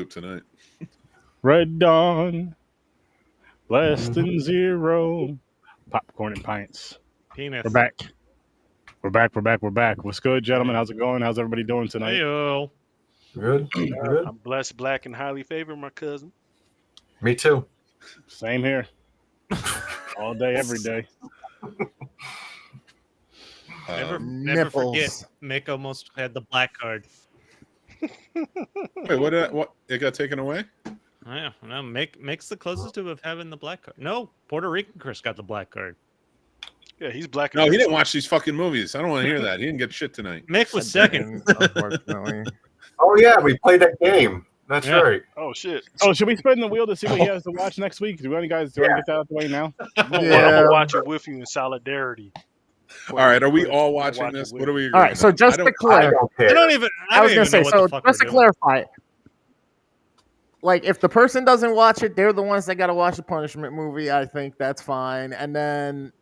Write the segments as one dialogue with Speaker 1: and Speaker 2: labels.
Speaker 1: soup tonight.
Speaker 2: Red Dawn, less than zero. Popcorn and pints.
Speaker 3: Penis.
Speaker 2: We're back. We're back. What's good, gentlemen? How's it going? How's everybody doing tonight?
Speaker 3: Heyo.
Speaker 4: Good. Good.
Speaker 5: I'm blessed, black, and highly favored, my cousin.
Speaker 4: Me too.
Speaker 2: Same here. All day, every day.
Speaker 3: Never forget, Mick almost had the black card.
Speaker 1: Wait, what? It got taken away?
Speaker 3: Yeah, no, Mick's the closest to having the black card. No, Puerto Rican Chris got the black card.
Speaker 5: Yeah, he's black.
Speaker 1: No, he didn't watch these fucking movies. I don't want to hear that. He didn't get shit tonight.
Speaker 3: Mick was second.
Speaker 6: Unfortunately.
Speaker 4: Oh yeah, we played that game. That's right.
Speaker 5: Oh shit!
Speaker 2: Oh, should we spin the wheel to see what he has to watch next week? Do any guys want to get that out of the way now?
Speaker 5: I'm gonna watch it with you in solidarity.
Speaker 1: All right, are we all watching this? What are we?
Speaker 6: All right, so just to clarify, I was going to say, so just to clarify, like if the person doesn't watch it, they're the ones that got to watch the punishment movie. I think that's fine. And then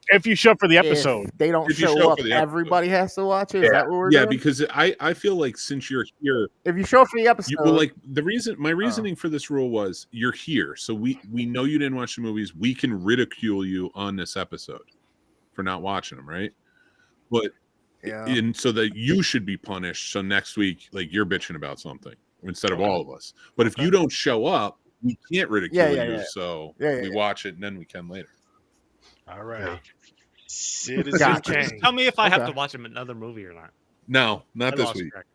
Speaker 2: if you show up for the episode,
Speaker 6: if they don't show up, everybody has to watch it. Is that what we're doing?
Speaker 1: Yeah, because I feel like since you're here,
Speaker 6: if you show up for the episode,
Speaker 1: my reasoning for this rule was you're here, so we know you didn't watch the movies. We can ridicule you on this episode for not watching them, right? But and so that you should be punished. So next week, like you're bitching about something instead of all of us. But if you don't show up, we can't ridicule you. So we watch it and then we can later.
Speaker 5: All right. Citizen Kane.
Speaker 3: Tell me if I have to watch another movie or not.
Speaker 1: No, not this week.
Speaker 3: Track.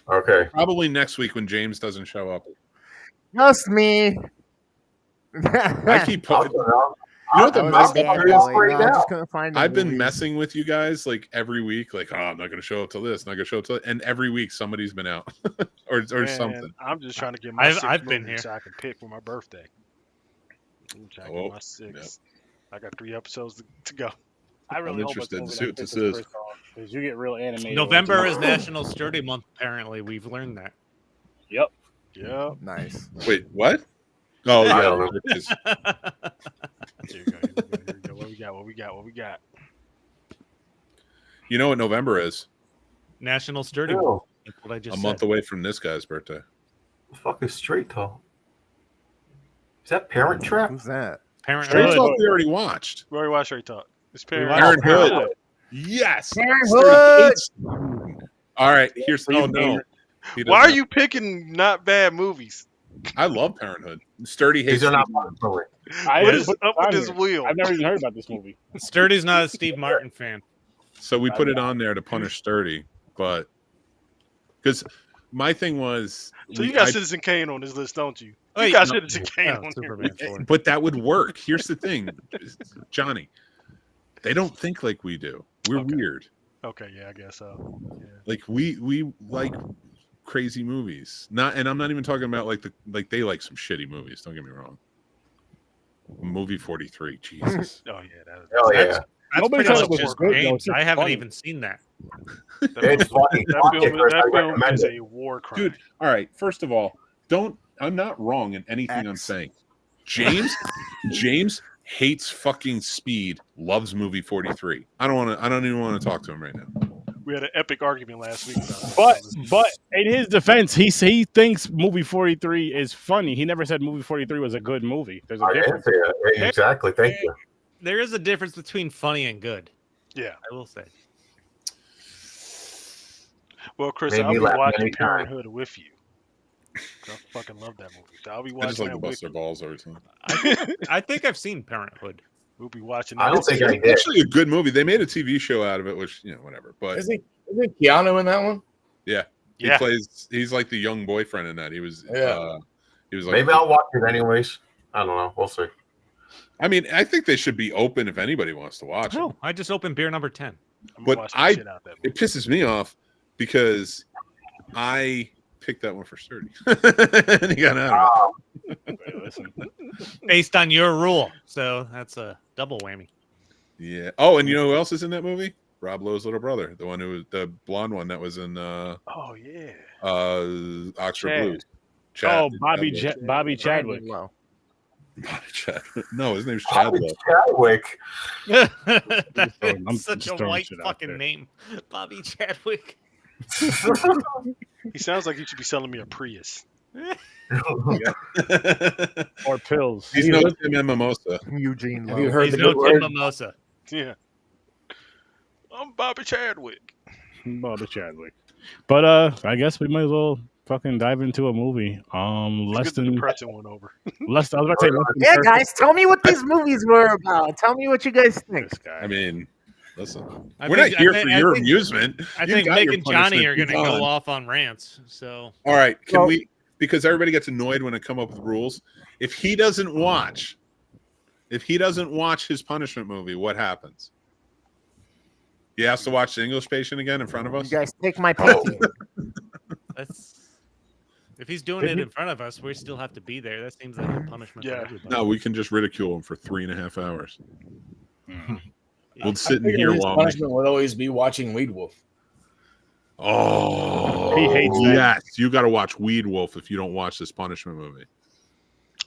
Speaker 4: Okay.
Speaker 1: Probably next week when James doesn't show up.
Speaker 6: Just me.
Speaker 1: I keep putting. You know what the messed up part is? I've been messing with you guys like every week. Like, oh, I'm not going to show up to this. Not going to show up to, and every week somebody's been out or something.
Speaker 5: I'm just trying to get my
Speaker 3: I've been here
Speaker 5: so I can pick for my birthday. I'm trying to get my 6. Yep. I got 3 episodes to go.
Speaker 2: I really hope
Speaker 1: interested
Speaker 2: it's
Speaker 1: to see what this is
Speaker 2: because you get real animated.
Speaker 3: November is National Sturdy Month. Apparently, we've learned that.
Speaker 2: Yep.
Speaker 6: Nice.
Speaker 1: Wait, what? Oh yeah.
Speaker 5: Here we go. What we got?
Speaker 1: You know what November is?
Speaker 3: National Sturdy Month. That's what I just
Speaker 1: said. Month away from this guy's birthday.
Speaker 4: The fuck is Straight Talk? Is that Parent Trap?
Speaker 6: Who's that?
Speaker 1: Straight Talk we already watched.
Speaker 5: We already watched Straight Talk. It's
Speaker 1: Parenthood. Yes.
Speaker 6: Parenthood.
Speaker 1: All right. Here's no.
Speaker 5: Why are you picking not bad movies?
Speaker 1: I love Parenthood. Sturdy hates.
Speaker 4: These are not
Speaker 5: what is up with this wheel?
Speaker 2: I've never even heard about this movie.
Speaker 3: Sturdy's not a Steve Martin fan.
Speaker 1: So we put it on there to punish Sturdy, but because my thing was,
Speaker 5: so you got Citizen Kane on this list, don't you? You got Citizen Kane on here.
Speaker 1: But that would work. Here's the thing, Johnny. They don't think like we do. We're weird.
Speaker 5: Okay, yeah, I guess so. Yeah.
Speaker 1: Like we like crazy movies. And I'm not even talking about like they like some shitty movies. Don't get me wrong. Movie 43, Jesus.
Speaker 5: Oh yeah,
Speaker 3: that's pretty much just James. I haven't even seen that.
Speaker 4: It's funny.
Speaker 5: That film is a war crime.
Speaker 1: Dude, all right. First of all, I'm not wrong in anything I'm saying. James hates fucking Speed, loves movie 43. I don't even want to talk to him right now.
Speaker 5: We had an epic argument last week about
Speaker 2: but in his defense, he thinks movie 43 is funny. He never said movie 43 was a good movie. There's a difference.
Speaker 4: Exactly. Thank you.
Speaker 3: There is a difference between funny and good.
Speaker 5: Yeah,
Speaker 3: I will say.
Speaker 5: Well, Chris, I'll be watching Parenthood with you. I fucking love that movie. So I'll be watching.
Speaker 1: I just like to bust their balls every time.
Speaker 3: I think I've seen Parenthood.
Speaker 5: We'll be watching that.
Speaker 4: I don't think I did.
Speaker 1: It's actually a good movie. They made a TV show out of it, which whatever. But
Speaker 6: Isn't Keanu in that one?
Speaker 1: Yeah. He's like the young boyfriend in that. He was like,
Speaker 4: maybe I'll watch it anyways. I don't know. We'll see.
Speaker 1: I mean, I think they should be open if anybody wants to watch it.
Speaker 3: I just opened beer number 10.
Speaker 1: But it pisses me off because I picked that one for Sturdy. And he got out of it.
Speaker 3: Based on your rule. So that's a double whammy.
Speaker 1: Yeah. Oh, and you know who else is in that movie? Rob Lowe's little brother, the one who was the blonde one that was in Oxford Blues.
Speaker 2: Bobby Chadwick.
Speaker 1: Wow. Bobby Chadwick. No, his name's Chadwick.
Speaker 4: Chadwick.
Speaker 3: That's such a white fucking name. Bobby Chadwick.
Speaker 5: He sounds like he should be selling me a Prius.
Speaker 2: Or pills.
Speaker 1: He's no Tim and Mimosa.
Speaker 6: Eugene.
Speaker 7: Have you heard
Speaker 3: He's
Speaker 7: the
Speaker 3: no
Speaker 7: good
Speaker 3: Tim
Speaker 7: word?
Speaker 3: Mimosa.
Speaker 5: Yeah. I'm Bobby Chadwick.
Speaker 2: Bobby Chadwick. But I guess we might as well fucking dive into a movie. Less
Speaker 5: Get the
Speaker 2: than
Speaker 5: depressing one over.
Speaker 2: less. I was about to say less than
Speaker 6: Yeah,
Speaker 2: perfect.
Speaker 6: guys, tell me what these movies were about. Tell me what you guys think.
Speaker 2: This guy.
Speaker 1: I mean, listen,
Speaker 3: I
Speaker 1: we're
Speaker 3: think-
Speaker 1: not here
Speaker 3: I think-
Speaker 1: for
Speaker 3: I
Speaker 1: your
Speaker 3: think-
Speaker 1: amusement.
Speaker 3: I
Speaker 1: You've
Speaker 3: think
Speaker 1: got
Speaker 3: Mick
Speaker 1: your
Speaker 3: and Johnny
Speaker 1: punishment.
Speaker 3: are going to
Speaker 1: Keep
Speaker 3: go
Speaker 1: on.
Speaker 3: off on rants. So
Speaker 1: All right, can
Speaker 6: Well-
Speaker 1: we? Because everybody gets annoyed when I come up with rules. If he doesn't watch his punishment movie, what happens? He has to watch The English Patient again in front of us.
Speaker 6: You guys take my pinky.
Speaker 3: that's if he's doing it in front of us, we still have to be there. That seems like a punishment for
Speaker 5: Yeah.
Speaker 3: everybody.
Speaker 1: No, we can just ridicule him for 3.5 hours.
Speaker 2: Mhm.
Speaker 1: We'll sit in
Speaker 7: I figured
Speaker 1: here
Speaker 7: his
Speaker 1: while.
Speaker 7: punishment would always be watching Weed Wolf.
Speaker 1: Oh,
Speaker 2: He hates that.
Speaker 1: yes! You got to watch Weed Wolf if you don't watch this punishment movie.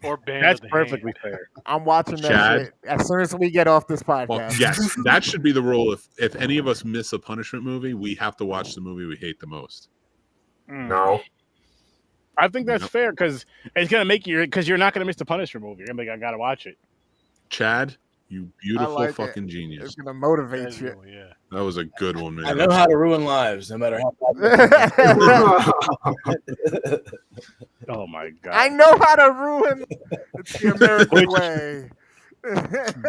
Speaker 5: Or Band
Speaker 2: That's
Speaker 5: of the
Speaker 2: perfectly
Speaker 5: Hand.
Speaker 2: fair.
Speaker 6: I'm watching that
Speaker 1: Chad?
Speaker 6: shit as soon as we get off this podcast.
Speaker 1: Well, yes, that should be the rule. If any of us miss a punishment movie, we have to watch the movie we hate the most.
Speaker 4: No.
Speaker 2: I think that's
Speaker 1: Nope.
Speaker 2: fair because it's gonna make you because you're not gonna miss the Punisher movie. You're gonna be like, I gotta watch it.
Speaker 1: Chad, you beautiful
Speaker 6: like it.
Speaker 1: fucking genius.
Speaker 6: It's gonna motivate you.
Speaker 5: Casual, yeah.
Speaker 1: That was a good one, man.
Speaker 7: I know how to ruin lives, no matter how bad.
Speaker 2: Oh my god!
Speaker 6: I know how to ruin. It's the American way.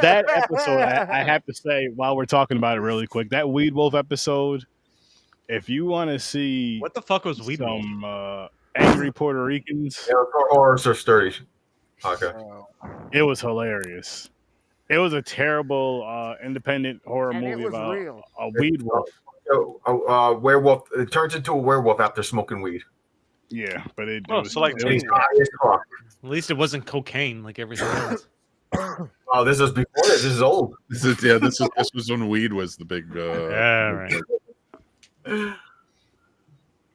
Speaker 2: That episode, I have to say, while we're talking about it really quick, that Weed Wolf episode. If you want to see
Speaker 3: What the fuck was Weed Wolf?
Speaker 2: some angry Puerto Ricans,
Speaker 4: Yeah, for horrors or sturdy. Okay.
Speaker 2: it was hilarious. It was a terrible independent horror
Speaker 6: And it
Speaker 2: movie
Speaker 6: was
Speaker 2: about
Speaker 6: real.
Speaker 2: a weed wolf.
Speaker 4: Werewolf. It turns into a werewolf after smoking weed.
Speaker 2: Yeah, but it
Speaker 5: Oh,
Speaker 2: was,
Speaker 5: so like
Speaker 2: it
Speaker 4: And
Speaker 2: was-
Speaker 4: he's high as fuck.
Speaker 3: At least it wasn't cocaine like everything else.
Speaker 4: Oh, this is before this. This is old.
Speaker 1: This was when weed was the big.
Speaker 3: Yeah, right.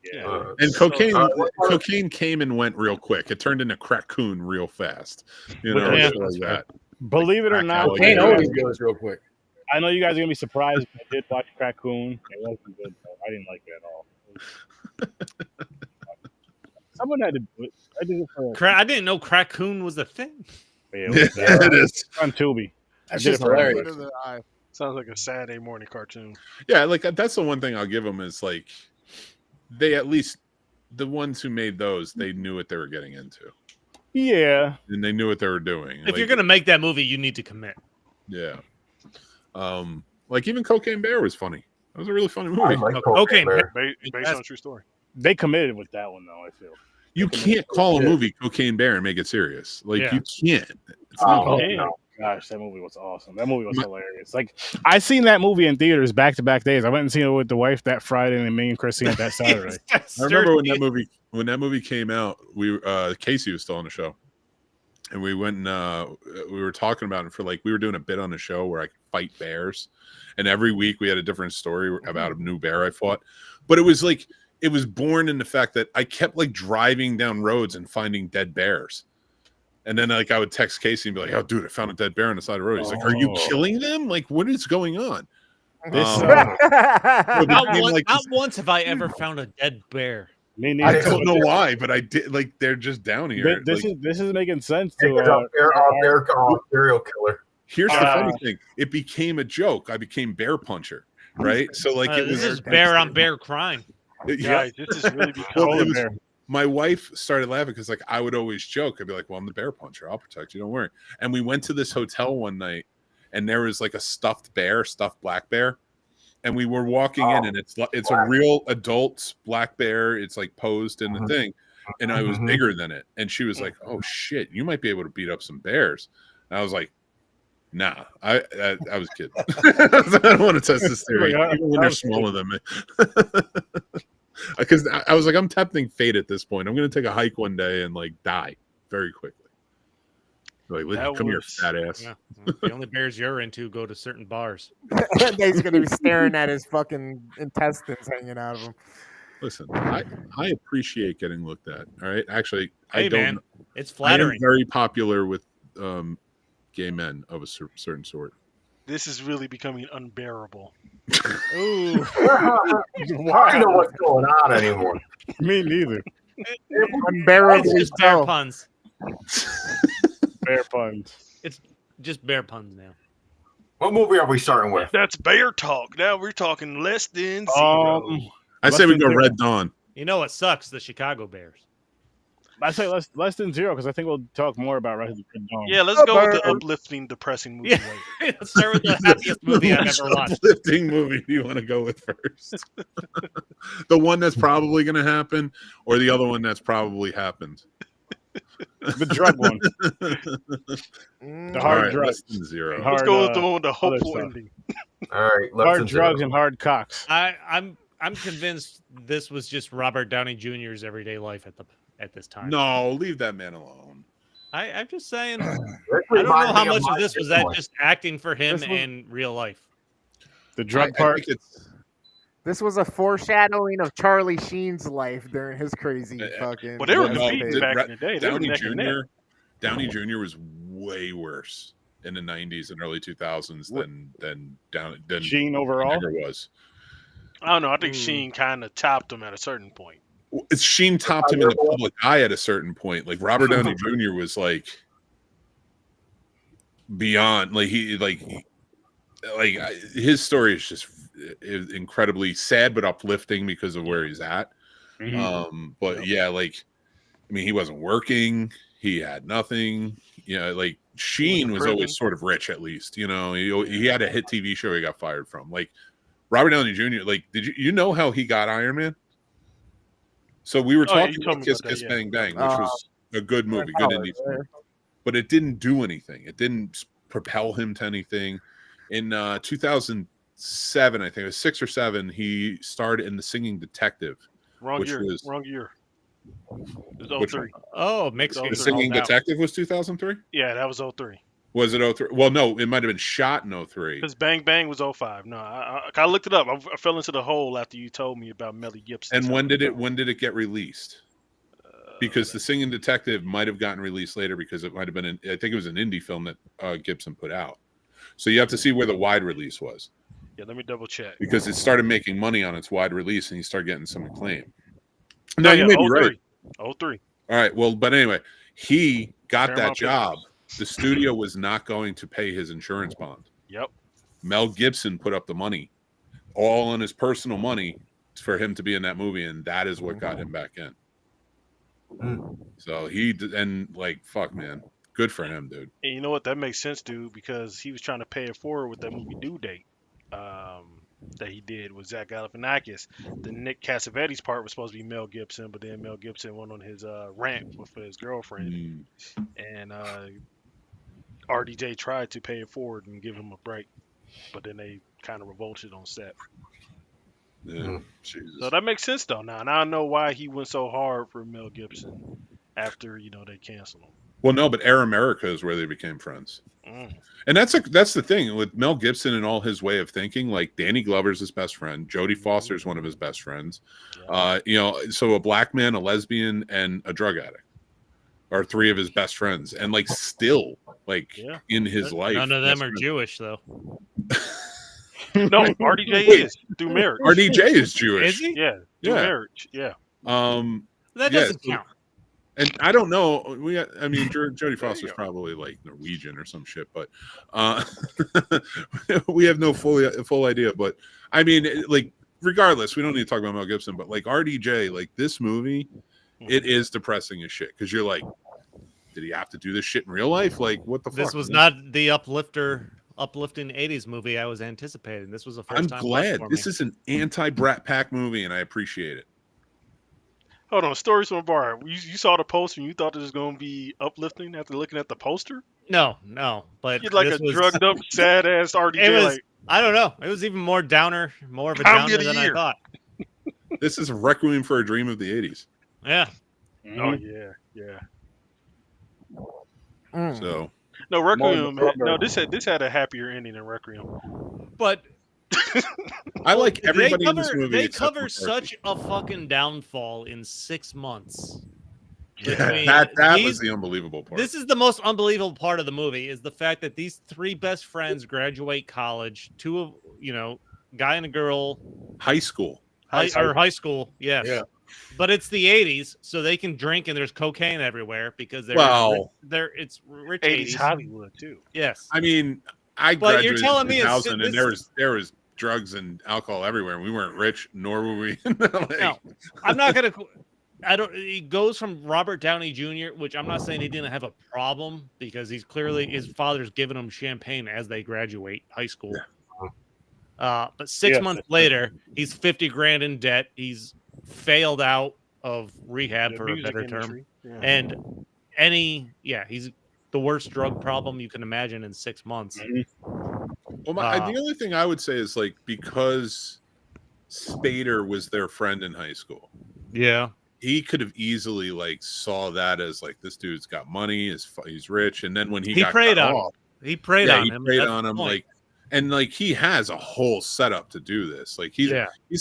Speaker 2: yeah.
Speaker 1: And cocaine,
Speaker 4: So,
Speaker 1: cocaine came and went real quick. It turned into crackoon real fast. You know,
Speaker 3: Yeah,
Speaker 1: shit like that.
Speaker 2: Believe it or not,
Speaker 7: Cocaine always goes real quick.
Speaker 2: I know you guys are gonna be surprised. But I did watch Crackoon. It wasn't good. Though. I didn't like it at all. Someone had to do it. I did it for.
Speaker 3: I didn't know Crackoon was a thing.
Speaker 2: Yeah, it was
Speaker 1: Yeah, it is.
Speaker 2: on Tubi.
Speaker 7: That's
Speaker 2: did
Speaker 7: just
Speaker 2: it for
Speaker 7: hilarious.
Speaker 6: Into the eye.
Speaker 5: Sounds like a Saturday morning cartoon.
Speaker 1: Yeah, like that's the one thing I'll give them is like they at least the ones who made those they knew what they were getting into
Speaker 2: Yeah,
Speaker 1: and they knew what they were doing.
Speaker 3: If
Speaker 1: Like,
Speaker 3: you're gonna make that movie, you need to commit.
Speaker 1: yeah, like even Cocaine Bear was funny. That was a really funny
Speaker 4: I
Speaker 1: movie.
Speaker 4: like
Speaker 3: Okay,
Speaker 4: Cocaine Bear.
Speaker 5: Based on a true story.
Speaker 2: they committed with that one though. I feel.
Speaker 1: You can't call a movie Cocaine Bear and make it serious. Like
Speaker 3: Yeah.
Speaker 1: you can't. It's not
Speaker 4: Oh,
Speaker 2: Oh
Speaker 4: no.
Speaker 2: gosh, that movie was awesome. That movie was hilarious. Like I seen that movie in theaters back to back days. I went and seen it with the wife that Friday, and me and Chris seen it that Saturday.
Speaker 1: I remember when that movie came out. We Casey was still on the show, and we went and we were talking about it for like we were doing a bit on the show where I could fight bears, and every week we had a different story about a new bear I fought. But it was like it was born in the fact that I kept like driving down roads and finding dead bears. And then like I would text Casey and be like, "Oh, dude, I found a dead bear on the side of the road." He's like, "Are you
Speaker 2: Oh.
Speaker 1: killing them? Like, what is going on?"
Speaker 2: This,
Speaker 1: Um,
Speaker 3: Not,
Speaker 1: became,
Speaker 3: one,
Speaker 1: like,
Speaker 3: not once have I ever found a dead bear.
Speaker 2: me
Speaker 1: I
Speaker 2: neither.
Speaker 1: don't know why, but I did. Like, they're just down here.
Speaker 2: This
Speaker 1: Like,
Speaker 2: is making sense
Speaker 4: Hey,
Speaker 2: to.
Speaker 4: there's a bear serial killer.
Speaker 1: here's the
Speaker 2: Uh,
Speaker 1: funny thing: it became a joke. I became bear puncher, right? So like, it
Speaker 3: This
Speaker 1: was
Speaker 3: is bear on bear crime.
Speaker 5: Guys, this is really
Speaker 1: Well,
Speaker 5: becoming.
Speaker 1: it was- my wife started laughing because like I would always joke. I'd be like, "Well, I'm the bear puncher. I'll protect you. Don't worry." And we went to this hotel one night, and there was like a stuffed black bear, and we were walking in, and it's a real adult black bear. It's like posed in the thing, and I was bigger than it. And she was like, "Oh shit, you might be able to beat up some bears." And I was like, "Nah, I was kidding. I don't want to test this theory, even when they're smaller than me." Because I was like, I'm tempting fate at this point. I'm going to take a hike one day and like die very quickly. Like,
Speaker 5: That
Speaker 1: come here,
Speaker 5: was-
Speaker 1: fat ass.
Speaker 3: Yeah. The only bears you're into go to certain bars.
Speaker 6: He's gonna be staring at his fucking intestines hanging out of him.
Speaker 1: Listen, I appreciate getting looked at. All right, actually,
Speaker 3: Hey
Speaker 1: I don't.
Speaker 3: man, it's
Speaker 1: I am
Speaker 3: flattering.
Speaker 1: very popular with gay men of a certain sort.
Speaker 5: This is really becoming unbearable.
Speaker 3: Ooh,
Speaker 4: I don't know what's going on anymore.
Speaker 2: Me neither.
Speaker 6: Unbearably
Speaker 3: It's just bear
Speaker 6: so.
Speaker 3: puns.
Speaker 2: Bear puns.
Speaker 3: It's just bear puns now.
Speaker 4: What movie are we starting with?
Speaker 5: That's bear talk. Now we're talking less than zero.
Speaker 1: I say we go Red Dawn.
Speaker 3: You know what sucks? The Chicago Bears.
Speaker 2: I say less than zero because I think we'll talk more about Red Dawn.
Speaker 5: Yeah, let's go with the uplifting, depressing movie.
Speaker 3: Yeah. Let's start with the happiest movie I've ever watched.
Speaker 1: Uplifting movie do you want to go with first? The one that's probably going to happen, or the other one that's probably happened?
Speaker 2: The drug one. The hard drugs.
Speaker 1: Less than zero.
Speaker 5: Let's go with the one with the hopeful ending.
Speaker 4: All right,
Speaker 2: hard drugs and hard cocks.
Speaker 3: I'm convinced this was just Robert Downey Jr.'s everyday life at this time.
Speaker 1: No, leave that man alone.
Speaker 3: I'm just saying. I don't know how much of this was that just acting for him in real life.
Speaker 2: The drug part.
Speaker 6: This was a foreshadowing of Charlie Sheen's life during his crazy fucking.
Speaker 5: Well, they were beaten back in the day.
Speaker 1: Downey Jr. was way worse in the 90s and early 2000s than
Speaker 2: Sheen overall
Speaker 1: was.
Speaker 5: I don't know. I think Sheen kind of topped him at a certain point.
Speaker 1: Sheen topped him in the public eye at a certain point. Like Robert Downey Jr. was like beyond. His story is just incredibly sad but uplifting because of where he's at. But yeah, he wasn't working. He had nothing. Sheen was always sort of rich, at least. He had a hit TV show he got fired from. Like Robert Downey Jr. Did you know how he got Iron Man? So we were talking about Kiss Kiss Bang Bang, which was a good movie, good indie film, but it didn't do anything. It didn't propel him to anything. In 2007, I think it was 6 or 7, he starred in The Singing Detective.
Speaker 5: Wrong year. It was 03.
Speaker 3: Oh, Mick's
Speaker 1: The Singing Detective was 2003?
Speaker 5: Yeah, that was 03.
Speaker 1: Was it 03? Well, no, it might have been shot in 03.
Speaker 5: Because Bang Bang was 05. No, I looked it up. I fell into the hole after you told me about Mel Gibson.
Speaker 1: And when did it get released? Because The Singing Detective might have gotten released later because it might have been I think it was an indie film that Gibson put out. So you have to see where the wide release was.
Speaker 5: Yeah, let me double check.
Speaker 1: Because it started making money on its wide release and you started getting some acclaim. No, you may be right.
Speaker 5: 03.
Speaker 1: All right. Well, but anyway, he got that job. The studio was not going to pay his insurance bond.
Speaker 5: Yep.
Speaker 1: Mel Gibson put up the money, all on his personal money, for him to be in that movie, and that is what got him back in. So fuck, man, good for him, dude.
Speaker 5: And you know what? That makes sense, dude, because he was trying to pay it forward with that movie Due Date that he did with Zach Galifianakis. The Nick Cassavetes part was supposed to be Mel Gibson, but then Mel Gibson went on his rant with his girlfriend, and RDJ tried to pay it forward and give him a break, but then they kind of revolted on set.
Speaker 1: Yeah, Jesus.
Speaker 5: So that makes sense though. Now I know why he went so hard for Mel Gibson after they canceled him.
Speaker 1: Well, no, but Air America is where they became friends, and that's the thing with Mel Gibson and all his way of thinking. Like Danny Glover's his best friend, Jodie Foster's one of his best friends. So a black man, a lesbian, and a drug addict are 3 of his best friends, and in his life,
Speaker 3: none of them are Jewish though.
Speaker 5: No, RDJ is through marriage.
Speaker 1: RDJ is Jewish.
Speaker 3: Is he?
Speaker 5: Yeah, through marriage. Yeah.
Speaker 3: That doesn't count.
Speaker 1: And I don't know. Jodie Foster's probably like Norwegian or some shit, but we have no full idea. But I mean, regardless, we don't need to talk about Mel Gibson. But RDJ, this movie, it is depressing as shit because you're like, did he have to do this shit in real life? What the fuck?
Speaker 3: This was not the uplifting 80s movie I was anticipating. This was a first time.
Speaker 1: I'm glad this is an anti-Brat Pack movie, and I appreciate it.
Speaker 5: Hold on, stories from a bar. You saw the poster and you thought it was going to be uplifting after looking at the poster?
Speaker 3: No, but
Speaker 5: you're like drugged up, sad ass RDJ.
Speaker 3: I don't know. It was even more of a downer than I thought.
Speaker 1: This is a Requiem for a Dream of the 80s.
Speaker 3: Yeah.
Speaker 5: Oh yeah.
Speaker 1: So
Speaker 5: no, Requiem. No, this had a happier ending than Requiem.
Speaker 3: But
Speaker 1: I like everybody in this movie.
Speaker 3: They cover such a fucking downfall in 6 months.
Speaker 1: Yeah, that was the unbelievable part.
Speaker 3: This is the most unbelievable part of the movie is the fact that these 3 best friends graduate college. 2 of guy and a girl,
Speaker 1: high school.
Speaker 3: High school. Yes. Yeah. but it's the 80s, so they can drink and there's cocaine everywhere because it's rich
Speaker 5: 80s Hollywood too.
Speaker 3: Yes.
Speaker 1: I mean, I
Speaker 3: But you're
Speaker 1: graduated
Speaker 3: telling
Speaker 1: in
Speaker 3: me
Speaker 1: 2000 and there was drugs and alcohol everywhere, and we weren't rich, nor were we.
Speaker 3: No, I'm not gonna. He goes from Robert Downey Jr., which I'm not saying he didn't have a problem because he's clearly his father's giving him champagne as they graduate high school. Yeah. But 6 months later, he's 50 grand in debt. He's failed out of rehab for a better term, and he's the worst drug problem you can imagine in 6 months.
Speaker 1: Well, the only thing I would say is like because Spader was their friend in high school.
Speaker 3: Yeah.
Speaker 1: He could have easily like saw that as like this dude's got money, he's rich, and then when he
Speaker 3: preyed on him. He preyed on him like, and like he has a whole setup to do this. Like he's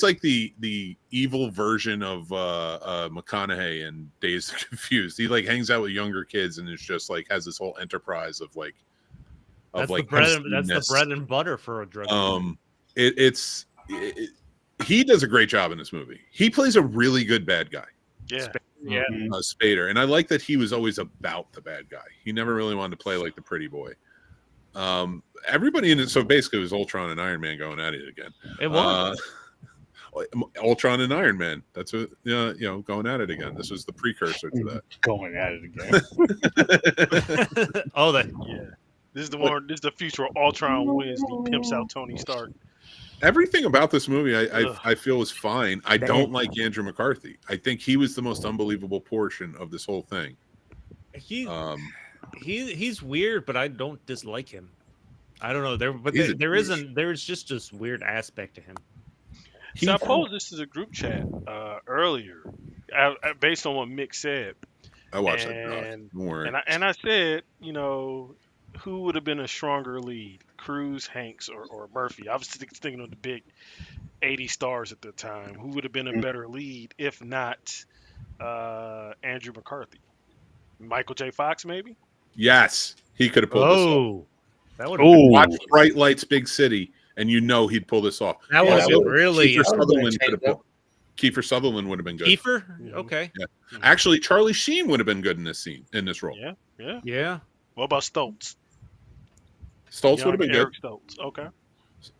Speaker 3: like the evil version of McConaughey in Dazed and Confused. He like hangs out with younger kids and is just like has this whole enterprise of like that's the bread and butter for a drug.
Speaker 1: He does a great job in this movie. He plays a really good bad guy.
Speaker 5: Yeah.
Speaker 1: Spader, and I like that he was always about the bad guy. He never really wanted to play like the pretty boy. Everybody in it, so basically it was Ultron and Iron Man going at it again.
Speaker 3: It was
Speaker 1: Ultron and Iron Man. That's what going at it again. This was the precursor to that.
Speaker 2: Going at it again.
Speaker 5: This is the future of Ultron wins. He pimps out Tony Stark.
Speaker 1: Everything about this movie I feel is fine. I don't like Andrew McCarthy. I think he was the most unbelievable portion of this whole thing.
Speaker 3: He's weird, but I don't dislike him. I don't know. There's just this weird aspect to him.
Speaker 5: So I posed this as a group chat earlier, based on what Mick said.
Speaker 1: I watched that.
Speaker 5: And I said, who would have been a stronger lead, Cruise, Hanks, or Murphy? I was thinking of the big 80 stars at the time. Who would have been a better lead if not Andrew McCarthy? Michael J. Fox, maybe?
Speaker 1: Yes, he could have pulled this off.
Speaker 3: That would have
Speaker 1: watch Bright Lights, Big City, and he'd pull this off.
Speaker 3: That was really
Speaker 1: Kiefer Sutherland would have been good.
Speaker 3: Kiefer? Okay.
Speaker 1: Yeah. Actually, Charlie Sheen would have been good in this role.
Speaker 5: Yeah. What about Stoltz?
Speaker 1: Stoltz would have been good.
Speaker 5: Stoltz. Okay.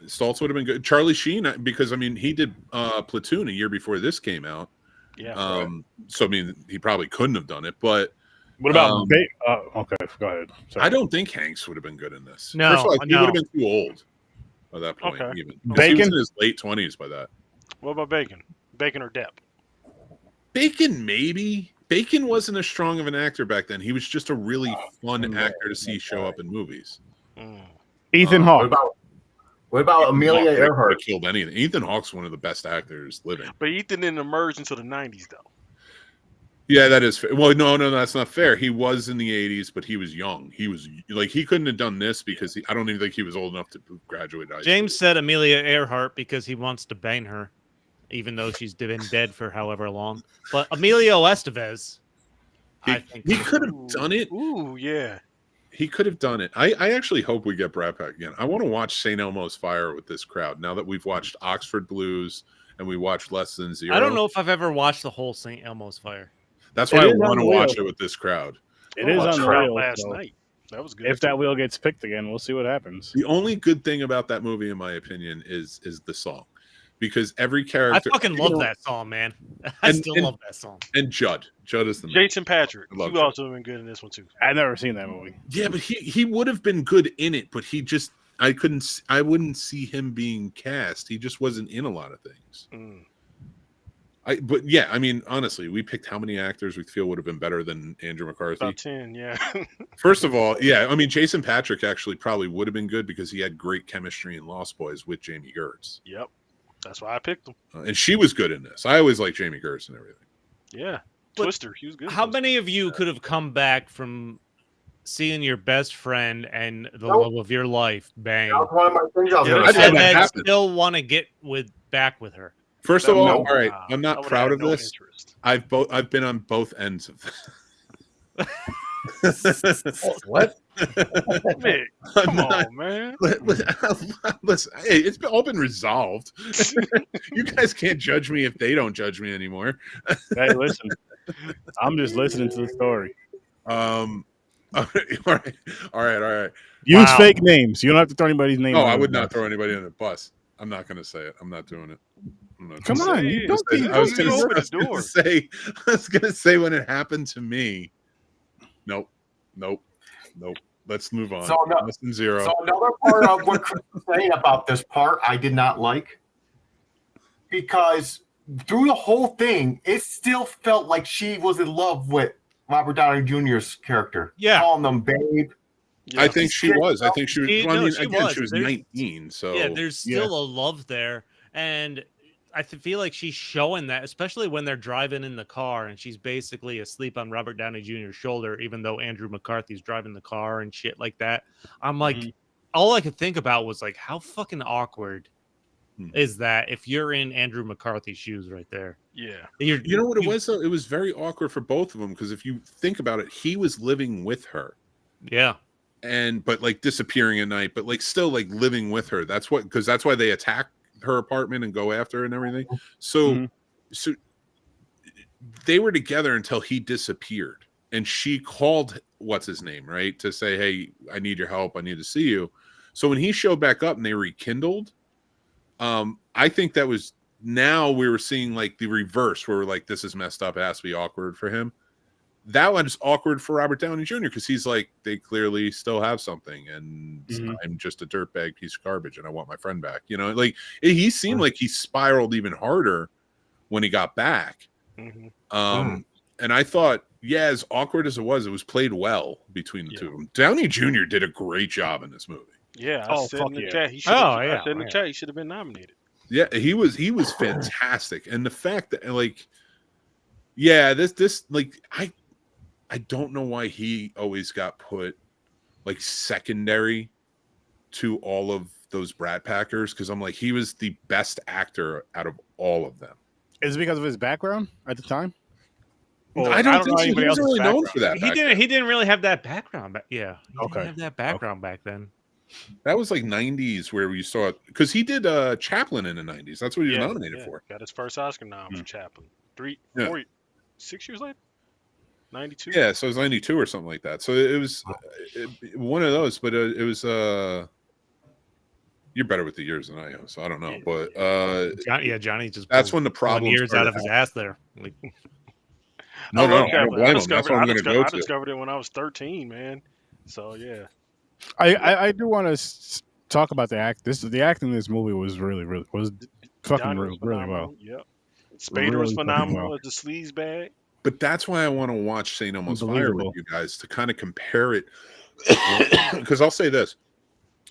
Speaker 1: Stoltz would have been good. Charlie Sheen, because he did Platoon a year before this came out.
Speaker 5: Yeah.
Speaker 1: So he probably couldn't have done it. But
Speaker 2: what about okay, go ahead. Sorry.
Speaker 1: I don't think Hanks would have been good in this.
Speaker 3: No,
Speaker 1: First of all, he would have been too old by that point.
Speaker 5: Okay.
Speaker 1: Even
Speaker 2: Bacon?
Speaker 1: he was in his late 20s by that.
Speaker 5: What about Bacon? Bacon or Depp?
Speaker 1: Bacon, maybe. Bacon wasn't as strong of an actor back then. He was just a really fun actor to see show up in movies.
Speaker 2: Ethan Hawke.
Speaker 4: What about Amelia Earhart?
Speaker 1: Killed anything. Ethan Hawke's one of the best actors living.
Speaker 5: But Ethan didn't emerge until the 90s, though.
Speaker 1: Yeah, that is fair. Well, no, that's not fair. He was in the 80s, but he was young. He was like he couldn't have done this because I don't even think he was old enough to graduate.
Speaker 3: James said Amelia Earhart because he wants to bang her, even though she's been dead for however long. But Emilio Estevez, I think
Speaker 1: he could have done it.
Speaker 5: Ooh, yeah.
Speaker 1: He could have done it. I actually hope we get Brat Pack again. I want to watch St. Elmo's Fire with this crowd now that we've watched Oxford Blues and we watched Less Than Zero.
Speaker 3: I don't know if I've ever watched the whole St. Elmo's Fire.
Speaker 1: That's why I want to watch it with this crowd.
Speaker 2: It is on the wheel
Speaker 5: last night. That was good.
Speaker 2: If that wheel gets picked again, we'll see what happens.
Speaker 1: The only good thing about that movie, in my opinion, is the song, because every character.
Speaker 3: I fucking love that song, man. I still love that song.
Speaker 1: And Judd is the
Speaker 5: Jason Patrick. He also been good in this one too.
Speaker 2: I've never seen that movie.
Speaker 1: Yeah, but he would have been good in it, but he just I wouldn't see him being cast. He just wasn't in a lot of things. But yeah, honestly, we picked how many actors we feel would have been better than Andrew McCarthy.
Speaker 5: About 10, yeah.
Speaker 1: First of all, yeah, Jason Patrick actually probably would have been good because he had great chemistry in Lost Boys with Jamie Gertz.
Speaker 5: Yep, that's why I picked him.
Speaker 1: And she was good in this. I always liked Jamie Gertz and everything.
Speaker 5: Yeah, Twister, he was good.
Speaker 3: How many of you could have come back from seeing your best friend and the love of your life bang?
Speaker 4: That was one of my things I was going to
Speaker 3: And
Speaker 4: say.
Speaker 3: then still want to get back with her?
Speaker 1: First of all, all right, I'm not proud of this.
Speaker 5: Interest.
Speaker 1: I've been on both ends of this.
Speaker 4: What?
Speaker 5: Mick, come on, man.
Speaker 1: Listen, hey, it's all been resolved. You guys can't judge me if they don't judge me anymore.
Speaker 2: Hey, listen, I'm just listening to the story.
Speaker 1: All right.
Speaker 2: Use fake names. You don't have to throw anybody's name.
Speaker 1: Oh, I would not throw anybody on the bus. I'm not going to say it. I'm not doing it.
Speaker 2: Come on, you don't
Speaker 1: I was going to say when it happened to me. Nope. Let's move on.
Speaker 4: So,
Speaker 1: Less than zero.
Speaker 4: So another part of what Chris was saying about this part, I did not like, because through the whole thing, it still felt like she was in love with Robert Downey Jr.'s character.
Speaker 3: Yeah,
Speaker 4: calling them babe.
Speaker 1: Yeah. I think she was. I think she was. She was 19. So
Speaker 3: yeah, there's still a love there, and I feel like she's showing that, especially when they're driving in the car and she's basically asleep on Robert Downey Jr.'s shoulder, even though Andrew McCarthy's driving the car and shit like that. I'm like, all I could think about was like, how fucking awkward is that if you're in Andrew McCarthy's shoes right there?
Speaker 5: Yeah.
Speaker 1: You know what it was, though? It was very awkward for both of them, because if you think about it, he was living with her.
Speaker 3: Yeah.
Speaker 1: But like disappearing at night, but like still like living with her. That's why they attack her apartment and go after her and everything. So they were together until he disappeared, and she called what's his name, right, to say, hey, I need your help, I need to see you. So when he showed back up and they rekindled, I think that was, now we were seeing like the reverse, where we're like, this is messed up, it has to be awkward for him. That one's awkward for Robert Downey Jr. because he's like, they clearly still have something, and I'm just a dirtbag piece of garbage, and I want my friend back. You know, like he seemed like he spiraled even harder when he got back. And I thought, yeah, as awkward as it was played well between the two of them. Downey Jr. did a great job in this movie.
Speaker 5: Yeah, I said in the chat, he should have been nominated.
Speaker 1: Yeah, he was fantastic, and the fact that like, yeah, this like I don't know why he always got put like secondary to all of those Brat Packers, because I'm like, he was the best actor out of all of them.
Speaker 2: Is it because of his background at the time?
Speaker 1: I don't think he was really known for that.
Speaker 3: He didn't really have that background. He didn't have that background back then.
Speaker 1: That was like 90s where we saw it, because he did Chaplin in the 90s. That's what he was nominated for.
Speaker 5: Got his first Oscar nom for Chaplin. 6 years later. 92.
Speaker 1: Yeah, so it was 92 or something like that. So it was one of those, but it was you're better with the years than I am, so I don't know. But
Speaker 3: Johnny just,
Speaker 1: that's when the problem
Speaker 3: years out of his ass there. Like,
Speaker 1: I
Speaker 5: discovered it when I was 13, man. So yeah.
Speaker 2: I do want to talk about the act. The acting in this movie was really fucking really well.
Speaker 5: Yep. Spader was phenomenal as the sleaze bag.
Speaker 1: But that's why I want to watch St. Elmo's Fire with you guys, to kind of compare it. Because I'll say this.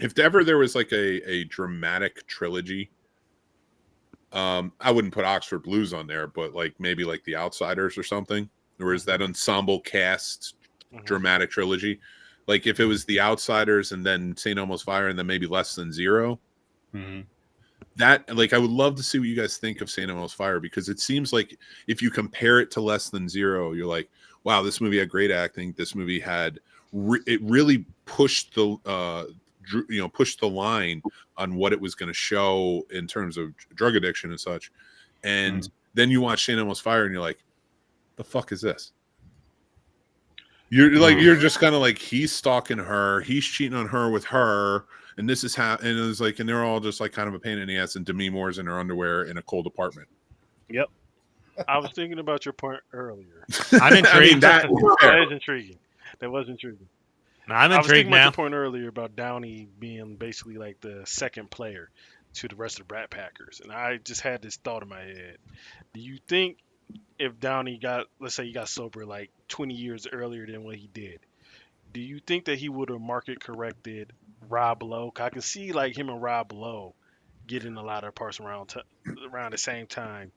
Speaker 1: If ever there was like a dramatic trilogy, I wouldn't put Oxford Blues on there, but like maybe like The Outsiders or something. Or is that ensemble cast dramatic trilogy? Like if it was The Outsiders and then St. Elmo's Fire and then maybe Less Than Zero. That, like, I would love to see what you guys think of St. Elmo's Fire, because it seems like if you compare it to Less Than Zero, you're like, wow, this movie had great acting. This movie had it really pushed the pushed the line on what it was going to show in terms of drug addiction and such. And then you watch St. Elmo's Fire and you're like, the fuck is this? You're like, you're just kind of like, he's stalking her, he's cheating on her with her. And this is how, and it was like, and they're all just like kind of a pain in the ass, and Demi Moore's in her underwear in a cold apartment.
Speaker 5: Yep. I was thinking about your point earlier.
Speaker 3: I'm intrigued.
Speaker 5: That is intriguing. That was intriguing.
Speaker 3: I'm intrigued now.
Speaker 5: I was thinking about your point earlier about Downey being basically like the second player to the rest of the Brat Packers. And I just had this thought in my head. Do you think if Downey let's say he got sober like 20 years earlier than what he did, do you think that he would have market corrected Rob Lowe? I can see like him and Rob Lowe getting a lot of parts around the same time.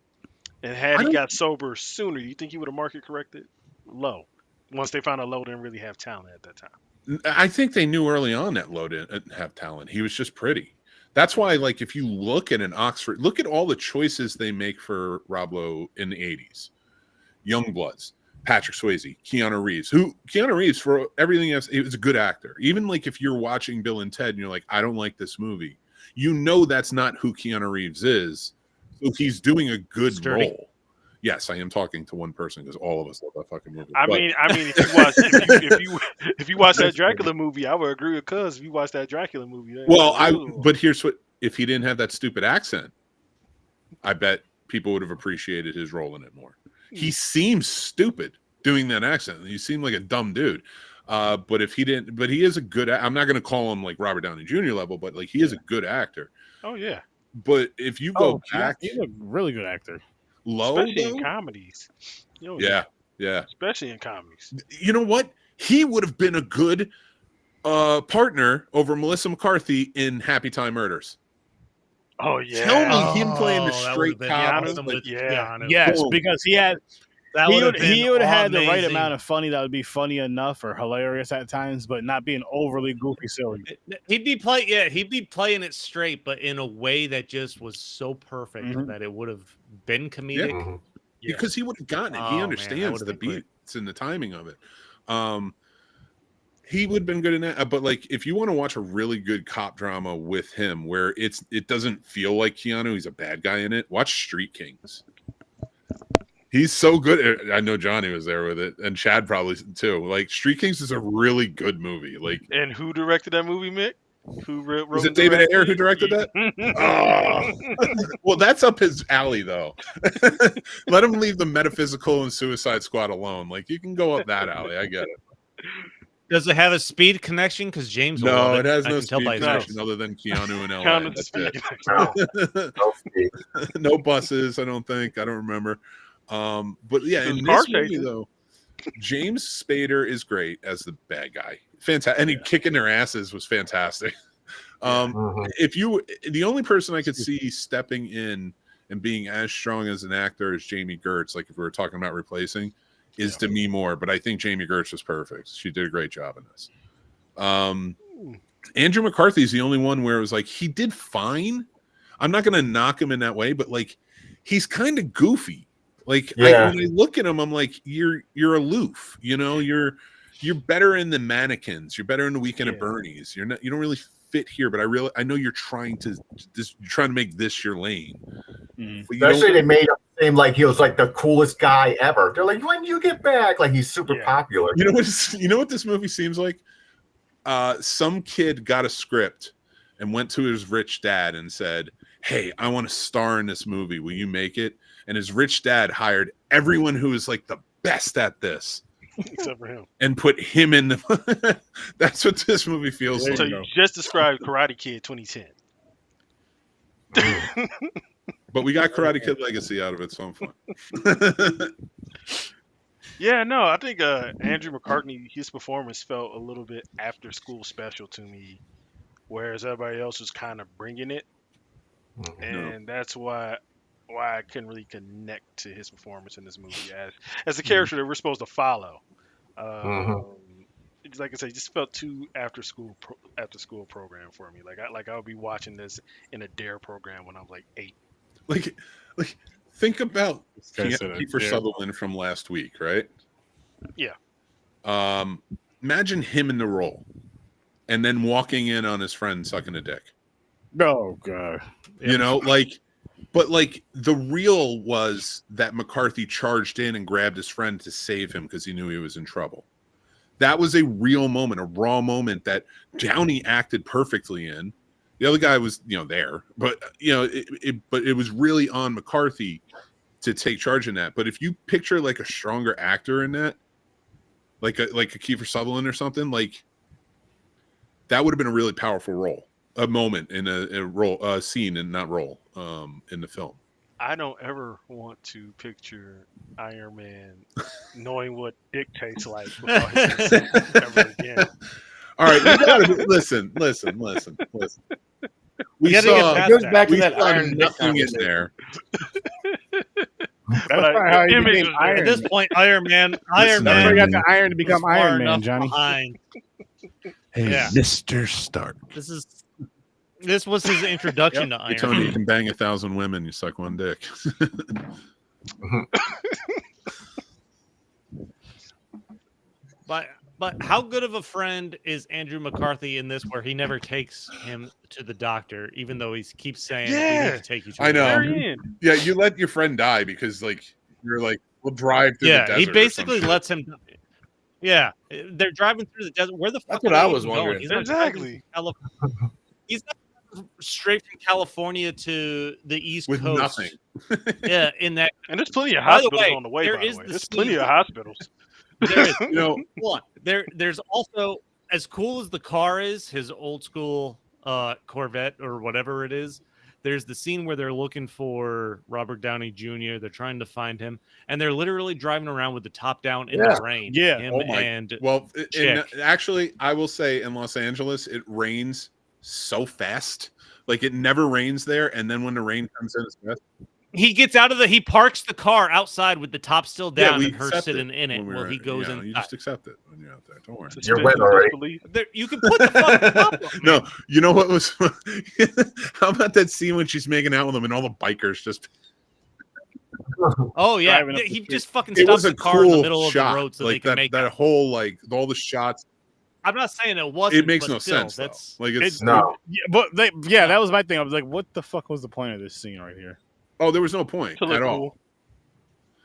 Speaker 5: And had he got sober sooner, do you think he would have market corrected Lowe once they found out Lowe didn't really have talent at that time?
Speaker 1: I think they knew early on that Lowe didn't have talent. He was just pretty. That's why, like, if you look at an Oxford, look at all the choices they make for Rob Lowe in the 80s. Youngbloods. Patrick Swayze, Keanu Reeves, for everything else, it was a good actor. Even like if you're watching Bill and Ted and you're like, I don't like this movie, you know that's not who Keanu Reeves is. So he's doing a good role. Yes, I am talking to one person because all of us love that fucking movie.
Speaker 5: I mean, if you watch that Dracula movie, I would agree with Cuz. If you watch that Dracula movie,
Speaker 1: but here's what: if he didn't have that stupid accent, I bet people would have appreciated his role in it more. He seems stupid doing that accent. He seemed like a dumb dude. But if he didn't, but he is a good. I'm not going to call him like Robert Downey Jr. level, but like he is a good actor.
Speaker 5: Oh yeah.
Speaker 1: But if you go back,
Speaker 2: he's a really good actor.
Speaker 5: Especially in comedies.
Speaker 1: Yeah.
Speaker 5: Especially in comedies.
Speaker 1: You know what? He would have been a good partner over Melissa McCarthy in Happy Time Murders.
Speaker 5: Oh yeah.
Speaker 1: Tell me him playing the straight cop.
Speaker 2: Yes, because he would have had the right amount of funny that would be funny enough or hilarious at times, but not being overly goofy silly.
Speaker 3: He'd be playing it straight, but in a way that just was so perfect that it would have been comedic.
Speaker 1: Yeah. Because he would have gotten it. He understands the beats and the timing of it. He would have been good in that. But like, if you want to watch a really good cop drama with him, where it doesn't feel like Keanu, he's a bad guy in it. Watch Street Kings. He's so good. I know Johnny was there with it, and Chad probably too. Like, Street Kings is a really good movie. Like,
Speaker 5: and who directed that movie, Mick? Who wrote?
Speaker 1: Was it David Ayer who directed that? Well, that's up his alley, though. Let him leave the Metaphysical and Suicide Squad alone. Like, you can go up that alley. I get it.
Speaker 3: Does it have a speed connection? Because James,
Speaker 1: no, it has no speed connection other than Keanu and LA. That's it. No buses. I don't think. I don't remember. But yeah, in this movie though, James Spader is great as the bad guy. Fantastic, and he kicking their asses was fantastic. The only person I could see stepping in and being as strong as an actor as Jamie Gertz, like if we were talking about replacing, is Demi Moore. But I think Jamie Gertz was perfect. She did a great job in this. Andrew McCarthy is the only one where it was like he did fine. I'm not going to knock him in that way, but like he's kind of goofy. Like when I look at him, I'm like, you're aloof. You know, you're better in the Mannequins. You're better in the Weekend at Bernie's. You don't really fit here, but I know you're trying to make this your lane.
Speaker 4: Especially they made him seem like he was like the coolest guy ever. They're like, when you get back, like he's super popular.
Speaker 1: You know what this movie seems like? Some kid got a script and went to his rich dad and said, hey, I want to star in this movie. Will you make it? And his rich dad hired everyone who is like the best at this.
Speaker 5: Except for him.
Speaker 1: And put him in the... That's what this movie feels like.
Speaker 5: So you just described Karate Kid 2010.
Speaker 1: But we got Karate Kid Legacy out of it, so I'm fine.
Speaker 5: Yeah, no, I think Andrew McCartney, his performance felt a little bit after school special to me, whereas everybody else was kind of bringing it. And that's why I couldn't really connect to his performance in this movie as the character that we're supposed to follow. Like I said, it just felt too after school program for me. Like I would be watching this in a DARE program when I was like 8.
Speaker 1: Like think about Kiefer Sutherland from last week, right?
Speaker 5: Yeah.
Speaker 1: Imagine him in the role, and then walking in on his friend sucking a dick.
Speaker 2: Oh god.
Speaker 1: You know, like. But like the real was that McCarthy charged in and grabbed his friend to save him because he knew he was in trouble. That was a real moment, a raw moment that Downey acted perfectly in. The other guy was, there, but it was really on McCarthy to take charge in that. But if you picture like a stronger actor in that, like a Kiefer Sutherland or something, like that would have been a really powerful role. A moment in a role, scene and not role, in the film.
Speaker 5: I don't ever want to picture Iron Man knowing what dick tastes like without his ever again.
Speaker 1: All right, you gotta listen. We saw nothing in there.
Speaker 2: That's probably how he became Iron.
Speaker 3: At this point, Iron Man.
Speaker 2: Got the iron to become Iron Man, Johnny.
Speaker 1: Hey, yeah. Mr. Stark.
Speaker 3: This was his introduction to Iron Man.
Speaker 1: Tony, you can bang 1,000 women, you suck one dick.
Speaker 3: But how good of a friend is Andrew McCarthy in this, where he never takes him to the doctor, even though he keeps saying, "We need to take you to."
Speaker 1: I know.
Speaker 5: Very
Speaker 1: Yeah, you let your friend die because you're like, we'll drive through the desert.
Speaker 3: He basically lets him. Yeah, they're driving through the desert. Where the fuck?
Speaker 7: That's what I was wondering.
Speaker 3: He's not
Speaker 5: Exactly.
Speaker 3: He's not straight from California to the East
Speaker 1: with
Speaker 3: Coast.
Speaker 1: nothing.
Speaker 3: Yeah, in that.
Speaker 5: And there's plenty of
Speaker 3: By the
Speaker 5: hospitals
Speaker 3: way,
Speaker 5: on the way.
Speaker 3: there
Speaker 5: By the
Speaker 3: is
Speaker 5: way,
Speaker 3: the
Speaker 5: there's plenty
Speaker 3: scene-
Speaker 5: of hospitals.
Speaker 3: There is,
Speaker 1: You know,
Speaker 3: hold on. There's also, as cool as the car is, his old school Corvette or whatever it is. There's the scene where they're looking for Robert Downey Jr. They're trying to find him, and they're literally driving around with the top down in the rain.
Speaker 2: Yeah.
Speaker 3: Him
Speaker 1: Oh my-
Speaker 3: and
Speaker 1: well,
Speaker 3: Chick.
Speaker 1: actually, I will say in Los Angeles, it rains so fast. Like it never rains there, and then when the rain comes in, it's fast.
Speaker 3: he gets out of he parks the car outside with the top still down
Speaker 1: we
Speaker 3: and her
Speaker 1: accept
Speaker 3: sitting in it
Speaker 1: when
Speaker 3: while
Speaker 1: we're-
Speaker 3: he goes in.
Speaker 1: You just accept it when you're out there. Don't worry.
Speaker 4: You're wet already.
Speaker 3: You can put the fucking top on.
Speaker 1: No, you know what was? How about that scene when she's making out with him and all the bikers just?
Speaker 3: Oh yeah,
Speaker 2: Driving up the
Speaker 3: he
Speaker 2: street.
Speaker 3: just fucking
Speaker 1: It
Speaker 3: stops
Speaker 1: was a
Speaker 3: the car in the
Speaker 1: cool
Speaker 3: middle
Speaker 1: shot,
Speaker 3: of the road so
Speaker 1: like
Speaker 3: they can
Speaker 1: that.
Speaker 3: make
Speaker 1: That
Speaker 3: out.
Speaker 1: whole all the shots.
Speaker 3: I'm not saying it wasn't.
Speaker 1: It makes
Speaker 3: but
Speaker 1: no
Speaker 3: still,
Speaker 1: sense.
Speaker 3: That's
Speaker 1: Though. Like it's
Speaker 4: No.
Speaker 2: Yeah, but that was my thing. I was like, what the fuck was the point of this scene right here?
Speaker 1: oh, there was no point
Speaker 5: To look
Speaker 1: at all.
Speaker 5: cool.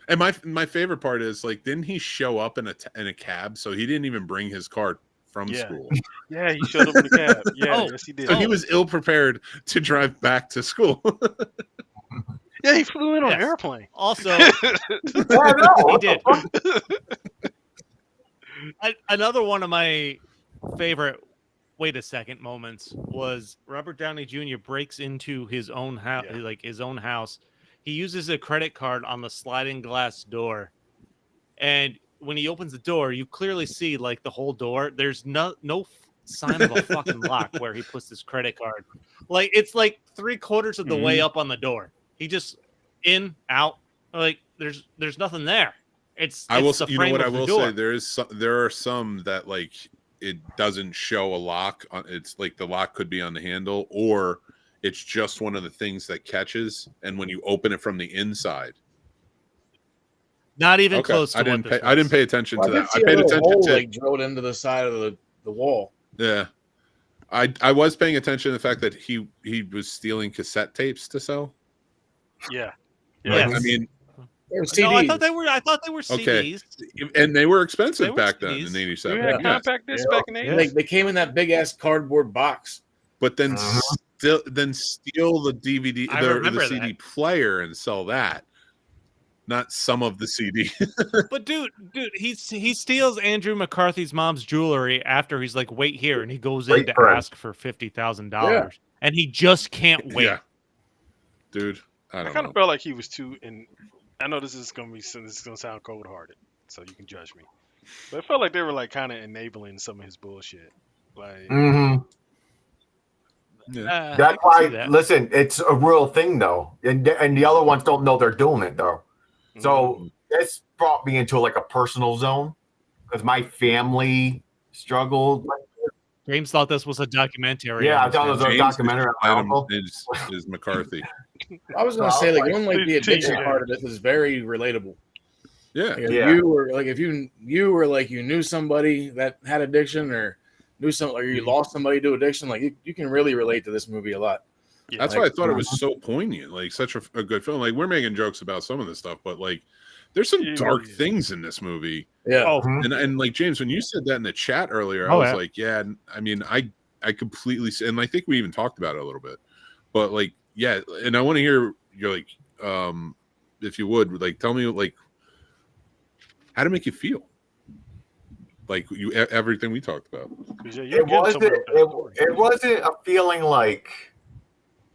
Speaker 1: And my favorite part is like, didn't he show up in a cab? So he didn't even bring his car from
Speaker 5: Yeah.
Speaker 1: school.
Speaker 5: Yeah, he showed up in the cab. Yeah,
Speaker 3: Oh.
Speaker 5: yes, he did.
Speaker 1: So he was ill prepared to drive back to school.
Speaker 5: Yeah, he flew in on an
Speaker 3: Yes.
Speaker 5: airplane.
Speaker 3: also
Speaker 4: I know.
Speaker 3: he did. Another one of my favorite wait a second moments was Robert Downey Jr. breaks into his own house,
Speaker 5: Yeah.
Speaker 3: like his own house. He uses a credit card on the sliding glass door, and when he opens the door, you clearly see like the whole door. There's no sign of a fucking lock where he puts his credit card. Like it's like 3/4 of the way up on the door. He just in out. Like there's nothing there. It's
Speaker 1: I will.
Speaker 3: the
Speaker 1: You know
Speaker 3: frame
Speaker 1: what I
Speaker 3: of the
Speaker 1: will
Speaker 3: door.
Speaker 1: say? There are some that like it doesn't show a lock. It's like the lock could be on the handle, or it's just one of the things that catches. And when you open it from the inside,
Speaker 3: Not even
Speaker 1: okay,
Speaker 3: close to
Speaker 1: I didn't
Speaker 3: what this
Speaker 1: pay. I didn't
Speaker 3: was.
Speaker 1: pay attention
Speaker 7: Well,
Speaker 1: to
Speaker 7: I
Speaker 1: that.
Speaker 7: did see
Speaker 1: I
Speaker 7: a
Speaker 1: paid
Speaker 7: little
Speaker 1: attention
Speaker 7: hole,
Speaker 1: to
Speaker 7: like drilled into the side of the wall.
Speaker 1: yeah. I was paying attention to the fact that he was stealing cassette tapes to sell.
Speaker 5: Yeah.
Speaker 3: Yes.
Speaker 1: I mean,
Speaker 7: They were
Speaker 3: No, I
Speaker 7: CDs.
Speaker 3: thought they were
Speaker 1: Okay.
Speaker 3: CDs.
Speaker 1: and they were expensive
Speaker 3: They were
Speaker 1: back then
Speaker 3: CDs.
Speaker 1: in
Speaker 5: We
Speaker 1: '87.
Speaker 5: had
Speaker 7: Yeah.
Speaker 5: compact discs back in the
Speaker 3: Yeah.
Speaker 5: 80s.
Speaker 7: They came in that big ass cardboard box.
Speaker 1: But then
Speaker 4: Uh-huh.
Speaker 1: steal the DVD,
Speaker 3: I
Speaker 1: the
Speaker 3: remember
Speaker 1: CD player, and sell that. Not some of the CD.
Speaker 3: But dude, he steals Andrew McCarthy's mom's jewelry after he's like, wait here, and he goes in
Speaker 4: Great
Speaker 3: to
Speaker 4: friend.
Speaker 3: ask for $50,000, and he just can't wait.
Speaker 1: Yeah. Dude, I
Speaker 5: I
Speaker 1: don't
Speaker 5: kind
Speaker 1: know.
Speaker 5: of felt like he was too. And I know this is gonna sound cold hearted, so you can judge me. But it felt like they were like kind of enabling some of his bullshit. Like,
Speaker 4: Mm-hmm.
Speaker 1: Yeah.
Speaker 3: I
Speaker 4: That's
Speaker 3: can see
Speaker 4: why.
Speaker 3: that.
Speaker 4: Listen, it's a real thing though, and the other ones don't know they're doing it though. So this brought me into like a personal zone because my family struggled.
Speaker 3: James thought this was a documentary.
Speaker 4: Yeah,
Speaker 3: on
Speaker 4: I
Speaker 3: his
Speaker 4: thought it was
Speaker 3: family.
Speaker 4: a
Speaker 1: James
Speaker 4: documentary on my
Speaker 1: Item
Speaker 4: uncle.
Speaker 1: is McCarthy.
Speaker 7: I was gonna
Speaker 4: Well,
Speaker 7: say, like,
Speaker 4: like,
Speaker 7: one, like the addiction
Speaker 5: yeah.
Speaker 7: part of it is very relatable.
Speaker 1: Yeah.
Speaker 7: Like, if
Speaker 4: Yeah.
Speaker 7: you were like, if you were like, you knew somebody that had addiction, or knew some, or you lost somebody to addiction, like you can really relate to this movie a lot.
Speaker 1: That's why I thought it was so poignant, like such a good film. Like we're making jokes about some of this stuff, but like there's some
Speaker 5: Yeah.
Speaker 1: dark things in this movie.
Speaker 7: Yeah.
Speaker 2: Oh,
Speaker 1: And like James, when you said that in the chat earlier, I
Speaker 2: Oh,
Speaker 1: was
Speaker 2: yeah.
Speaker 1: like, yeah, I mean, I completely, and I think we even talked about it a little bit, but like, yeah, and I want to hear you're like, if you would, like, tell me like how to make you feel, like everything we talked about.
Speaker 4: It wasn't. It wasn't a feeling like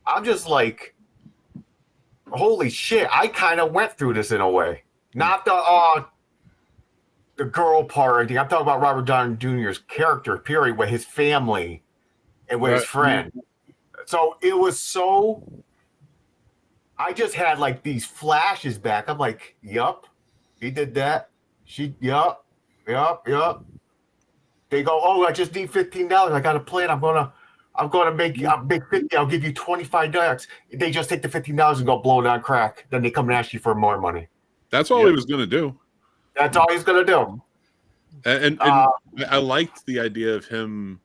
Speaker 4: I'm just like, holy shit! I kind of went through this in a way. Not the girl part or anything. I'm talking about Robert Downey Jr.'s character, period, with his family and with his
Speaker 7: Right.
Speaker 4: friend. So it was so. I just had like these flashes back. I'm like, yup, he did that. Yup. They go, oh, I just need $15. I got a plan. I'm gonna make 50. I'll give you $25. They just take the $15 and go blow it on crack. Then they come and ask you for more money.
Speaker 1: That's all he was gonna do.
Speaker 4: That's all he's gonna do.
Speaker 1: And I liked the idea of him,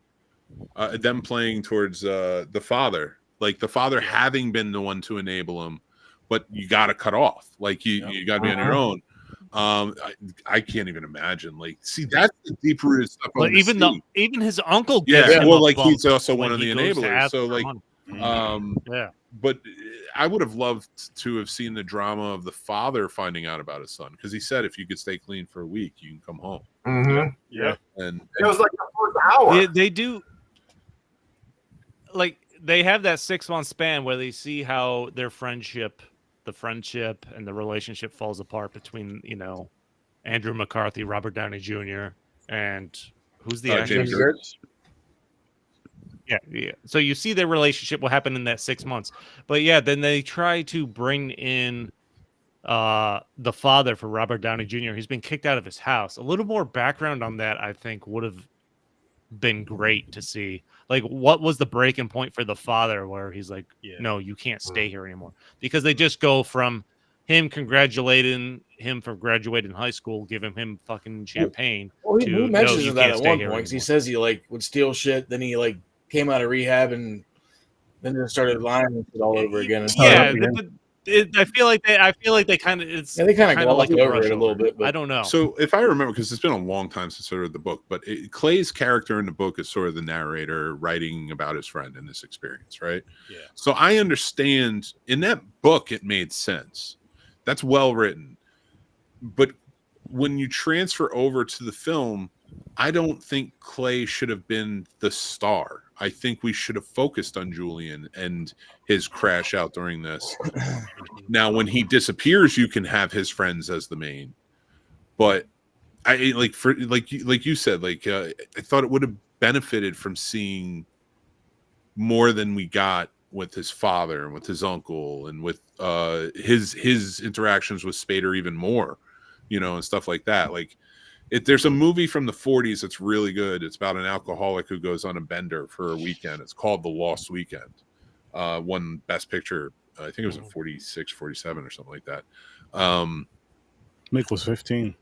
Speaker 1: them playing towards the father, like the father having been the one to enable him, but you got to cut off, like you got to be on your own. I can't even imagine. Like, see, that's the deep rooted stuff.
Speaker 3: But even his uncle, gives him
Speaker 1: well,
Speaker 3: a
Speaker 1: like
Speaker 3: bump
Speaker 1: he's also one
Speaker 3: when
Speaker 1: of the
Speaker 3: he goes to
Speaker 1: enablers.
Speaker 3: ask
Speaker 1: So,
Speaker 3: for
Speaker 1: like,
Speaker 3: money.
Speaker 1: but I would have loved to have seen the drama of the father finding out about his son, because he said if you could stay clean for a week, you can come home.
Speaker 5: Yeah,
Speaker 1: and
Speaker 4: it was like the first hour.
Speaker 3: They do. Like, they have that 6-month span where they see how their friendship and the relationship falls apart between, Andrew McCarthy, Robert Downey Jr., and who's the actor?
Speaker 1: James Gertz.
Speaker 3: Yeah. So you see their relationship, what happened in that 6 months. But yeah, then they try to bring in the father for Robert Downey Jr. He's been kicked out of his house. A little more background on that, I think, would have been great to see. Like, what was the breaking point for the father where he's like, no, you can't stay here anymore? Because they just go from him congratulating him for graduating high school, giving him fucking champagne.
Speaker 7: Well, he mentions
Speaker 3: you
Speaker 7: that
Speaker 3: can't
Speaker 7: at
Speaker 3: stay
Speaker 7: one
Speaker 3: here
Speaker 7: point. 'Cause he
Speaker 3: anymore.
Speaker 7: says he would steal shit, then he came out of rehab and then just started lying and shit all over again.
Speaker 3: I feel like they kind of
Speaker 7: they kind of glossed over it a little bit. But
Speaker 3: I don't know.
Speaker 1: So if I remember, because it's been a long time since I read the book, but Clay's character in the book is sort of the narrator writing about his friend and this experience, right?
Speaker 5: Yeah.
Speaker 1: So I understand in that book it made sense. That's well written. But when you transfer over to the film, I don't think Clay should have been the star. I think we should have focused on Julian and his crash out during this. Now, when he disappears, you can have his friends as the main. But I like you said, I thought it would have benefited from seeing more than we got with his father and with his uncle and with his interactions with Spader even more, and stuff like that. Like, there's a movie from the 40s that's really good. It's about an alcoholic who goes on a bender for a weekend. It's called The Lost Weekend. Won Best Picture. I think it was in 46, 47 or something like that.
Speaker 2: Mick was 15.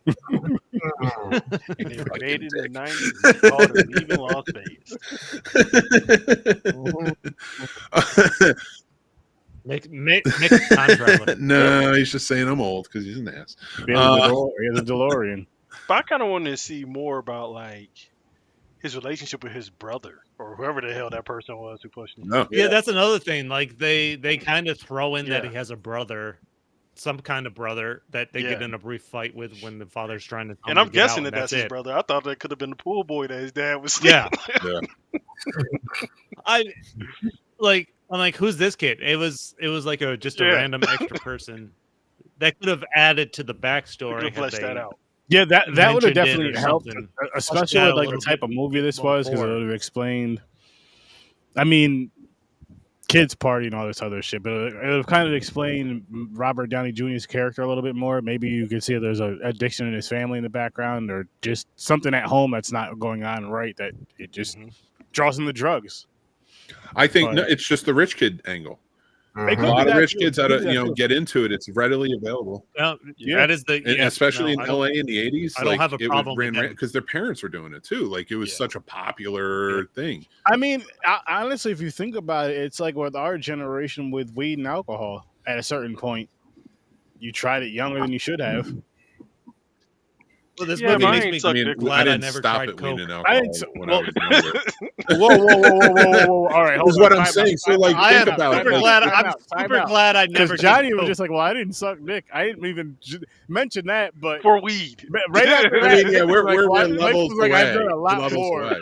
Speaker 5: They invaded in the 90s. Called it Leaving Las Vegas.
Speaker 3: Mick time traveling.
Speaker 1: No, he's just saying I'm old because he's an ass.
Speaker 2: He has a DeLorean.
Speaker 5: But I kind of wanted to see more about his relationship with his brother or whoever the hell that person was who pushed him.
Speaker 1: No.
Speaker 3: Yeah, that's another thing. Like, they kind of throw in that he has a brother, some kind of brother that they get in a brief fight with when the father's trying to.
Speaker 5: And I'm guessing that's his brother. I thought that could have been the pool boy that his dad was.
Speaker 3: Yeah. I'm like, who's this kid? It was like just a random extra person that could have added to the backstory.
Speaker 5: Fleshed that out.
Speaker 2: Yeah, that would have definitely helped, especially with the type of
Speaker 3: bit
Speaker 2: movie this was, because it would have explained. I mean, kids party and all this other shit, but it would have kind of explained Robert Downey Jr.'s character a little bit more. Maybe you could see if there's an addiction in his family in the background, or just something at home that's not going on right, that it just draws him to drugs.
Speaker 1: I think it's just the rich kid angle. A lot of rich kids get into it. It's readily available.
Speaker 3: That is
Speaker 1: especially in LA in the 80s.
Speaker 3: I don't have a problem
Speaker 1: because their parents were doing it too. Like, it was such a popular thing.
Speaker 2: I mean, honestly, if you think about it, it's like with our generation with weed and alcohol. At a certain point, you tried it younger than you should have.
Speaker 3: Well, this movie makes me glad I never
Speaker 1: stop
Speaker 3: tried coke.
Speaker 1: I was younger.
Speaker 2: Whoa! All right,
Speaker 1: this is what I'm saying. So, think about it.
Speaker 3: I'm super glad I never.
Speaker 2: Johnny was just like, "Well, I didn't suck dick. I didn't even mention that." But
Speaker 5: for weed,
Speaker 2: right after that,
Speaker 1: we're levels away.
Speaker 2: I've done a lot more.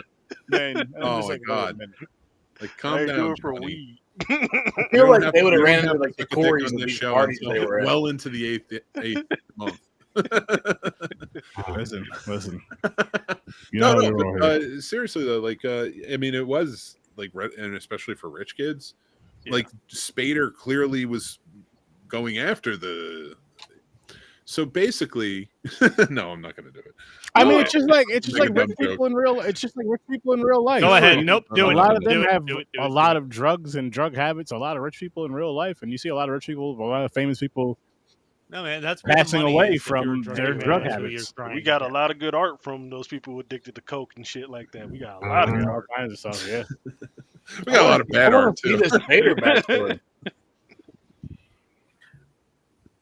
Speaker 1: Oh my god! Calm down,
Speaker 5: do it for weed.
Speaker 7: I feel like they would have ran into the Corys
Speaker 1: on
Speaker 7: of
Speaker 1: this
Speaker 7: these
Speaker 1: show
Speaker 7: parties they were at.
Speaker 1: well into the eighth month.
Speaker 2: Listen.
Speaker 1: Seriously though, I mean, it was and especially for rich kids, Spader clearly was going after the. So basically, no, I'm not going to do it.
Speaker 2: I mean, it's just like rich people in real. It's just like rich people in real life.
Speaker 3: Go ahead. Nope. Do it.
Speaker 2: A lot of them have a lot of drugs and drug habits. A lot of rich people in real life, and you see a lot of rich people, a lot of famous people.
Speaker 3: No, man, that's
Speaker 2: passing away from their drug habits.
Speaker 5: We got a lot of good art from those people addicted to coke and shit like that. We got a lot of good
Speaker 2: All
Speaker 5: art.
Speaker 2: kinds of stuff. Yeah,
Speaker 1: We got a lot of bad art too.
Speaker 7: This Vader backstory.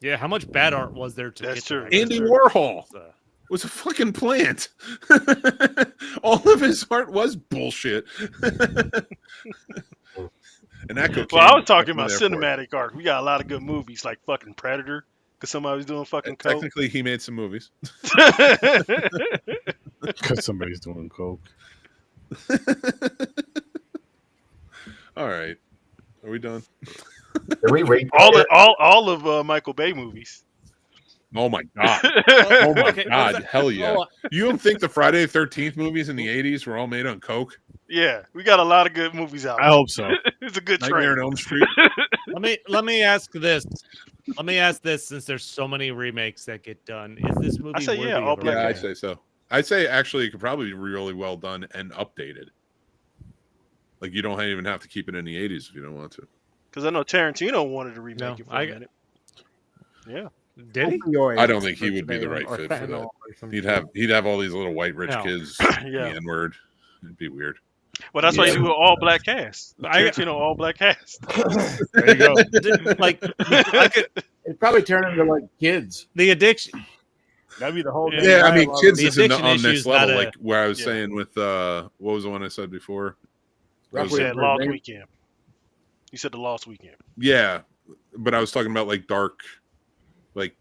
Speaker 3: Yeah, how much bad art was there to
Speaker 5: That's
Speaker 3: get
Speaker 5: true.
Speaker 3: to
Speaker 1: Andy Warhol was a fucking plant. All of his art was bullshit. And that cocaine,
Speaker 5: Well, I was talking about
Speaker 1: there for it.
Speaker 5: cinematic art. We got a lot of good movies like fucking Predator because somebody was doing fucking coke.
Speaker 1: Technically, he made some movies.
Speaker 2: because somebody's doing coke.
Speaker 1: All right, are we done?
Speaker 4: Can we rate
Speaker 5: all of Michael Bay movies.
Speaker 1: Oh my god! Oh my
Speaker 3: Okay,
Speaker 1: god! Hell yeah! You don't think the Friday the 13th movies in the 80s were all made on coke?
Speaker 5: Yeah, we got a lot of good movies out.
Speaker 2: I hope so.
Speaker 5: It's a good
Speaker 1: Nightmare
Speaker 5: trend.
Speaker 1: on Elm Street.
Speaker 3: Let me ask this. Let me ask this, since there's so many remakes that get done. Is this movie
Speaker 5: I say
Speaker 3: worthy
Speaker 5: yeah,
Speaker 3: of
Speaker 5: all
Speaker 3: a
Speaker 5: black.
Speaker 1: Yeah, I
Speaker 3: remake?
Speaker 1: say so. I say actually it could probably be really well done and updated. Like you don't even have to keep it in the 80s if you don't want to.
Speaker 5: Because I know Tarantino wanted to remake
Speaker 3: No,
Speaker 5: it for a minute. Yeah.
Speaker 3: Did he?
Speaker 1: I don't think he would be the right fit for that. He'd have all these little white rich
Speaker 3: No.
Speaker 1: kids.
Speaker 5: Yeah.
Speaker 1: The N-word. It'd be weird.
Speaker 5: Well, that's why you do an all black cast. Tarantino all black cast.
Speaker 2: There you go.
Speaker 3: Like I could,
Speaker 7: It probably turned into like kids.
Speaker 3: the addiction.
Speaker 2: That'd be the whole.
Speaker 5: Yeah.
Speaker 1: Yeah, I mean, kids
Speaker 3: The
Speaker 1: is on
Speaker 3: addiction
Speaker 1: this
Speaker 3: issue's
Speaker 1: level,
Speaker 3: gotta-
Speaker 1: like where I was
Speaker 5: Yeah.
Speaker 1: saying with what was the one I said before?
Speaker 5: You
Speaker 7: Roughly
Speaker 5: said
Speaker 7: for
Speaker 5: Lost
Speaker 7: Vader.
Speaker 5: Weekend. You said the Lost Weekend.
Speaker 1: Yeah, but I was talking about like dark, like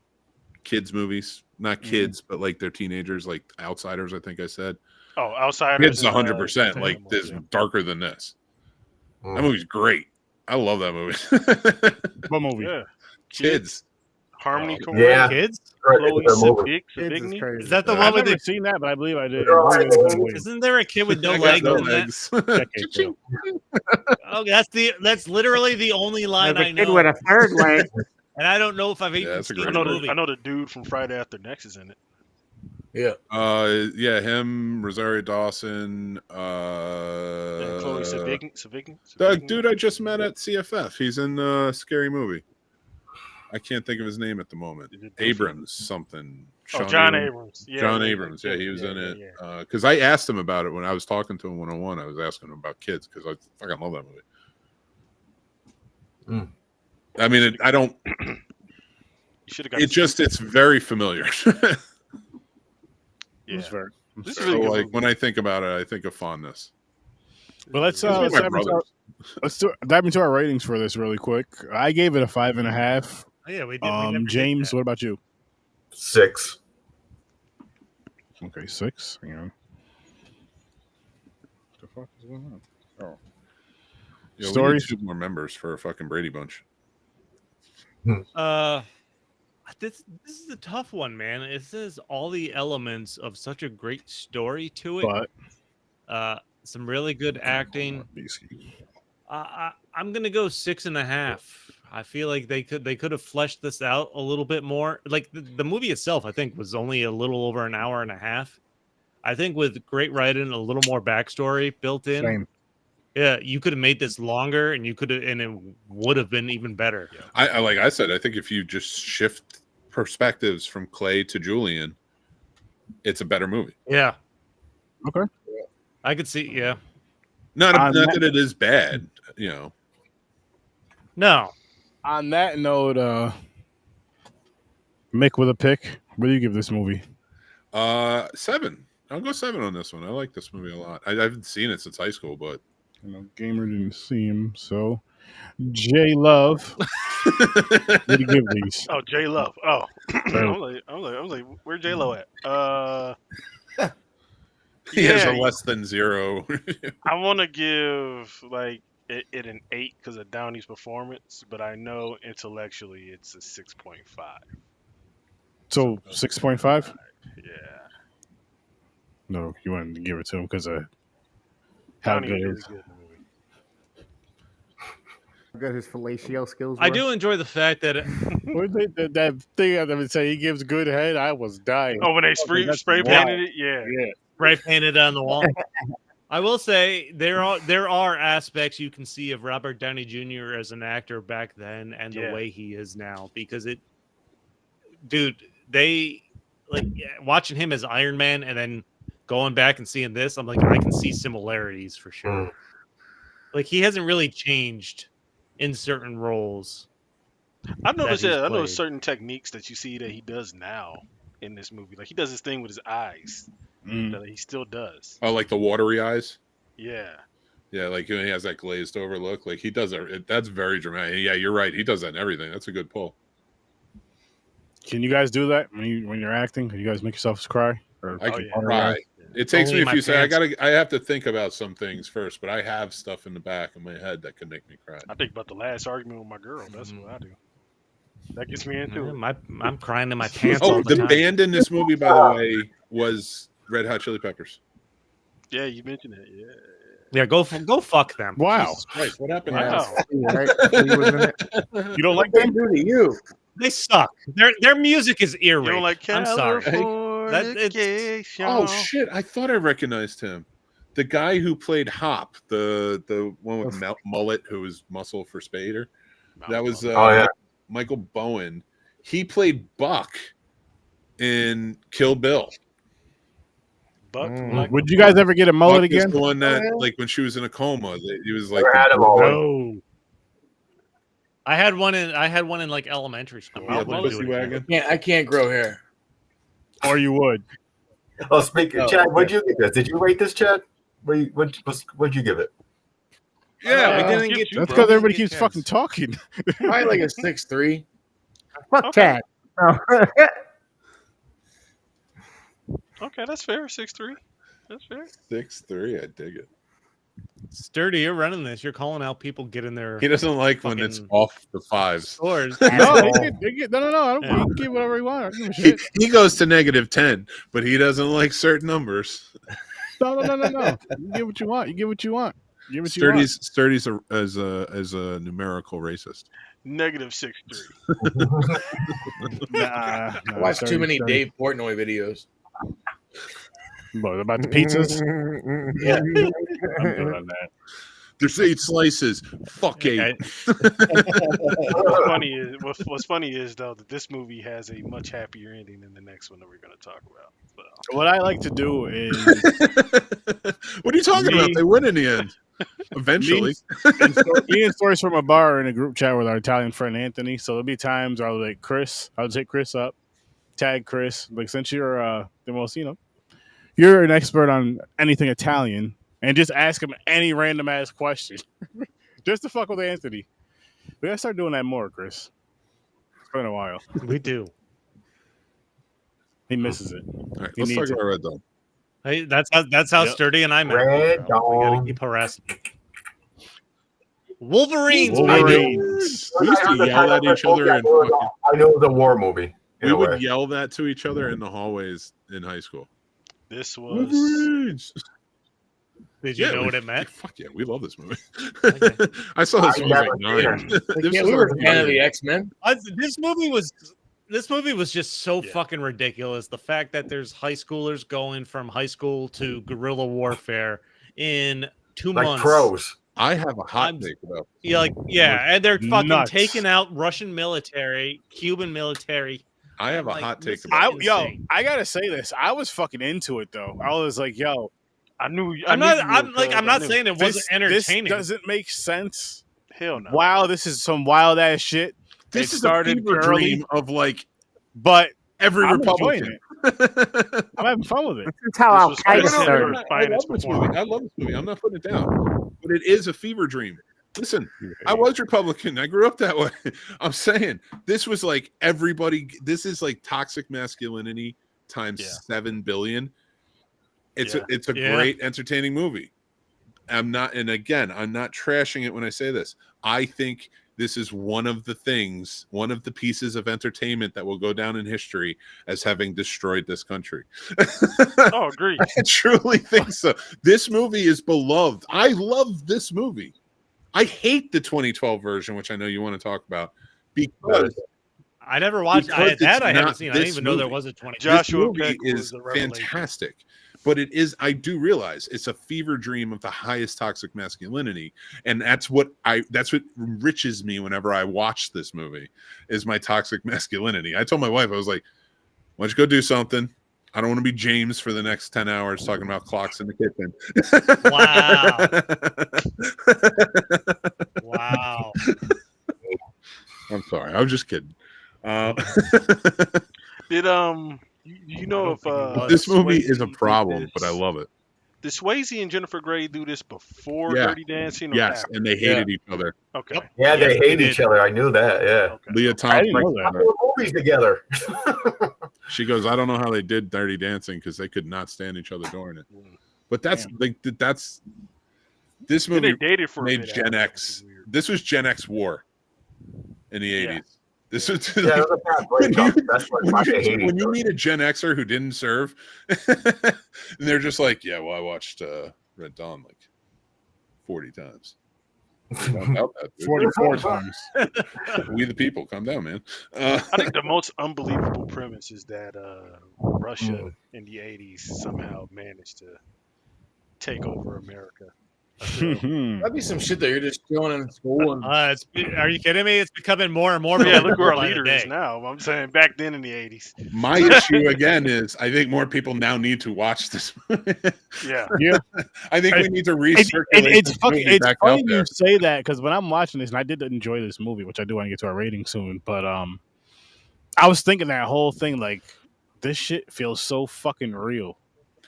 Speaker 1: kids movies, not kids, but like they're teenagers, like Outsiders. I think I said.
Speaker 5: Oh, Outsiders.
Speaker 1: Kids 100%. Like this is darker than this. That movie's great. I love that movie.
Speaker 2: What movie?
Speaker 5: Yeah.
Speaker 1: Kids.
Speaker 5: Harmony
Speaker 4: Yeah.
Speaker 5: Korine.
Speaker 3: Kids?
Speaker 5: Chloe
Speaker 4: It's a movie.
Speaker 5: Sevigny.
Speaker 3: Is that the
Speaker 2: I've
Speaker 3: one with
Speaker 2: never
Speaker 3: the?
Speaker 2: seen that, but I believe I did.
Speaker 3: Isn't there a kid with no
Speaker 1: I got
Speaker 3: legs
Speaker 1: no
Speaker 3: in that?
Speaker 1: legs.
Speaker 2: Decade,
Speaker 3: Oh, that's literally the only line I
Speaker 6: kid
Speaker 3: know,
Speaker 6: with a third leg.
Speaker 3: and I don't know if I've
Speaker 1: Yeah,
Speaker 3: even
Speaker 1: that's a
Speaker 3: seen
Speaker 1: great
Speaker 3: the
Speaker 1: movie.
Speaker 3: movie.
Speaker 5: I know the dude from Friday After Next is in it.
Speaker 7: Yeah.
Speaker 1: Yeah, him, Rosario Dawson,
Speaker 5: And Chloe Sevigny.
Speaker 1: the dude I just met at CFF. He's in the Scary Movie. I can't think of his name at the moment.
Speaker 5: Is it
Speaker 1: Abrams something.
Speaker 5: Oh,
Speaker 1: Sean
Speaker 5: John Abrams. Yeah,
Speaker 1: John
Speaker 5: yeah,
Speaker 1: Abrams. Yeah, he was in it.
Speaker 5: yeah.
Speaker 1: Because I asked him about it when I was talking to him one-on-one. I was asking him about kids because I fucking love that movie. I mean, I don't.
Speaker 5: You should have got.
Speaker 1: It's very familiar.
Speaker 5: Yeah.
Speaker 2: It's very-
Speaker 5: This is
Speaker 1: So,
Speaker 5: really good
Speaker 1: like
Speaker 5: movie.
Speaker 1: when I think about it, I think of fondness.
Speaker 2: But let's
Speaker 1: These are my
Speaker 2: dive into our ratings for this really quick. I gave it a 5.5.
Speaker 3: Oh, yeah, we did. We never did
Speaker 2: James,
Speaker 3: that.
Speaker 2: what about you?
Speaker 4: 6.
Speaker 2: Okay, 6. Hang on. What the fuck is going on? Oh,
Speaker 1: Yeah, we
Speaker 2: Stories?
Speaker 1: need 2 more members for a fucking Brady Bunch.
Speaker 3: This is a tough one, man. It says all the elements of such a great story to it.
Speaker 2: but
Speaker 3: Some really good acting. I'm gonna go 6.5. I feel like they could have fleshed this out a little bit more. Like the movie itself, I think, was only a little over an hour and a half. I think with great writing, a little more backstory built in.
Speaker 2: Same.
Speaker 3: Yeah, you could have made this longer, and it would have been even better.
Speaker 1: I like I said, I think if you just shift perspectives from Clay to Julian, it's a better movie.
Speaker 3: Yeah.
Speaker 2: Okay.
Speaker 3: I could see. Yeah.
Speaker 1: Not that it is bad, you know.
Speaker 3: No.
Speaker 2: On that note, Mick with a pick. What do you give this movie?
Speaker 1: 7. I'll go 7 on this one. I like this movie a lot. I haven't seen it since high school, but
Speaker 2: Gamer didn't see him, so J Love. What do you give these?
Speaker 5: Oh, J Love. Oh, I was like, where's J Lo at?
Speaker 1: he has a less than 0.
Speaker 5: I want to give like it an 8 because of Downey's performance, but I know intellectually it's a 6.5.
Speaker 2: So 6.5?
Speaker 5: Yeah.
Speaker 2: No, you wanted to give it to him because of how
Speaker 5: Downey
Speaker 2: good it
Speaker 5: was
Speaker 2: is.
Speaker 5: good in the movie.
Speaker 6: Good his fellatio skills.
Speaker 3: I
Speaker 6: were.
Speaker 3: do enjoy the fact that
Speaker 2: that thing I would say he gives good head. I was dying.
Speaker 5: Oh, when they spray painted it, yeah.
Speaker 3: spray painted on the wall. I will say there are aspects you can see of Robert Downey Jr. as an actor back then and the way he is now, because dude, they like watching him as Iron Man and then going back and seeing this. I'm like, I can see similarities for sure. Like he hasn't really changed in certain roles.
Speaker 5: I've noticed I know certain techniques that you see that he does now in this movie. Like he does this thing with his eyes that he still does.
Speaker 1: Oh, like the watery eyes?
Speaker 5: Yeah.
Speaker 1: Yeah, like he has that glazed over look. Like he does that's very dramatic. Yeah, you're right. He does that in everything. That's a good pull.
Speaker 2: Can you guys do that when you're acting? Can you guys make yourselves cry? Or
Speaker 1: I can cry. It takes me a few seconds. I have to think about some things first, but I have stuff in the back of my head that can make me cry.
Speaker 5: I think about the last argument with my girl. That's what I do. That gets me into it.
Speaker 3: I'm crying in my pants.
Speaker 1: Oh, the band in this movie, by the way, was Red Hot Chili Peppers.
Speaker 5: Yeah, you mentioned it. Yeah.
Speaker 3: Yeah, go fuck them.
Speaker 2: Wow.
Speaker 1: Jesus Christ, what happened?
Speaker 5: Wow.
Speaker 2: You don't like them?
Speaker 6: Do to you?
Speaker 3: They suck. Their music is eerie.
Speaker 5: You don't like
Speaker 3: I'm sorry.
Speaker 1: Oh shit! I thought I recognized him. The guy who played Hop, the one with mullet, who was Muscle for Spader. That was Michael Bowen. He played Buck in Kill Bill.
Speaker 5: Buck.
Speaker 2: Would you guys ever get a mullet
Speaker 1: Buck
Speaker 2: again?
Speaker 1: is the one that, like, when she was in a coma, he was like.
Speaker 3: No. I had one in like elementary school.
Speaker 7: I can't grow hair.
Speaker 2: Or you would.
Speaker 4: Oh, Chad, what'd you give this? Did you rate this, Chad? What'd you give it?
Speaker 3: Yeah, we didn't get.
Speaker 2: That's because everybody keeps fucking talking.
Speaker 7: Probably like a 6'3".
Speaker 6: Fuck Chad. No.
Speaker 5: Okay, that's fair. 6'3". That's fair.
Speaker 1: 6'3". I dig it.
Speaker 3: Sturdy, you're running this. You're calling out people getting their.
Speaker 1: He doesn't like when it's off the fives.
Speaker 3: Scores.
Speaker 2: No, I don't. He can give whatever he wants.
Speaker 1: He goes to -10, but he doesn't like certain numbers.
Speaker 2: No. You get what you want. You get what you want.
Speaker 1: Sturdy's as a numerical racist.
Speaker 5: -6'3".
Speaker 2: Nah,
Speaker 7: I watch too many Dave Portnoy videos.
Speaker 2: What, about the pizzas?
Speaker 7: Yeah.
Speaker 2: I'm good on that.
Speaker 1: There's 8 slices. Fuck 8.
Speaker 5: What's funny is though that this movie has a much happier ending than the next one that we're going to talk about. So.
Speaker 2: What I like to do is.
Speaker 1: What are you talking about? They win in the end. Eventually.
Speaker 2: Me and Stories from a bar are in a group chat with our Italian friend Anthony. So there'll be times I'll like I'll take Chris up, tag Chris. Like, since you're the most, you're an expert on anything Italian, and just ask him any random ass question. Just to fuck with Anthony. We gotta start doing that more, Chris. It's been a while.
Speaker 3: We do.
Speaker 2: He misses it.
Speaker 1: All right, let's talk about Red Dawn.
Speaker 3: Hey, that's how Sturdy and I met.
Speaker 4: Red Dawn.
Speaker 3: We gotta keep harassing. Wolverines.
Speaker 1: We used to yell at each other.
Speaker 4: I know it was a war movie.
Speaker 1: We would yell that to each other in the hallways in high school.
Speaker 5: This was.
Speaker 1: Wolverines.
Speaker 3: Did you know what it meant?
Speaker 1: Fuck yeah, we love this movie. Okay. I saw this movie like 9.
Speaker 7: We were a fan of the X-Men.
Speaker 3: This movie was just so fucking ridiculous. The fact that there's high schoolers going from high school to guerrilla warfare in 2 months.
Speaker 4: Pros.
Speaker 1: I have a hot take about
Speaker 3: this. And they're fucking taking out Russian military, Cuban military.
Speaker 1: I have a hot take about
Speaker 2: this. I gotta say this. I was fucking into it though. I was like,
Speaker 3: I'm not saying it wasn't entertaining.
Speaker 2: This doesn't make sense.
Speaker 5: Hell no.
Speaker 2: Wow, this is some wild ass shit.
Speaker 1: This is a fever dream of
Speaker 2: but
Speaker 1: every Republican.
Speaker 2: I'm having fun with it.
Speaker 6: This is how Al Qaeda started.
Speaker 1: I love this movie. I'm not putting it down, but it is a fever dream. Listen, I was Republican. I grew up that way. I'm saying this was like everybody. This is like toxic masculinity times 7 billion. It's a great, entertaining movie. I'm not trashing it when I say this. I think this is one of the pieces of entertainment that will go down in history as having destroyed this country.
Speaker 5: Oh, agreed.
Speaker 1: I truly think so. This movie is beloved. I love this movie. I hate the 2012 version, which I know you want to talk about, because
Speaker 3: I never watched that. I haven't seen. I didn't even know there was a 2012.
Speaker 1: Joshua movie is fantastic But it is, I do realize it's a fever dream of the highest toxic masculinity. And that's what enriches me whenever I watch this movie is my toxic masculinity. I told my wife, I was like, why don't you go do something? I don't want to be James for the next 10 hours talking about clocks in the kitchen.
Speaker 3: Wow. Wow.
Speaker 1: I'm sorry. I was just kidding.
Speaker 5: Did you know if
Speaker 1: this movie
Speaker 5: Swayze
Speaker 1: is a problem,
Speaker 5: did
Speaker 1: but I love it.
Speaker 5: Did Swayze and Jennifer Grey do this before Dirty Dancing? Or
Speaker 1: Yes,
Speaker 5: after?
Speaker 1: and they hated each other.
Speaker 5: Okay.
Speaker 4: Yeah, they
Speaker 3: Yes,
Speaker 4: hate
Speaker 3: they
Speaker 4: each
Speaker 3: did.
Speaker 4: other. I knew that. Yeah.
Speaker 5: Okay.
Speaker 1: Leah
Speaker 2: I
Speaker 1: Thompson.
Speaker 2: didn't know that.
Speaker 4: We're movies together.
Speaker 1: She goes, I don't know how they did Dirty Dancing because they could not stand each other during it. But that's this
Speaker 5: Then
Speaker 1: movie
Speaker 5: they dated for a
Speaker 1: made
Speaker 5: bit
Speaker 1: Gen
Speaker 5: after,
Speaker 1: X.
Speaker 5: which is weird.
Speaker 1: This was Gen X war in the 80s.
Speaker 5: Yeah.
Speaker 1: This was
Speaker 4: Yeah, it was a bad breakup. That's why they hate
Speaker 1: when
Speaker 4: each
Speaker 1: you
Speaker 4: other.
Speaker 1: meet a Gen Xer who didn't serve, and they're just like, yeah, well, I watched Red Dawn like 40 times. About that, dude.
Speaker 2: 44 times.
Speaker 1: We the people, calm down, man.
Speaker 5: I think the most unbelievable premise is that Russia in the 80s somehow managed to take over America.
Speaker 7: That'd be some shit that you're just chilling in school and
Speaker 3: Are you kidding me? It's becoming more and more.
Speaker 5: Yeah, look where our
Speaker 3: by the
Speaker 5: leader is
Speaker 3: day.
Speaker 5: now. I'm saying back then in the 80s.
Speaker 1: My issue again is I think more people now need to watch this.
Speaker 5: Yeah.
Speaker 1: I think we need to recirculate.
Speaker 2: It's
Speaker 1: back out
Speaker 2: funny
Speaker 1: there.
Speaker 2: you say that because when I'm watching this, and I did enjoy this movie, which I do want to get to our rating soon, but I was thinking that whole thing like this shit feels so fucking real,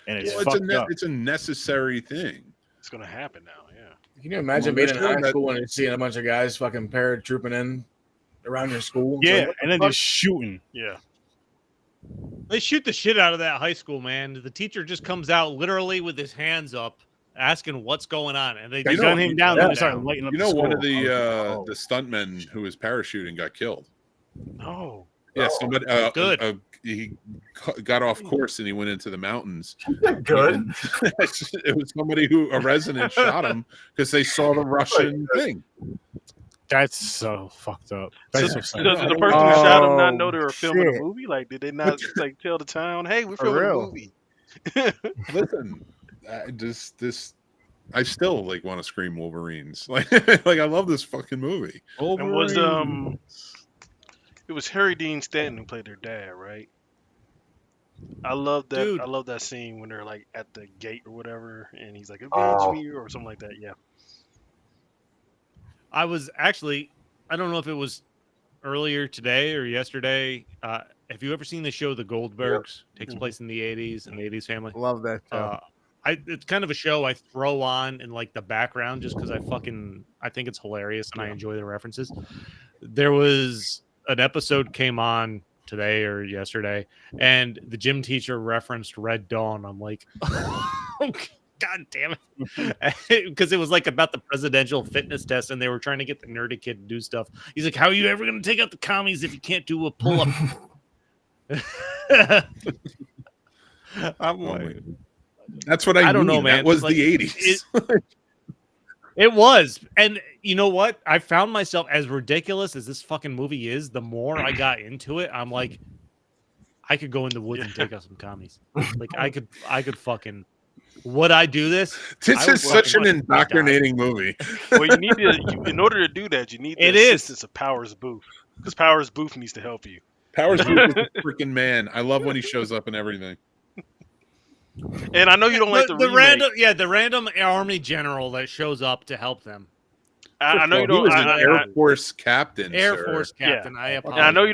Speaker 2: and it's
Speaker 1: Well,
Speaker 2: fucked up.
Speaker 1: it's a necessary thing.
Speaker 5: It's going to happen now. Yeah.
Speaker 7: can you imagine
Speaker 1: Well,
Speaker 7: being in
Speaker 1: that's
Speaker 7: high
Speaker 1: true,
Speaker 7: school and you're seeing a bunch of guys fucking paratrooping in around your school? It's
Speaker 2: Yeah,
Speaker 7: like, what
Speaker 2: and
Speaker 7: the
Speaker 2: then
Speaker 7: fuck?
Speaker 2: just shooting.
Speaker 5: Yeah.
Speaker 3: They shoot the shit out of that high school, man. The teacher just comes out literally with his hands up, asking what's going on, and they
Speaker 2: They
Speaker 3: just
Speaker 2: gun him down and start
Speaker 3: down.
Speaker 2: lighting up.
Speaker 1: You know,
Speaker 2: the
Speaker 1: one of
Speaker 2: school.
Speaker 1: the stuntmen who was parachuting got killed.
Speaker 5: No.
Speaker 1: Yeah, somebody.
Speaker 3: Good.
Speaker 1: He got off course and he went into the mountains.
Speaker 4: Good.
Speaker 1: It was somebody a resident shot him because they saw the Russian thing.
Speaker 2: That's so fucked up. That's so sad.
Speaker 5: Does the person who shot him not know
Speaker 6: Oh,
Speaker 5: they were filming
Speaker 6: shit.
Speaker 5: a movie? Like, did they not like tell the town, "Hey, we're
Speaker 6: For
Speaker 5: filming a
Speaker 6: real.
Speaker 5: movie"?
Speaker 1: Listen, I still like want to scream Wolverines. Like I love this fucking movie.
Speaker 5: And was it was Harry Dean Stanton who played their dad, right? I love that.
Speaker 3: Dude.
Speaker 5: I love that scene when they're like at the gate or whatever, and he's like,
Speaker 4: Oh.
Speaker 5: "Avenge me" or something like that. Yeah.
Speaker 3: I was actually, I don't know if it was earlier today or yesterday. Have you ever seen the show The Goldbergs? Takes place in the 80s and the 80s family.
Speaker 6: Love that show.
Speaker 3: It's kind of a show I throw on in like the background just because I think it's hilarious and I enjoy the references. There was an episode came on today or yesterday, and the gym teacher referenced Red Dawn. I'm like, God damn it. Because it was like about the presidential fitness test, and they were trying to get the nerdy kid to do stuff. He's like, how are you ever going to take out the commies if you can't do a pull-up? I'm like,
Speaker 1: That's what I
Speaker 3: don't know,
Speaker 1: mean.
Speaker 3: man.
Speaker 1: That was
Speaker 3: Like,
Speaker 1: the 80s.
Speaker 3: It was. And you know what? I found myself, as ridiculous as this fucking movie is, the more I got into it, I'm like, I could go in the woods and take out some commies. Like I could fucking, would I do this?
Speaker 1: This
Speaker 3: I would
Speaker 1: is such an
Speaker 3: fucking
Speaker 1: indoctrinating movie.
Speaker 5: Well, you need in order to do that, you need the
Speaker 3: It is.
Speaker 5: assistance of Powers Booth, because Powers Booth needs to help you.
Speaker 1: Powers Booth is a freaking man. I love when he shows up and everything.
Speaker 5: And I know you don't like the remake.
Speaker 3: the random army general that shows up to help them.
Speaker 5: I know you
Speaker 1: He
Speaker 5: don't.
Speaker 1: was an
Speaker 5: I-
Speaker 1: Air Force captain.
Speaker 3: Air
Speaker 1: sir.
Speaker 3: Force captain. I
Speaker 5: and
Speaker 3: apologize.
Speaker 5: I know you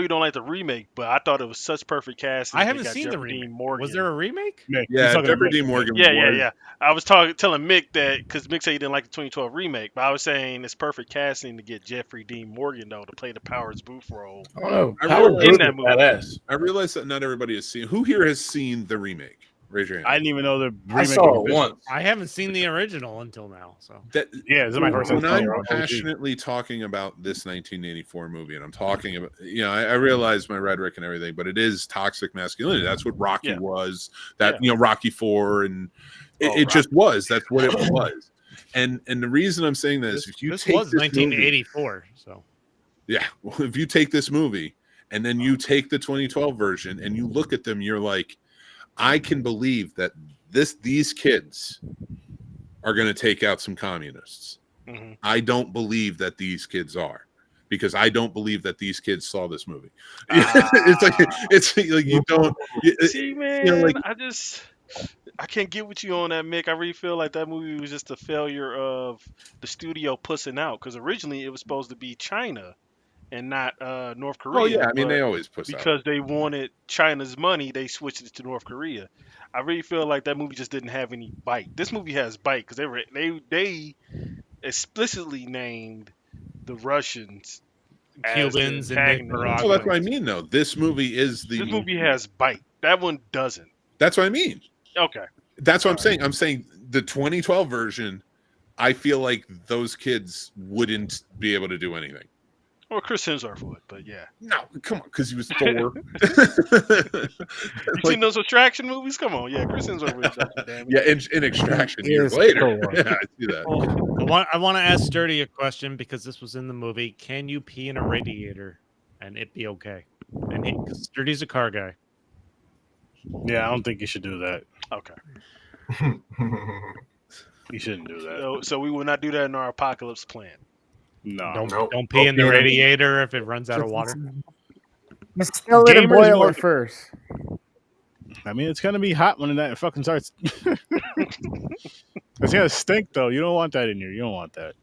Speaker 5: don't like, the remake, but I thought it was such perfect casting.
Speaker 3: I
Speaker 5: They
Speaker 3: haven't
Speaker 5: got
Speaker 3: seen the
Speaker 5: Jeffrey Dean
Speaker 3: remake.
Speaker 5: Morgan.
Speaker 3: Was there a remake?
Speaker 2: Mick,
Speaker 1: Yeah,
Speaker 2: he's talking
Speaker 1: Jeffrey
Speaker 2: about
Speaker 1: Dean
Speaker 2: Mick.
Speaker 1: Morgan.
Speaker 5: Yeah. I was telling Mick that because Mick said he didn't like the 2012 remake, but I was saying it's perfect casting to get Jeffrey Dean Morgan though to play the Powers Booth role.
Speaker 7: I don't know.
Speaker 1: I
Speaker 7: Howard
Speaker 1: really-
Speaker 7: Booth
Speaker 5: that
Speaker 7: is
Speaker 5: movie.
Speaker 7: badass.
Speaker 1: I realize that not everybody has seen. Who here has seen the remake? Raise your hand.
Speaker 2: I didn't even know the remake
Speaker 7: I saw
Speaker 2: was
Speaker 7: it once.
Speaker 3: I haven't seen the original until now. So
Speaker 2: Yeah, this is my first time.
Speaker 1: When I'm
Speaker 2: seeing it.
Speaker 1: passionately talking about this 1984 movie, and I'm talking about, I realize my rhetoric and everything, but it is toxic masculinity. That's what Rocky was. That Rocky IV, and it just was. That's what it was. And the reason I'm saying that is if you
Speaker 3: this
Speaker 1: take
Speaker 3: was
Speaker 1: this
Speaker 3: 1984. So
Speaker 1: movie, if you take this movie and then you take the 2012 version and you look at them, you're like, I can believe that these kids are going to take out some communists.
Speaker 5: Mm-hmm.
Speaker 1: I don't believe that these kids are, because I don't believe that these kids saw this movie. It's like you don't
Speaker 5: see, man.
Speaker 1: You know, like,
Speaker 5: I can't get with you on that, Mick. I really feel like that movie was just a failure of the studio pussing out, because originally it was supposed to be China and not North Korea.
Speaker 1: Oh yeah, I mean they always push out.
Speaker 5: Because they wanted China's money, they switched it to North Korea. I really feel like that movie just didn't have any bite. This movie has bite because they explicitly named the Russians,
Speaker 3: Cubans, and Nicaragua.
Speaker 1: Well, that's what I mean, though. This movie has bite. That one doesn't. That's what I mean.
Speaker 5: Okay.
Speaker 1: That's what I'm saying. I'm saying the 2012 version, I feel like those kids wouldn't be able to do anything.
Speaker 5: Well, Chris Hemsworth would, but yeah.
Speaker 1: No, come on, because he was Thor.
Speaker 5: You seen those Extraction movies? Come on, yeah, Chris Hemsworth was damn.
Speaker 1: Yeah, in Extraction years later. Yeah, I see that.
Speaker 3: Well, I want to ask Sturdy a question because this was in the movie. Can you pee in a radiator and it be okay? And because Sturdy's a car guy.
Speaker 2: Yeah, I don't think you should do that.
Speaker 5: Okay.
Speaker 2: You shouldn't do that.
Speaker 5: So we will not do that in our apocalypse plan.
Speaker 2: No.
Speaker 3: Don't pee in the radiator if it runs out of water.
Speaker 6: Still let it boil it first.
Speaker 2: I mean, it's gonna be hot when that fucking starts. It's gonna stink though. You don't want that in here. You don't want that.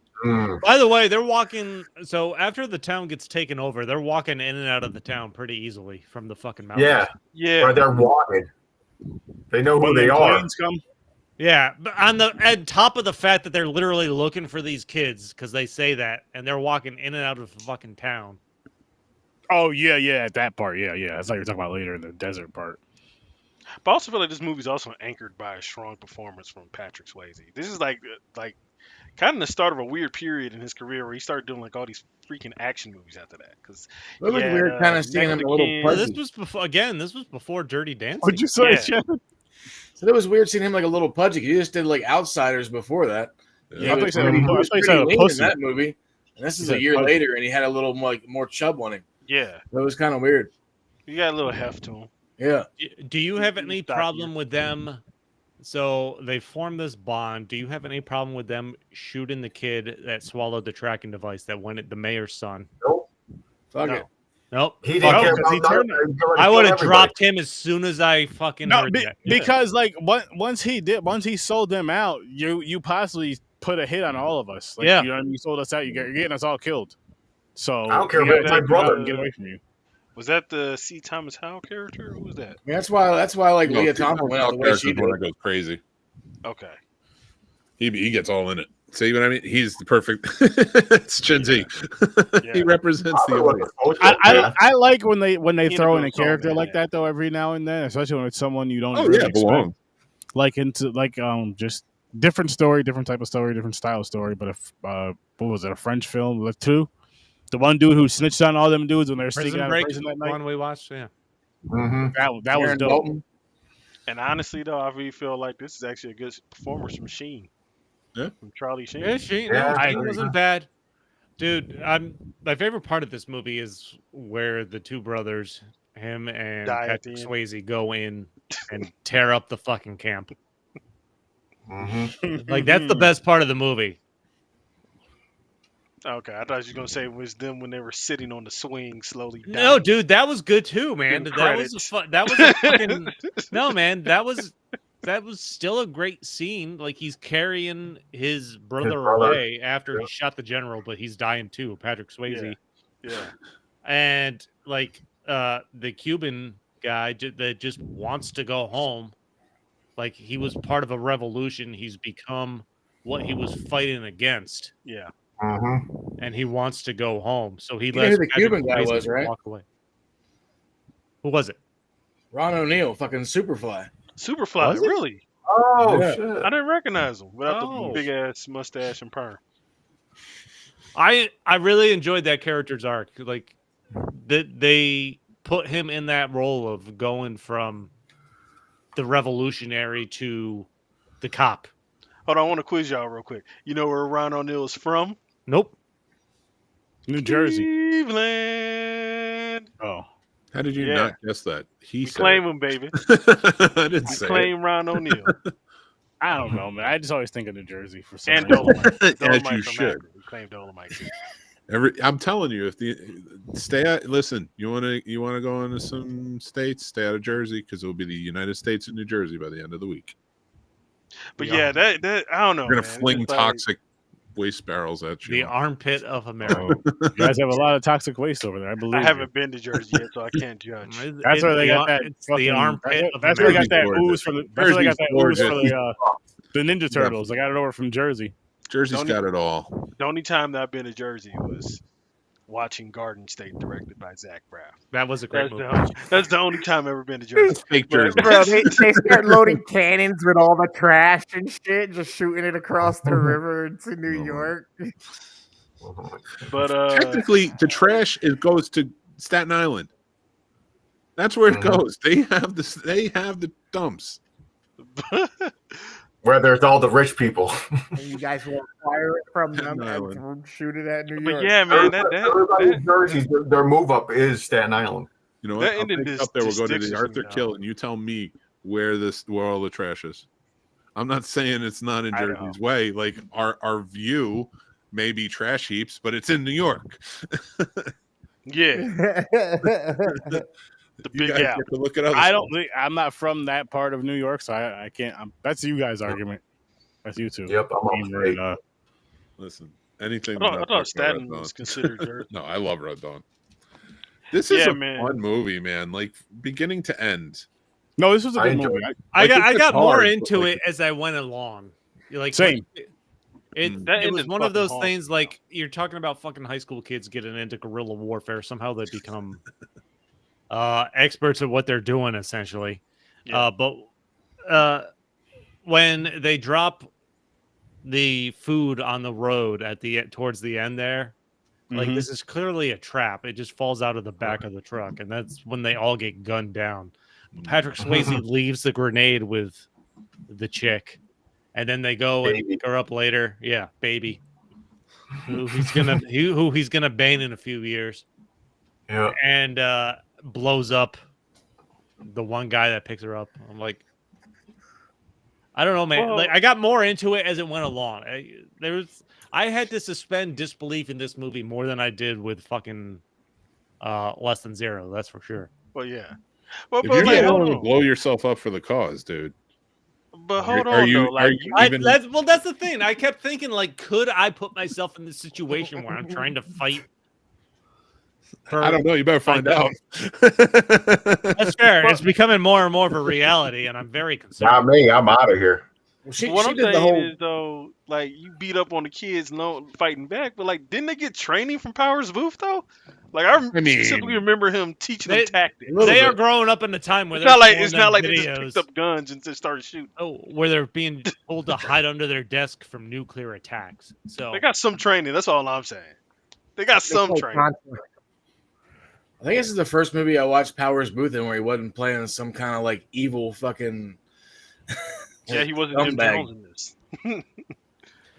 Speaker 3: By the way, they're walking. So after the town gets taken over, they're walking in and out of the town pretty easily from the fucking mountains.
Speaker 4: Yeah. Or they're wanted. They know who they are.
Speaker 2: Come.
Speaker 3: Yeah, but on top of the fact that they're literally looking for these kids because they say that, and they're walking in and out of the fucking town.
Speaker 2: Oh yeah, at that part, yeah. That's like you're talking about later in the desert part.
Speaker 5: But I also feel like this movie's also anchored by a strong performance from Patrick Swayze. This is like kind of the start of a weird period in his career where he started doing like all these freaking action movies after that. Because
Speaker 7: it was weird, kind of seeing him a little.
Speaker 3: This was before Dirty Dancing.
Speaker 2: What'd you say, Chad?
Speaker 7: So it was weird seeing him like a little pudgy. He just did like Outsiders before that.
Speaker 2: Yeah,
Speaker 7: he was pretty lean in that movie. And this is a year later, and he had a little more chub on him.
Speaker 5: Yeah,
Speaker 7: it was kind of weird.
Speaker 5: He got a little heft to him.
Speaker 7: Yeah.
Speaker 3: Do you have any problem with them? So they formed this bond. Do you have any problem with them shooting the kid that swallowed the tracking device that went at the mayor's son?
Speaker 4: Nope.
Speaker 7: Fuck it.
Speaker 3: Nope.
Speaker 4: He didn't care about
Speaker 3: I would have dropped him as soon as I fucking heard that.
Speaker 2: Because like once he sold them out, you possibly put a hit on all of us. Like, you know what I mean? You sold us out, you're getting us all killed. So
Speaker 4: I don't care about my brother.
Speaker 2: Get away from you.
Speaker 5: Was that the C. Thomas Howell character? Who was that?
Speaker 7: I mean, that's why like Leah Thompson went out the way she did.
Speaker 1: Goes crazy.
Speaker 5: Okay.
Speaker 1: He gets all in it. See what I mean? He's the perfect. It's Gen Z. He represents the audience.
Speaker 2: I like when they throw in a character like that though every now and then, especially when it's someone you don't really expect. Like into just different story, different type of story, different style of story. But what was it? A French film? The one dude who snitched on all them dudes when they were sneaking out of prison that night.
Speaker 3: One we watched, yeah.
Speaker 2: Mm-hmm. That was dope.
Speaker 7: Dalton.
Speaker 5: And honestly, though, I really feel like this is actually a good performance from Sheen.
Speaker 1: Yeah.
Speaker 5: From Charlie Sheen.
Speaker 3: Yeah, Sheen wasn't bad. Dude, my favorite part of this movie is where the two brothers, him and Patrick Swayze, go in and tear up the fucking camp.
Speaker 4: Mm-hmm.
Speaker 3: Like, that's the best part of the movie.
Speaker 5: Okay, I thought you were going to say it was them when they were sitting on the swing slowly down.
Speaker 3: No, dude, that was good too, man. That was a fucking... No, man, that was still a great scene. Like, he's carrying his brother away after he shot the general, but he's dying too, Patrick Swayze.
Speaker 5: Yeah.
Speaker 3: And, like, the Cuban guy that just wants to go home. Like, he was part of a revolution. He's become what he was fighting against.
Speaker 5: Yeah.
Speaker 4: Mm-hmm.
Speaker 3: And he wants to go home. So he
Speaker 7: lets the Cuban guy was, right?
Speaker 3: Walk away. Who was it?
Speaker 7: Ron O'Neal, fucking Superfly.
Speaker 5: Superfly, really?
Speaker 4: Oh, shit.
Speaker 5: I didn't recognize him without the big ass mustache and perm.
Speaker 3: I really enjoyed that character's arc. Like, they put him in that role of going from the revolutionary to the cop.
Speaker 5: Hold on, I want to quiz y'all real quick. You know where Ron O'Neal is from?
Speaker 3: Nope.
Speaker 2: New Jersey.
Speaker 5: Cleveland.
Speaker 2: Oh.
Speaker 1: How did you not guess that?
Speaker 5: We claim him, baby.
Speaker 1: I didn't say
Speaker 5: claim Ron O'Neal.
Speaker 2: I don't know, man. I just always think of New Jersey for some
Speaker 5: And
Speaker 2: reason.
Speaker 5: Dolomite.
Speaker 1: As you should.
Speaker 5: We claim Dolomite too.
Speaker 1: I'm telling you, if listen, you want to go into some states, stay out of Jersey because it will be the United States and New Jersey by the end of the week.
Speaker 5: But that I don't know.
Speaker 1: We're gonna fling toxic waste barrels at you.
Speaker 3: The armpit of America.
Speaker 2: You guys have a lot of toxic waste over there. I believe.
Speaker 5: I haven't been to Jersey yet, so I can't judge.
Speaker 2: That's where they got that.
Speaker 3: It's the armpit.
Speaker 2: That's where they got that ooze from. That's where they got that ooze for
Speaker 1: Jersey's
Speaker 2: the Ninja Turtles. They got it over from Jersey.
Speaker 1: Jersey's got it all.
Speaker 5: The only time that I've been to Jersey was watching Garden State, directed by Zach Braff.
Speaker 3: That was a great movie.
Speaker 5: That's the only time I've ever been to Jersey.
Speaker 1: Fake Jersey.
Speaker 6: Bro, they start loading cannons with all the trash and shit, just shooting it across the river into New York.
Speaker 5: But
Speaker 1: technically, the trash goes to Staten Island. That's where it goes. They have the dumps.
Speaker 4: Where there's all the rich people.
Speaker 6: And you guys will acquire it from them and shoot it at New York.
Speaker 5: But yeah, man,
Speaker 4: everybody in Jersey, their move up is Staten Island.
Speaker 1: You know what? I'll take up there. We'll go to the Arthur Kill, and you tell me where all the trash is. I'm not saying it's not in Jersey's way. Like our view may be trash heaps, but it's in New York.
Speaker 5: Yeah. The big
Speaker 1: gap. Look at
Speaker 2: I'm not from that part of New York, so I can't. That's you guys' argument. That's you two.
Speaker 4: Yep, I'm
Speaker 1: listen, anything.
Speaker 5: I thought Staten was considered Jersey.
Speaker 1: No, I love Red Dawn. This is a fun movie, man. Like beginning to end.
Speaker 2: No, this was a good movie.
Speaker 3: I got more into it as I went along. Like
Speaker 2: same.
Speaker 3: It was one of those things like you're talking about fucking high school kids getting into guerrilla warfare. Somehow they become experts at what they're doing, essentially.
Speaker 5: Yeah.
Speaker 3: But when they drop the food on the road towards the end there, like this is clearly a trap. It just falls out of the back of the truck, and that's when they all get gunned down. Patrick Swayze leaves the grenade with the chick, and then they go and pick her up later. Yeah, baby, who he's gonna bang in a few years.
Speaker 4: Yeah,
Speaker 3: and blows up the one guy that picks her up. I'm like, I don't know, man. Like, I got more into it as it went along. I had to suspend disbelief in this movie more than I did with fucking Less Than Zero. That's for sure.
Speaker 5: Well, yeah. Well,
Speaker 1: if you're willing to blow yourself up for the cause, dude.
Speaker 5: But hold on,
Speaker 3: that's the thing. I kept thinking, like, could I put myself in this situation where I'm trying to fight?
Speaker 1: I don't know. You better find out.
Speaker 3: That's fair. It's becoming more and more of a reality, and I'm very concerned.
Speaker 4: Not me. I'm out of here.
Speaker 5: What I'm saying is, though, like, you beat up on the kids, fighting back, but like, didn't they get training from Powers Booth though? Like, I specifically remember him teaching them tactics.
Speaker 3: They are growing up in a time where
Speaker 5: it's not like they just picked up guns and just started shooting.
Speaker 3: Oh, where they're being told to hide under their desk from nuclear attacks. So
Speaker 5: they got some training. That's all I'm saying. They got some training.
Speaker 7: I think this is the first movie I watched Powers Booth in where he wasn't playing some kind of like evil fucking.
Speaker 5: Yeah, he wasn't Jim Jones in this.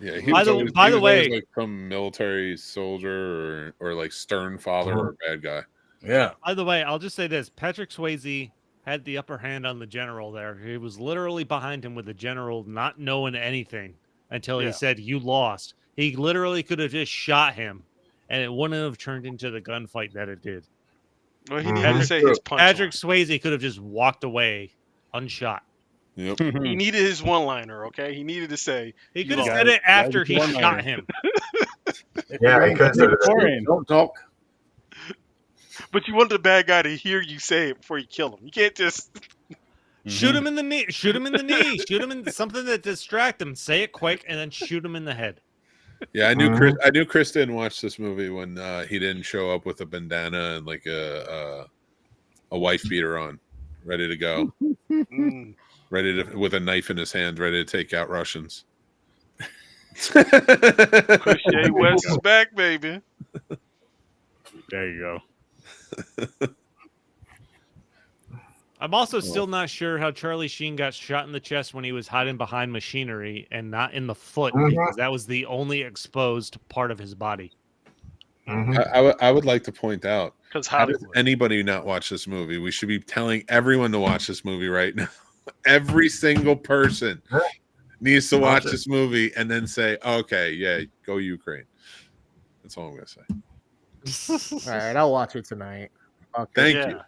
Speaker 1: Yeah, he was by the way, like some military soldier or like stern father or bad guy.
Speaker 7: Yeah.
Speaker 3: By the way, I'll just say this: Patrick Swayze had the upper hand on the general there. He was literally behind him with the general, not knowing anything until he said, "You lost." He literally could have just shot him, and it wouldn't have turned into the gunfight that it did.
Speaker 5: Well, he needed to say his punch.
Speaker 3: Patrick Swayze could have just walked away unshot.
Speaker 1: Yep.
Speaker 5: He needed his one-liner, okay? He needed to say.
Speaker 3: He could have said it after he shot him.
Speaker 4: Yeah, he could have said it.
Speaker 7: Don't talk.
Speaker 5: But you want the bad guy to hear you say it before you kill him. You can't just
Speaker 3: shoot him in the knee. Shoot him in the knee. Shoot him in something that distract him. Say it quick and then shoot him in the head.
Speaker 1: Yeah, I knew Chris didn't watch this movie when he didn't show up with a bandana and like a wife beater on, ready to go. With a knife in his hand, ready to take out Russians.
Speaker 5: Crochet West is back, baby.
Speaker 2: There you go.
Speaker 3: I'm also still not sure how Charlie Sheen got shot in the chest when he was hiding behind machinery and not in the foot, because that was the only exposed part of his body.
Speaker 1: I would like to point out
Speaker 5: Because
Speaker 1: how does anybody not watch this movie? We should be telling everyone to watch this movie right now. Every single person needs to watch this movie and then say, okay, yeah, go Ukraine. That's all I'm going to say.
Speaker 6: All right, I'll watch it tonight.
Speaker 1: Okay. Thank you.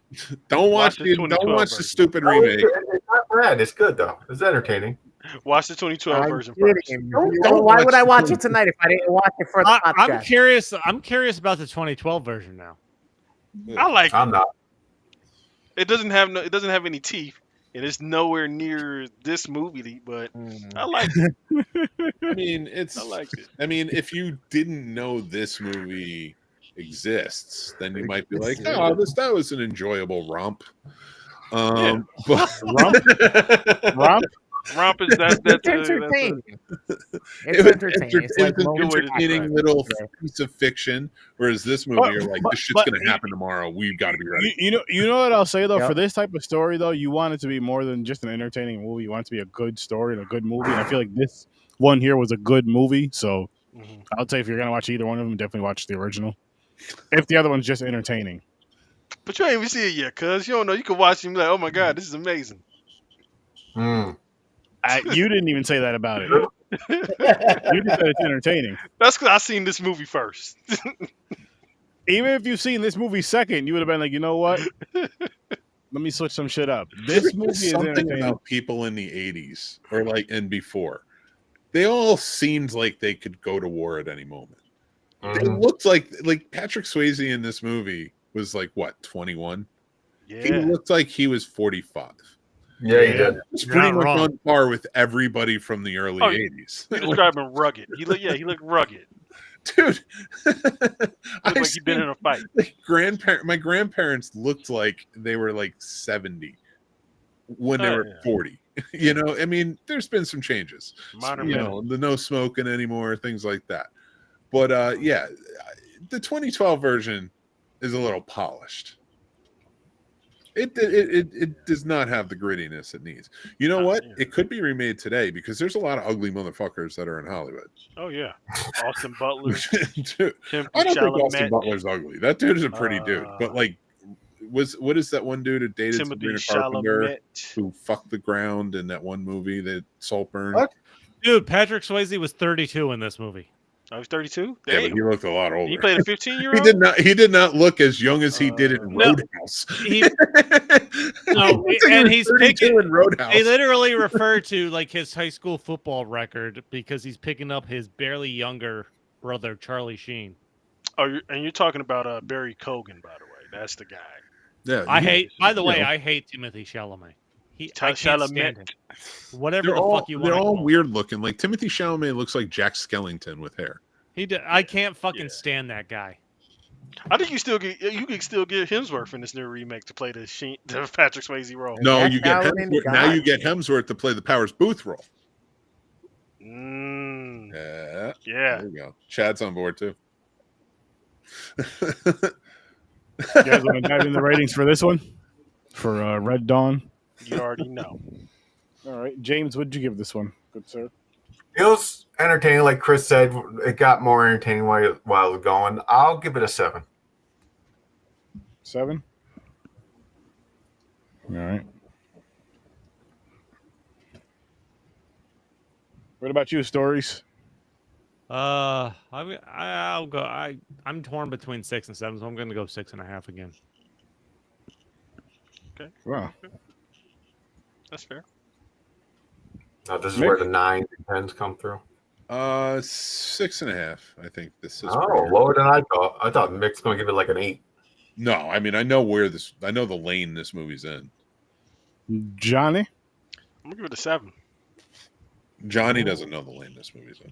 Speaker 1: Don't watch the stupid remake.
Speaker 4: It's not bad. It's good, though. It's entertaining.
Speaker 5: Watch the 2012 version first.
Speaker 6: Why would I watch it tonight if I didn't watch it for the podcast?
Speaker 3: I'm curious about the 2012 version now.
Speaker 5: I like it.
Speaker 4: I'm not.
Speaker 5: It doesn't have any teeth. And it's nowhere near this movie, but I like it.
Speaker 1: I mean, I like it. I mean, if you didn't know this movie exists, then you might be like, "Oh, that was an enjoyable romp." But
Speaker 5: romp is that's
Speaker 6: entertaining. It's entertaining. It's like
Speaker 1: an entertaining little piece of fiction. Whereas this movie, you're like, this shit's gonna happen tomorrow. We've got to be ready.
Speaker 2: You know what I'll say though, for this type of story though, you want it to be more than just an entertaining movie. You want it to be a good story and a good movie. And I feel like this one here was a good movie. So I would say if you're gonna watch either one of them, definitely watch the original. If the other one's just entertaining.
Speaker 5: But you ain't even see it yet, cuz you don't know. You can watch it and be like, oh my god, this is amazing.
Speaker 2: You didn't even say that about it. You just said it's entertaining.
Speaker 5: That's because I seen this movie first.
Speaker 2: Even if you've seen this movie second, you would have been like, you know what? Let me switch some shit up. This movie is entertaining.
Speaker 1: About people in the 80s or and before. They all seemed like they could go to war at any moment. It looked like Patrick Swayze in this movie was like what, 21?
Speaker 5: Yeah.
Speaker 1: He looked like he was 45.
Speaker 4: Yeah, he did.
Speaker 1: It's pretty much on par with everybody from the early 80s.
Speaker 5: You describe him rugged. He looked rugged.
Speaker 1: Dude.
Speaker 5: Like he'd been in a fight.
Speaker 1: My grandparents looked like they were like 70 when they were 40. You know, I mean, there's been some changes. The no smoking anymore, things like that. But the 2012 version is a little polished. It does not have the grittiness it needs. You know what? It could be remade today because there's a lot of ugly motherfuckers that are in Hollywood.
Speaker 5: Oh yeah, Austin Butler.
Speaker 1: Dude, I don't think Austin Butler's ugly. That dude is a pretty dude. But like, what is that one dude who dated Sabrina Carpenter who fucked the ground in that one movie that Saltburn?
Speaker 4: What?
Speaker 3: Dude, Patrick Swayze was 32 in this movie.
Speaker 5: I was 32.
Speaker 1: Yeah, but he looked a lot older.
Speaker 5: He played a 15-year-old.
Speaker 1: He did not look as young as he did in Roadhouse.
Speaker 3: And he's picking
Speaker 1: in Roadhouse.
Speaker 3: They literally refer to like his high school football record because he's picking up his barely younger brother Charlie Sheen.
Speaker 5: Oh, and you're talking about Barry Cogan, by the way. That's the guy.
Speaker 1: Yeah,
Speaker 3: I hate Timothy Chalamet. I can't stand him. Whatever fuck you want.
Speaker 1: They're all weird looking. Like Timothy Chalamet looks like Jack Skellington with hair.
Speaker 3: I can't fucking stand that guy.
Speaker 5: I think you can still get Hemsworth in this new remake to play the Patrick Swayze role.
Speaker 1: No, you get Hemsworth. Now you get Hemsworth to play the Powers Booth role.
Speaker 5: Yeah.
Speaker 1: There you go. Chad's on board too.
Speaker 2: You guys want to dive in the ratings for this one? For Red Dawn?
Speaker 5: You already know.
Speaker 2: All right. James, what did you give this one? Good sir.
Speaker 4: It was entertaining, like Chris said. It got more entertaining while it was going. I'll give it a 7.
Speaker 2: 7? All right. What about you, Stories?
Speaker 3: I'll go. I'm torn between 6 and 7, so I'm going to go 6.5 again.
Speaker 5: Okay.
Speaker 2: Wow.
Speaker 5: That's fair.
Speaker 4: Now, this is where the 9s and 10s come through.
Speaker 1: 6.5. I think this is.
Speaker 4: Lower than I thought. I thought Mick's going to give it like an 8.
Speaker 1: No, I mean I know the lane this movie's in.
Speaker 2: Johnny,
Speaker 5: I'm gonna give it a 7.
Speaker 1: Johnny doesn't know the lane this movie's in.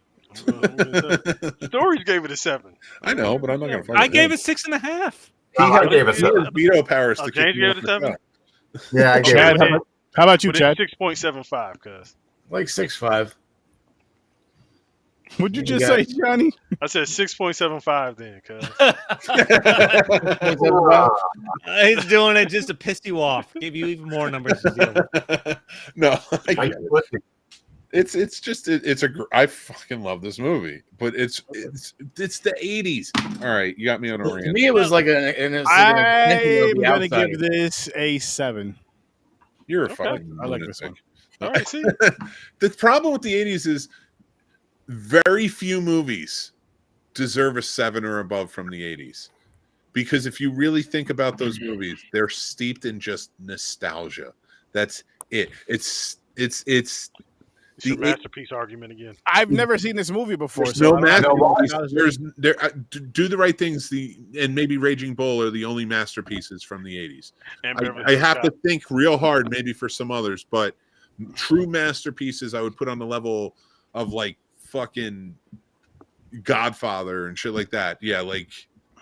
Speaker 5: Stories gave it a 7.
Speaker 1: I know, but I'm not gonna fight.
Speaker 3: I gave it 6.5.
Speaker 4: I gave it 7.
Speaker 1: Veto powers to
Speaker 5: James gave it a 7.
Speaker 4: Yeah, I gave it 7.
Speaker 2: How about you, Chad?
Speaker 5: 6.75, cuz.
Speaker 7: Like 6.5.
Speaker 2: What'd you just say, Johnny?
Speaker 5: I said 6.75 then, cuz.
Speaker 3: He's doing it just to piss you off. Give you even more numbers to deal with.
Speaker 1: No, I fucking love this movie, but it's the 80s. All right, you got me on a rant.
Speaker 7: To me, it was like
Speaker 2: I'm gonna give this a 7.
Speaker 1: You're a fucking.
Speaker 2: I like this one.
Speaker 5: All right, see.
Speaker 1: The problem with the 80s is very few movies deserve a 7 or above from the 80s. Because if you really think about those movies, they're steeped in just nostalgia. That's it. It's
Speaker 5: your masterpiece argument again.
Speaker 2: I've never seen this movie before.
Speaker 1: There's no masterpiece. Do the Right Things. And maybe Raging Bull are the only masterpieces from the 80s. I have to think real hard, maybe for some others, but true masterpieces I would put on the level of like fucking Godfather and shit like that. Yeah, like.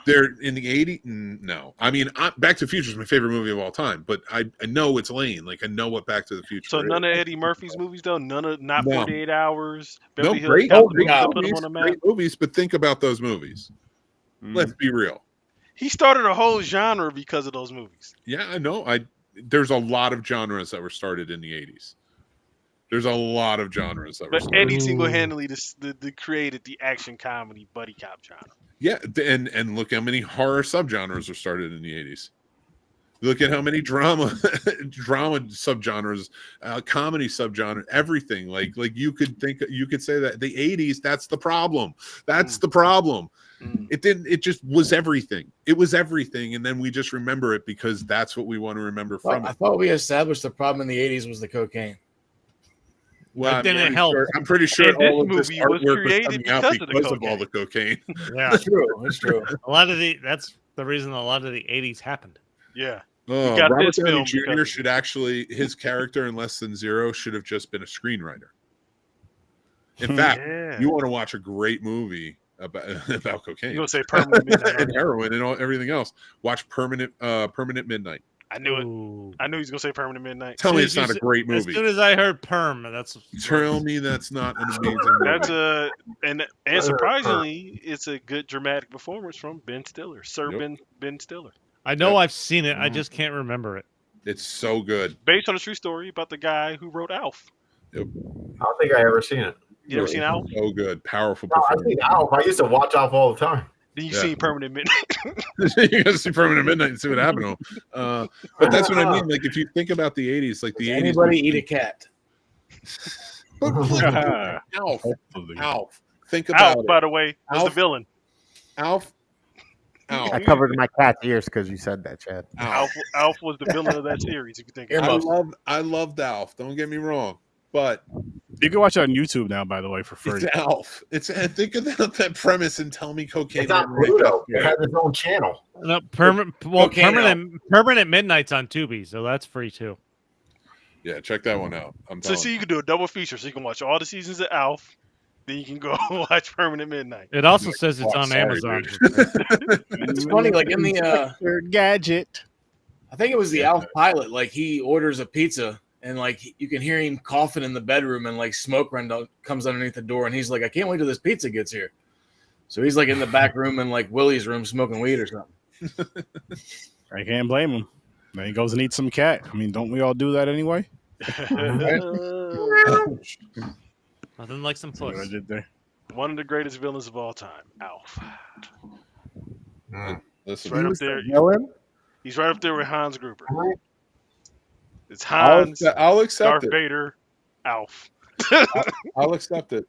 Speaker 1: They're in the 80s. No, I mean, Back to the Future is my favorite movie of all time, but I know it's lane. Like I know what Back to the Future.
Speaker 5: So none of Eddie Murphy's movies, though. Not 48 Hours.
Speaker 1: No, great movies, but think about those movies. Let's be real.
Speaker 5: He started a whole genre because of those movies.
Speaker 1: Yeah, I know. There's a lot of genres that were started in the 80s. There's a lot of genres that were started.
Speaker 5: Eddie single-handedly created the action comedy buddy cop genre.
Speaker 1: Yeah, and look how many horror subgenres were started in the 80s. Look at how many drama subgenres, comedy subgenre, everything. Like you could say that the 80s, that's the problem. That's the problem. It just was everything. It was everything, and then we just remember it because that's what we want to remember from it.
Speaker 7: I thought we established the problem in the 80s was the cocaine.
Speaker 3: Well, it didn't help.
Speaker 1: I'm pretty sure all of this artwork was
Speaker 5: created
Speaker 1: coming out because of all the cocaine.
Speaker 3: Yeah,
Speaker 7: it's true.
Speaker 3: That's the reason a lot of the 80s happened.
Speaker 5: Yeah.
Speaker 1: Robert Downey Jr. should actually, his character in Less Than Zero should have just been a screenwriter. In fact, you want to watch a great movie about cocaine.
Speaker 5: You're going to say Permanent Midnight.
Speaker 1: And heroin and everything else. Watch Permanent Midnight.
Speaker 5: I knew it. I knew he was going to say Permanent Midnight.
Speaker 1: Tell me it's not a great movie.
Speaker 3: As soon as I heard Perm,
Speaker 1: Tell me that's not an amazing movie.
Speaker 5: And surprisingly, it's a good dramatic performance from Ben Stiller. Ben Stiller.
Speaker 3: I know I've seen it. I just can't remember it.
Speaker 1: It's so good.
Speaker 5: Based on a true story about the guy who wrote Alf.
Speaker 4: Yep. I don't think I ever seen it.
Speaker 5: You ever seen Alf?
Speaker 1: So good. Powerful
Speaker 4: performance. I've seen Alf. I used to watch Alf all the time.
Speaker 5: Then you see Permanent Midnight.
Speaker 1: You gotta see Permanent Midnight and see what happened to him. But that's what I mean. Like if you think about the 80s, like the 80s.
Speaker 7: Anybody eat a cat?
Speaker 1: Alf. Think about
Speaker 5: Alf, by the way, was the villain.
Speaker 1: Alf.
Speaker 6: I covered my cat's ears because you said that, Chad.
Speaker 5: Alf was the villain of that series. If you think
Speaker 1: I loved Alf. Don't get me wrong. But
Speaker 2: you can watch it on YouTube now, by the way, for free.
Speaker 1: It's Alf. Think about that premise and tell me cocaine.
Speaker 4: It's not Pluto. It has its own channel.
Speaker 3: No, Permanent Midnight's on Tubi, so that's free too.
Speaker 1: Yeah, check that one out.
Speaker 5: So you can do a double feature. So you can watch all the seasons of Alf. Then you can go watch Permanent Midnight.
Speaker 3: It also says it's on Amazon.
Speaker 7: It's funny, like in the
Speaker 2: gadget.
Speaker 7: I think it was the Alf pilot. Like he orders a pizza. And like you can hear him coughing in the bedroom, and like smoke comes underneath the door, and he's like, "I can't wait till this pizza gets here." So he's like in the back room in like Willie's room smoking weed or something.
Speaker 2: I can't blame him. Then he goes and eats some cat. I mean, don't we all do that anyway?
Speaker 3: Nothing like some puss.
Speaker 2: What I did there.
Speaker 5: One of the greatest villains of all time, Alf.
Speaker 1: Listen,
Speaker 5: right up there. He's right up there with Hans Gruber. It's Hans,
Speaker 1: I'll accept
Speaker 5: Darth
Speaker 1: it.
Speaker 5: Vader, Alf.
Speaker 1: I'll accept it.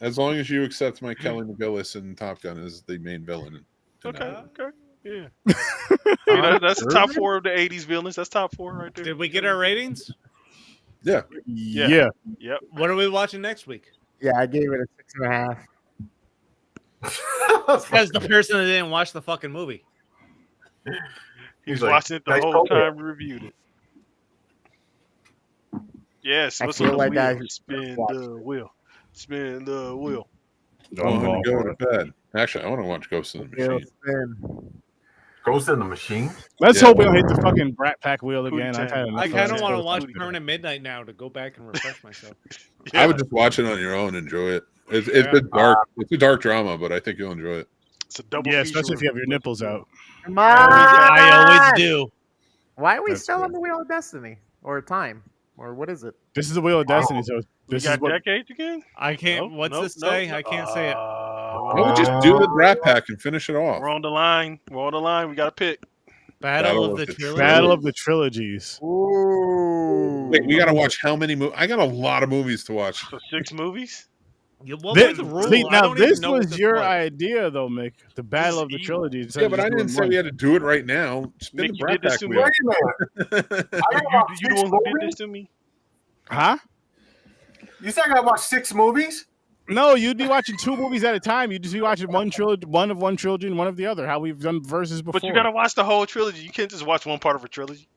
Speaker 1: As long as you accept my Kelly McGillis in Top Gun as the main villain.
Speaker 5: Okay. Yeah. That's the top 4 of the 80s villains. That's top 4 right there.
Speaker 3: Did we get our ratings?
Speaker 1: Yeah.
Speaker 5: Yep.
Speaker 3: What are we watching next week?
Speaker 6: Yeah, I gave it a 6.5.
Speaker 3: Because the person that didn't watch the fucking movie.
Speaker 5: He's watching it the whole time we reviewed it. Yes,
Speaker 6: I feel like I
Speaker 5: spin the wheel. Spin the wheel.
Speaker 1: I'm going to go to bed. Actually, I want to watch Ghost in the Machine.
Speaker 4: Ghost in the Machine?
Speaker 2: Let's hope we don't hit the fucking Brat Pack Wheel again.
Speaker 3: I kind of want to watch Permanent Midnight now to go back and refresh myself.
Speaker 1: I would just watch it on your own and enjoy it. It's a dark. It's a dark drama, but I think you'll enjoy it.
Speaker 5: It's a double.
Speaker 2: Yeah, especially if you have your nipples out.
Speaker 6: Come on!
Speaker 3: I always do.
Speaker 6: Why are we still on the Wheel of Destiny or time? Or what is it?
Speaker 2: This is the Wheel of Destiny, so
Speaker 5: We got decades again?
Speaker 3: I can't. What's this say? I can't say it.
Speaker 1: Why don't we just do the Brat Pack and finish it off?
Speaker 5: We're on the line. We got to pick.
Speaker 3: Battle of the Trilogies.
Speaker 2: Battle of the Trilogies.
Speaker 6: Ooh.
Speaker 1: Wait, we got to watch how many movies? I got a lot of movies to watch.
Speaker 5: So 6 movies?
Speaker 3: Yeah, what was the rule?
Speaker 2: Now, this was your idea, though, Mick. The Battle of the Trilogies.
Speaker 1: Yeah, but I didn't say we had to do it right now. Spin the Brat Pack wheel.
Speaker 5: You the one who did this to me?
Speaker 2: Huh?
Speaker 4: You said I got to watch 6 movies?
Speaker 2: No, you'd be watching 2 movies at a time. You'd just be watching one of one trilogy and one of the other. How we've done verses before.
Speaker 5: But you got to watch the whole trilogy. You can't just watch one part of a trilogy.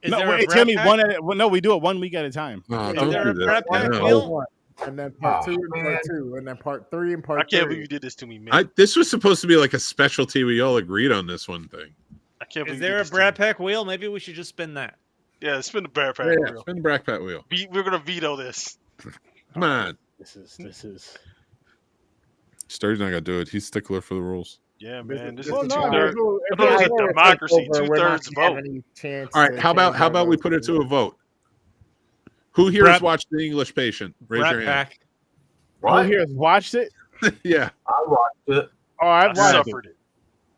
Speaker 2: Tell me one at no. We do it 1 week at a time.
Speaker 3: Is there a Brat Pack Wheel?
Speaker 6: And then part 2 and part 2, and then part 3 and part 3.
Speaker 5: I can't believe you did this to me, man.
Speaker 1: This was supposed to be like a specialty. We all agreed on this one thing.
Speaker 5: I can't believe.
Speaker 3: Is there a Brat Pack Wheel? Maybe we should just spin that.
Speaker 5: Yeah, spin the Brat Pack Wheel.
Speaker 1: Spin the Brat Pack Wheel.
Speaker 5: We're gonna veto this.
Speaker 1: Come on.
Speaker 2: This is.
Speaker 1: Sturdy's not gonna do it. He's stickler for the rules.
Speaker 5: Yeah, man. This is
Speaker 6: Well,
Speaker 5: a
Speaker 6: no,
Speaker 5: democracy. 2/3 vote.
Speaker 1: All right. How about we put it to a vote? Who here has watched The English Patient? Raise your hand.
Speaker 6: What?
Speaker 2: Who here has watched it?
Speaker 1: Yeah.
Speaker 4: I watched it.
Speaker 2: Oh, I've watched
Speaker 5: suffered it.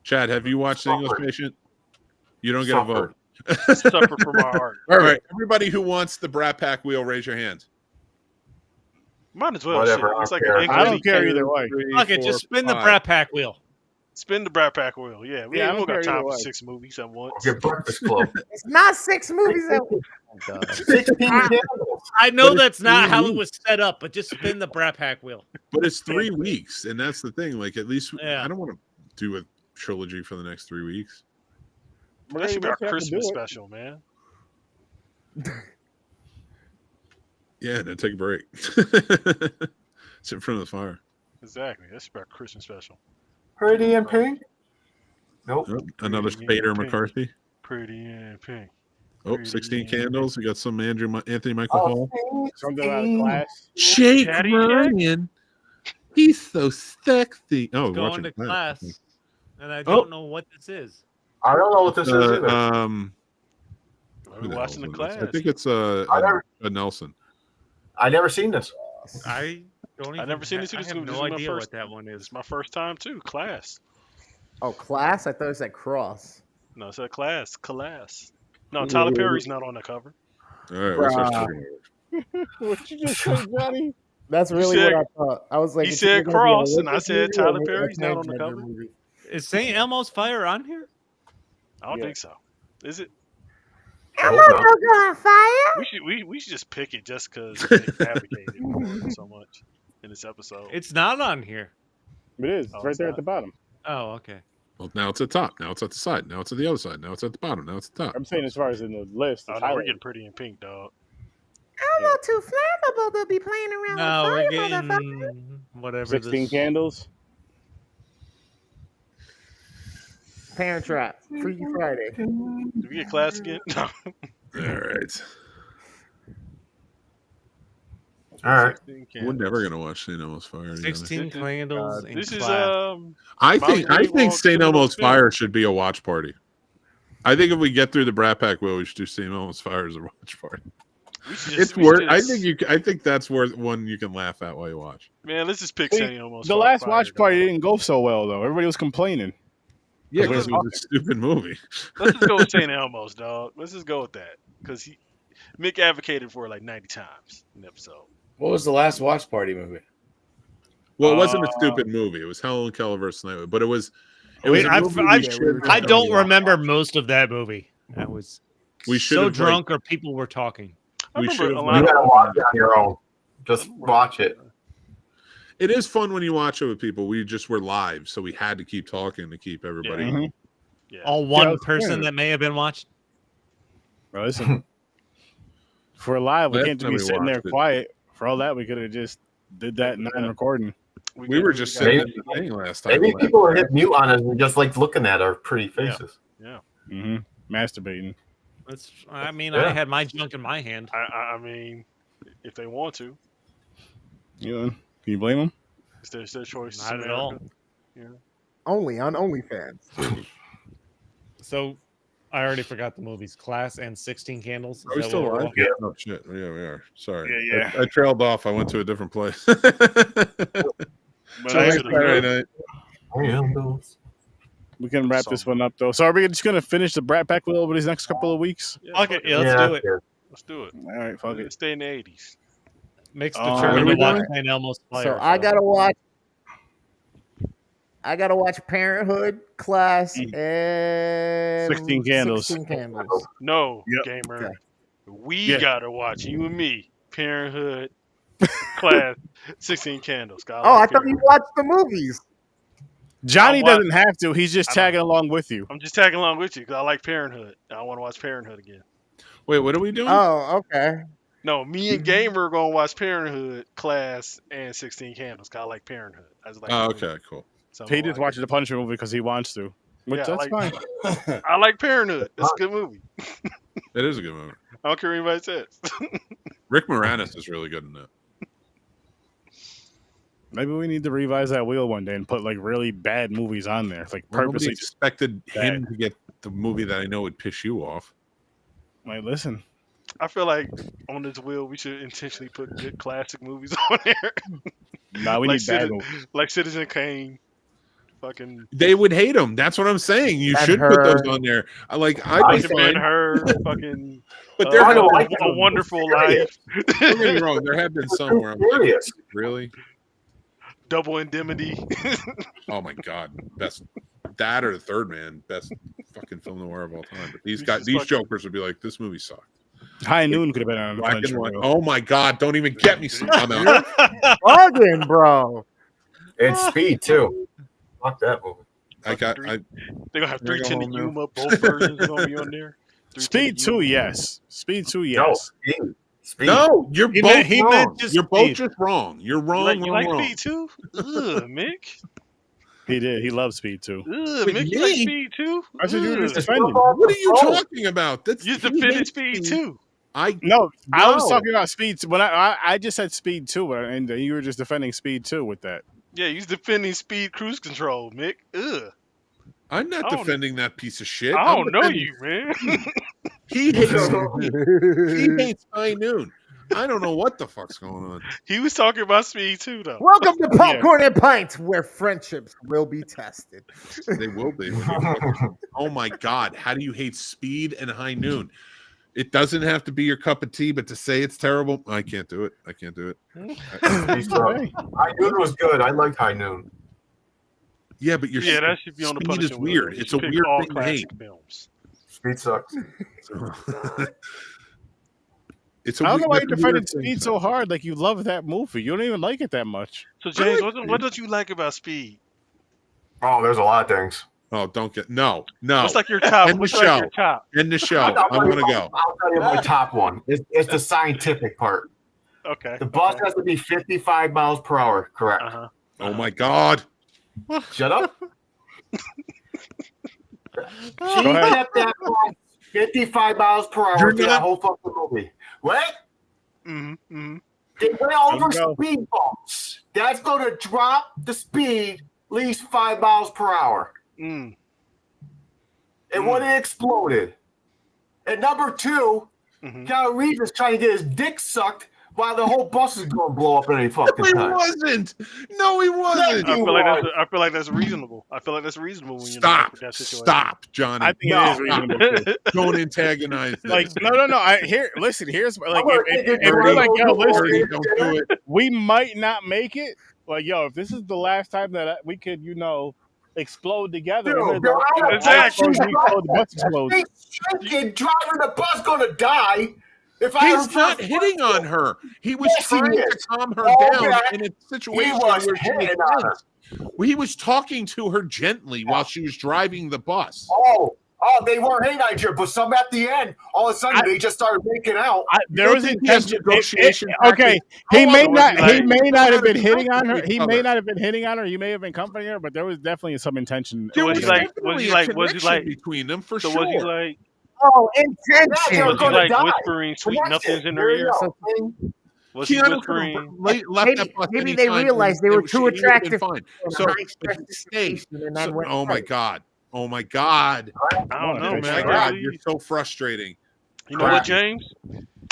Speaker 1: Chad, have you watched The English Patient? You don't get a vote.
Speaker 5: Suffered from my heart.
Speaker 1: All right. Everybody who wants the Brat Pack Wheel, raise your hand.
Speaker 5: Might as well.
Speaker 4: Whatever,
Speaker 5: It's like
Speaker 2: I don't care either way.
Speaker 3: Okay, just spin the Brat Pack Wheel.
Speaker 5: Spin the Brat Pack Wheel. Yeah, we
Speaker 2: I
Speaker 5: don't
Speaker 2: don't
Speaker 5: got
Speaker 2: care
Speaker 5: time
Speaker 2: either
Speaker 5: for
Speaker 2: way.
Speaker 5: 6 movies at once.
Speaker 4: Your Breakfast Club.
Speaker 6: It's not 6 movies at once.
Speaker 4: 16 candles.
Speaker 3: I know
Speaker 1: But
Speaker 3: that's
Speaker 1: it's
Speaker 3: not
Speaker 1: 3
Speaker 3: how it
Speaker 1: weeks.
Speaker 3: was set up, but just spin the Brat Pack Wheel.
Speaker 1: But it's 3 weeks, and that's the thing. Like, at least
Speaker 3: Yeah.
Speaker 1: I don't want to do a trilogy for the next 3 weeks.
Speaker 5: That should be our Christmas special, man.
Speaker 1: Yeah, then take a break. Sit in front of the fire.
Speaker 5: Exactly. That should be our Christmas special.
Speaker 4: Pretty in Pink? Nope.
Speaker 1: Oh, another Spader McCarthy.
Speaker 5: Pretty in Pink.
Speaker 1: Oh, 16 candles. We got some Anthony Michael Hall.
Speaker 2: Something out of Class.
Speaker 1: Jake
Speaker 5: Daddy
Speaker 1: Ryan. He's so sexy. Oh,
Speaker 3: Going
Speaker 1: watching
Speaker 3: to
Speaker 1: Class.
Speaker 3: class, and I don't know what this is.
Speaker 4: I don't know what this is either.
Speaker 5: Are
Speaker 1: Who
Speaker 5: we
Speaker 1: the
Speaker 5: watching the
Speaker 1: hell is
Speaker 5: class?
Speaker 1: this? I think it's a Nelson.
Speaker 4: I never seen this.
Speaker 3: I don't. Even
Speaker 5: I've never seen this.
Speaker 3: I
Speaker 5: This
Speaker 3: have
Speaker 5: is
Speaker 3: no
Speaker 5: my
Speaker 3: idea
Speaker 5: first-
Speaker 3: what that one is.
Speaker 5: It's my first time too. Class.
Speaker 6: Oh, Class? I thought it said Cross.
Speaker 5: No, it's a class. Class. No, Tyler Perry's not on the cover.
Speaker 1: All right, what's our second word?
Speaker 2: What you just said, Johnny?
Speaker 6: That's really
Speaker 5: said-
Speaker 6: what I thought. I was like,
Speaker 5: he
Speaker 6: it's
Speaker 5: said
Speaker 6: either gonna be a
Speaker 5: Cross, and I
Speaker 6: religious
Speaker 5: said
Speaker 6: movie
Speaker 5: Tyler
Speaker 6: or a
Speaker 5: Perry's not on the
Speaker 6: transgender
Speaker 5: cover.
Speaker 6: movie.
Speaker 3: Is St. Elmo's Fire on here?
Speaker 5: I don't think so. Is it?
Speaker 6: on fire.
Speaker 5: We should just pick it just because Nick advocated for it so much in this episode.
Speaker 3: It's not on here.
Speaker 2: It is. It's
Speaker 5: Oh,
Speaker 2: right
Speaker 5: it's
Speaker 2: there
Speaker 5: not.
Speaker 2: at the bottom.
Speaker 3: Oh, okay.
Speaker 1: Well, now it's at the top. Now it's at the side. Now it's at the other side. Now it's at the bottom. Now it's at the top.
Speaker 2: I'm saying as far as in the list.
Speaker 5: Oh,
Speaker 2: it's
Speaker 5: no, we're
Speaker 2: highlighted.
Speaker 5: getting Pretty in Pink, dog.
Speaker 6: Elmo too flammable to be playing around
Speaker 3: No,
Speaker 6: with
Speaker 3: we're
Speaker 6: fire, motherfucker.
Speaker 3: getting whatever.
Speaker 2: 16
Speaker 3: this...
Speaker 2: candles.
Speaker 6: Parent Trap. Freaky Friday.
Speaker 5: Did we get Class again? No.
Speaker 1: All right.
Speaker 4: All right.
Speaker 5: 16
Speaker 1: We're
Speaker 5: candles.
Speaker 1: never gonna watch St. Elmo's Fire. together.
Speaker 3: 16 candles. in
Speaker 5: This is
Speaker 3: class.
Speaker 1: I
Speaker 5: Molly
Speaker 1: think
Speaker 5: Ringwald,
Speaker 1: St.
Speaker 5: Cuban
Speaker 1: Elmo's
Speaker 5: film.
Speaker 1: Fire should be a watch party. I think if we get through the Brat Pack Wheel, we should do St. Elmo's Fire as a watch party.
Speaker 5: We should
Speaker 1: It's
Speaker 5: we
Speaker 1: worth.
Speaker 5: should
Speaker 1: I
Speaker 5: just-
Speaker 1: think that's worth one you can laugh at while you watch.
Speaker 5: Man, let's just pick
Speaker 2: See,
Speaker 5: St. Elmo's
Speaker 2: The
Speaker 5: Fire,
Speaker 2: last watch party
Speaker 5: dog.
Speaker 2: didn't go so well, though. Everybody was complaining.
Speaker 1: Yeah,
Speaker 2: Because
Speaker 1: because it was a stupid movie.
Speaker 5: Let's just go with St. Elmo's, dog. Let's just go with that. Because Mick advocated for it like 90 times in the episode.
Speaker 7: What was the last watch party movie?
Speaker 1: Well, it wasn't a stupid movie. It was Helen Keller versus Nightwing, but it was. It
Speaker 3: Wait,
Speaker 1: was a movie we should
Speaker 3: I
Speaker 1: have
Speaker 3: don't
Speaker 1: done.
Speaker 3: remember most of that movie. I was
Speaker 1: We should
Speaker 3: so
Speaker 1: have,
Speaker 3: drunk or people were talking.
Speaker 5: I
Speaker 1: We
Speaker 5: remember
Speaker 1: should've
Speaker 5: a
Speaker 4: You
Speaker 5: lot
Speaker 4: gotta
Speaker 5: of
Speaker 4: watch it on your own. Just watch it.
Speaker 1: It is fun when you watch it with people. We just were live, so we had to keep talking to keep everybody.
Speaker 5: Yeah.
Speaker 2: Mhm.
Speaker 5: yeah.
Speaker 3: All one
Speaker 2: I was
Speaker 3: person
Speaker 2: saying.
Speaker 3: that may have been watched.
Speaker 2: Bro, listen. If we're live, we
Speaker 1: Last
Speaker 2: can't
Speaker 1: time
Speaker 2: just be
Speaker 1: we
Speaker 2: sitting there
Speaker 1: watched it.
Speaker 2: quiet. For all that, we could have just did that non-recording.
Speaker 1: We were just
Speaker 5: got-
Speaker 1: sitting at the thing last time.
Speaker 4: Maybe people are hit mute on us and just like looking at our pretty faces.
Speaker 2: Mm-hmm. Masturbating.
Speaker 3: I mean,
Speaker 4: Yeah.
Speaker 3: I had my junk in my hand.
Speaker 5: I mean, if they want to,
Speaker 2: You know, can you blame them?
Speaker 5: it's their choice.
Speaker 3: Not at
Speaker 5: America.
Speaker 3: all.
Speaker 6: Only on OnlyFans.
Speaker 3: So, I already forgot the movies. Class and 16 Candles.
Speaker 1: Are we still alive?
Speaker 4: Yeah.
Speaker 1: Oh shit! Yeah, we are. Sorry.
Speaker 2: Yeah.
Speaker 1: I trailed off. I went to a different place.
Speaker 2: But
Speaker 1: Saturday night.
Speaker 2: we can wrap this one up though. So are we just gonna finish the Brat Pack Wheel over these next couple of weeks?
Speaker 3: Okay, yeah, let's do it.
Speaker 5: Let's do it.
Speaker 2: All right, fuck it.
Speaker 5: Stay in the 80s.
Speaker 3: Makes
Speaker 1: what
Speaker 3: determined
Speaker 1: are
Speaker 3: to
Speaker 1: we
Speaker 3: watch
Speaker 1: doing?
Speaker 3: St. Elmo's Fire.
Speaker 6: So I gotta watch Parenthood, Class, and
Speaker 2: 16 Candles.
Speaker 6: 16 Candles.
Speaker 5: No,
Speaker 2: Yep.
Speaker 5: gamer.
Speaker 6: Okay.
Speaker 5: We gotta watch, you and me, Parenthood, Class, 16 Candles.
Speaker 6: I thought you watched the movies.
Speaker 2: Johnny
Speaker 5: I watch-
Speaker 2: doesn't have to. He's just
Speaker 5: I
Speaker 2: tagging along with you.
Speaker 5: I'm just tagging along with you because I like Parenthood. I want to watch Parenthood again.
Speaker 1: Wait, what are we doing?
Speaker 6: Oh, okay.
Speaker 5: No, me and Gamer are gonna watch Parenthood, Class, and 16 Candles. 'Cause I like Parenthood. I just like.
Speaker 1: Oh,
Speaker 5: the movie.
Speaker 1: okay, cool.
Speaker 5: So I'm
Speaker 2: He
Speaker 5: gonna
Speaker 2: just
Speaker 5: watch
Speaker 2: watches the Punisher movie because he wants to. Which
Speaker 5: Yeah,
Speaker 2: that's fine.
Speaker 5: it. I like Parenthood. It's a good movie.
Speaker 1: It is a good movie.
Speaker 5: I don't care what anybody says.
Speaker 1: Rick Moranis is really good in it.
Speaker 2: Maybe we need to revise that wheel one day and put like really bad movies on there, like
Speaker 1: Well, nobody
Speaker 2: purposely. Just
Speaker 1: expected him to get the movie that I know would piss you off.
Speaker 2: like, listen,
Speaker 5: I feel like on this wheel we should intentionally put good classic movies on there,
Speaker 2: nah, we
Speaker 5: Like
Speaker 2: need bad
Speaker 5: Citi-
Speaker 2: movies.
Speaker 5: like Citizen Kane. Fucking
Speaker 1: They would hate him. That's what I'm saying. You
Speaker 6: And
Speaker 1: should put
Speaker 6: Her.
Speaker 1: those on there. I'd be
Speaker 5: Michael
Speaker 1: fine.
Speaker 5: and Her. Fucking.
Speaker 1: But there
Speaker 4: I don't
Speaker 1: have
Speaker 4: like
Speaker 1: been,
Speaker 5: A Wonderful Life.
Speaker 1: don't get me wrong, there have been some where I'm like,
Speaker 4: Serious.
Speaker 1: really?
Speaker 5: Double Indemnity.
Speaker 1: Oh my god, best that or the Third Man, best fucking film noir of all time. But these jokers would be like, this movie sucked.
Speaker 2: High Noon could have been on the
Speaker 1: Black and
Speaker 2: Punisher
Speaker 1: white.
Speaker 2: wheel.
Speaker 1: Oh my god, don't even get me. I'm out.
Speaker 6: Bugging, bro.
Speaker 4: And Speed too. Fuck that movie.
Speaker 1: I got.
Speaker 5: They're gonna have
Speaker 1: Can I go
Speaker 5: 310 to
Speaker 1: home now?
Speaker 5: Yuma. Both versions are gonna be on there. 310
Speaker 2: Speed
Speaker 5: to
Speaker 2: 2,
Speaker 5: Yuma.
Speaker 2: yes. Speed 2,
Speaker 4: No,
Speaker 2: yes.
Speaker 4: Speed. Speed.
Speaker 1: No, you're
Speaker 3: He
Speaker 1: both
Speaker 3: meant- he
Speaker 1: wrong.
Speaker 3: meant just
Speaker 1: You're both
Speaker 3: Speed.
Speaker 1: just wrong. You're
Speaker 5: You
Speaker 1: wrong.
Speaker 5: like, you like
Speaker 1: wrong.
Speaker 5: Speed too? Ugh, Mick.
Speaker 2: He did. He loves Speed 2.
Speaker 5: Ugh,
Speaker 1: Wait,
Speaker 5: Mick, you like
Speaker 1: me?
Speaker 5: Speed too?
Speaker 2: I said you were just
Speaker 5: Ugh.
Speaker 2: defending.
Speaker 1: What are you
Speaker 4: Oh.
Speaker 1: talking about? That's
Speaker 5: You
Speaker 1: he
Speaker 5: defended
Speaker 1: hates
Speaker 5: Speed too.
Speaker 2: No, I was
Speaker 1: No.
Speaker 2: talking about Speed. When I just said Speed 2, and you were just defending Speed 2 with that.
Speaker 5: Yeah, he's defending Speed Cruise Control, Mick. Ugh.
Speaker 1: I'm not
Speaker 5: I don't-
Speaker 1: defending that piece of shit.
Speaker 5: I
Speaker 1: I'm
Speaker 5: don't know
Speaker 1: defending-
Speaker 5: you, man.
Speaker 1: He hates High Noon. I don't know what the fuck's going on.
Speaker 5: He was talking about Speed too, though.
Speaker 6: Welcome to Popcorn and Pints, where friendships will be tested.
Speaker 1: They will be. Oh my god, how do you hate Speed and High Noon? It doesn't have to be your cup of tea, but to say it's terrible, I can't do it. I can't do it.
Speaker 4: High Noon was good. I liked High Noon.
Speaker 1: Yeah, but your
Speaker 5: Yeah, that should be on the
Speaker 1: Speed
Speaker 5: punishment
Speaker 1: is
Speaker 5: wheel.
Speaker 1: weird.
Speaker 5: You
Speaker 1: It's
Speaker 5: should
Speaker 1: a
Speaker 5: pick
Speaker 1: weird
Speaker 5: all
Speaker 1: thing to hate.
Speaker 5: classic films.
Speaker 4: Speed sucks.
Speaker 1: It's a
Speaker 2: I don't know why you
Speaker 1: that's a
Speaker 2: defended
Speaker 1: weird thing.
Speaker 2: Speed so hard. Like, you love that movie. You don't even like it that much.
Speaker 5: So James, what don't you like about Speed?
Speaker 4: Oh, there's a lot of things.
Speaker 1: Oh, don't get no.
Speaker 5: What's like your top?
Speaker 1: End the
Speaker 5: What's
Speaker 1: show.
Speaker 5: like your top?
Speaker 1: End the show. I'm gonna go.
Speaker 4: I'll tell you my top one. It's the scientific part.
Speaker 5: Okay.
Speaker 4: The bus has to be 55 miles per hour. Correct.
Speaker 5: Uh huh.
Speaker 1: Oh my god.
Speaker 4: Shut up. She
Speaker 2: ahead.
Speaker 4: kept that bus 55 miles per hour
Speaker 1: You're
Speaker 4: through
Speaker 1: not-
Speaker 4: that whole fucking movie. What?
Speaker 5: Mm-hmm.
Speaker 4: They went over
Speaker 2: There you go.
Speaker 4: speed bumps. That's going to drop the speed at least 5 miles per hour.
Speaker 5: Mm.
Speaker 4: And when it exploded. And number two,
Speaker 5: Mhm.
Speaker 4: Keanu Reeves is trying to get his dick sucked while the whole bus is going to blow up at any
Speaker 1: No,
Speaker 4: fucking
Speaker 1: he
Speaker 4: time.
Speaker 1: wasn't. No, he wasn't.
Speaker 5: I
Speaker 4: You
Speaker 5: feel like that's reasonable. I feel like that's reasonable when you're in
Speaker 1: Stop.
Speaker 5: that situation.
Speaker 1: Stop, Johnny.
Speaker 2: I think
Speaker 4: No.
Speaker 2: it is reasonable. Too.
Speaker 1: Don't antagonize this.
Speaker 2: Like, no. Listen, here's like,
Speaker 4: I'm gonna
Speaker 2: if
Speaker 4: take it
Speaker 2: we're
Speaker 4: to
Speaker 2: like, yo,
Speaker 4: Already,
Speaker 2: listen,
Speaker 1: don't do it.
Speaker 2: we might not make it. Like, yo, if this is the last time that we could, explode together.
Speaker 4: Dude,
Speaker 2: and then
Speaker 4: you're out of
Speaker 5: Exactly.
Speaker 2: we explode, the bus explodes.
Speaker 4: He's shaking, driving the bus going to die. If I
Speaker 1: He's
Speaker 4: ever
Speaker 1: not
Speaker 4: first-
Speaker 1: hitting on her. He was
Speaker 4: Yes, he
Speaker 1: trying to
Speaker 4: is.
Speaker 1: calm her
Speaker 4: Oh,
Speaker 1: down
Speaker 4: yeah.
Speaker 1: in a situation
Speaker 4: was
Speaker 1: where she
Speaker 4: hitting
Speaker 1: was
Speaker 4: on her.
Speaker 1: tense. He was talking to her gently while she was driving the bus.
Speaker 4: Oh, they weren't hitting on each other, but some at the end, all of a sudden they just started making out.
Speaker 2: There
Speaker 1: don't
Speaker 2: was
Speaker 1: think he has
Speaker 2: intention.
Speaker 1: negotiation
Speaker 2: Okay,
Speaker 1: tactics?
Speaker 2: he may
Speaker 5: was
Speaker 2: not.
Speaker 5: he
Speaker 2: He
Speaker 5: like?
Speaker 2: may not have been
Speaker 1: How
Speaker 2: hitting
Speaker 1: did
Speaker 2: on
Speaker 1: they
Speaker 2: her.
Speaker 1: fight
Speaker 2: He
Speaker 1: each
Speaker 2: may
Speaker 1: other?
Speaker 2: not have been hitting on her. You may have been comforting her, but there was definitely some intention.
Speaker 1: There
Speaker 5: was
Speaker 1: was
Speaker 5: he like-
Speaker 1: definitely
Speaker 5: was he
Speaker 1: a
Speaker 5: like- was he
Speaker 1: connection
Speaker 5: like-
Speaker 1: between them for
Speaker 5: So
Speaker 1: sure.
Speaker 5: was he like?
Speaker 6: Oh,
Speaker 4: Yeah,
Speaker 6: intention.
Speaker 4: they were
Speaker 5: Was he
Speaker 4: gonna
Speaker 5: like
Speaker 4: die.
Speaker 5: whispering sweet
Speaker 4: Connection.
Speaker 5: nothings in her
Speaker 4: There you
Speaker 5: ear?
Speaker 4: go.
Speaker 5: Was he
Speaker 1: Keanu
Speaker 5: whispering?
Speaker 1: could have left that bus
Speaker 6: Maybe they
Speaker 1: anytime
Speaker 6: realized they
Speaker 1: and
Speaker 6: were too
Speaker 1: she would have been
Speaker 6: attractive
Speaker 1: fine.
Speaker 6: in a
Speaker 1: So,
Speaker 6: high-stress
Speaker 1: but he stayed.
Speaker 6: situation and then went
Speaker 1: Oh my
Speaker 6: right.
Speaker 1: god! Oh my God.
Speaker 5: I don't know,
Speaker 1: Oh
Speaker 5: man.
Speaker 1: my God, you're so frustrating.
Speaker 5: You know what, James?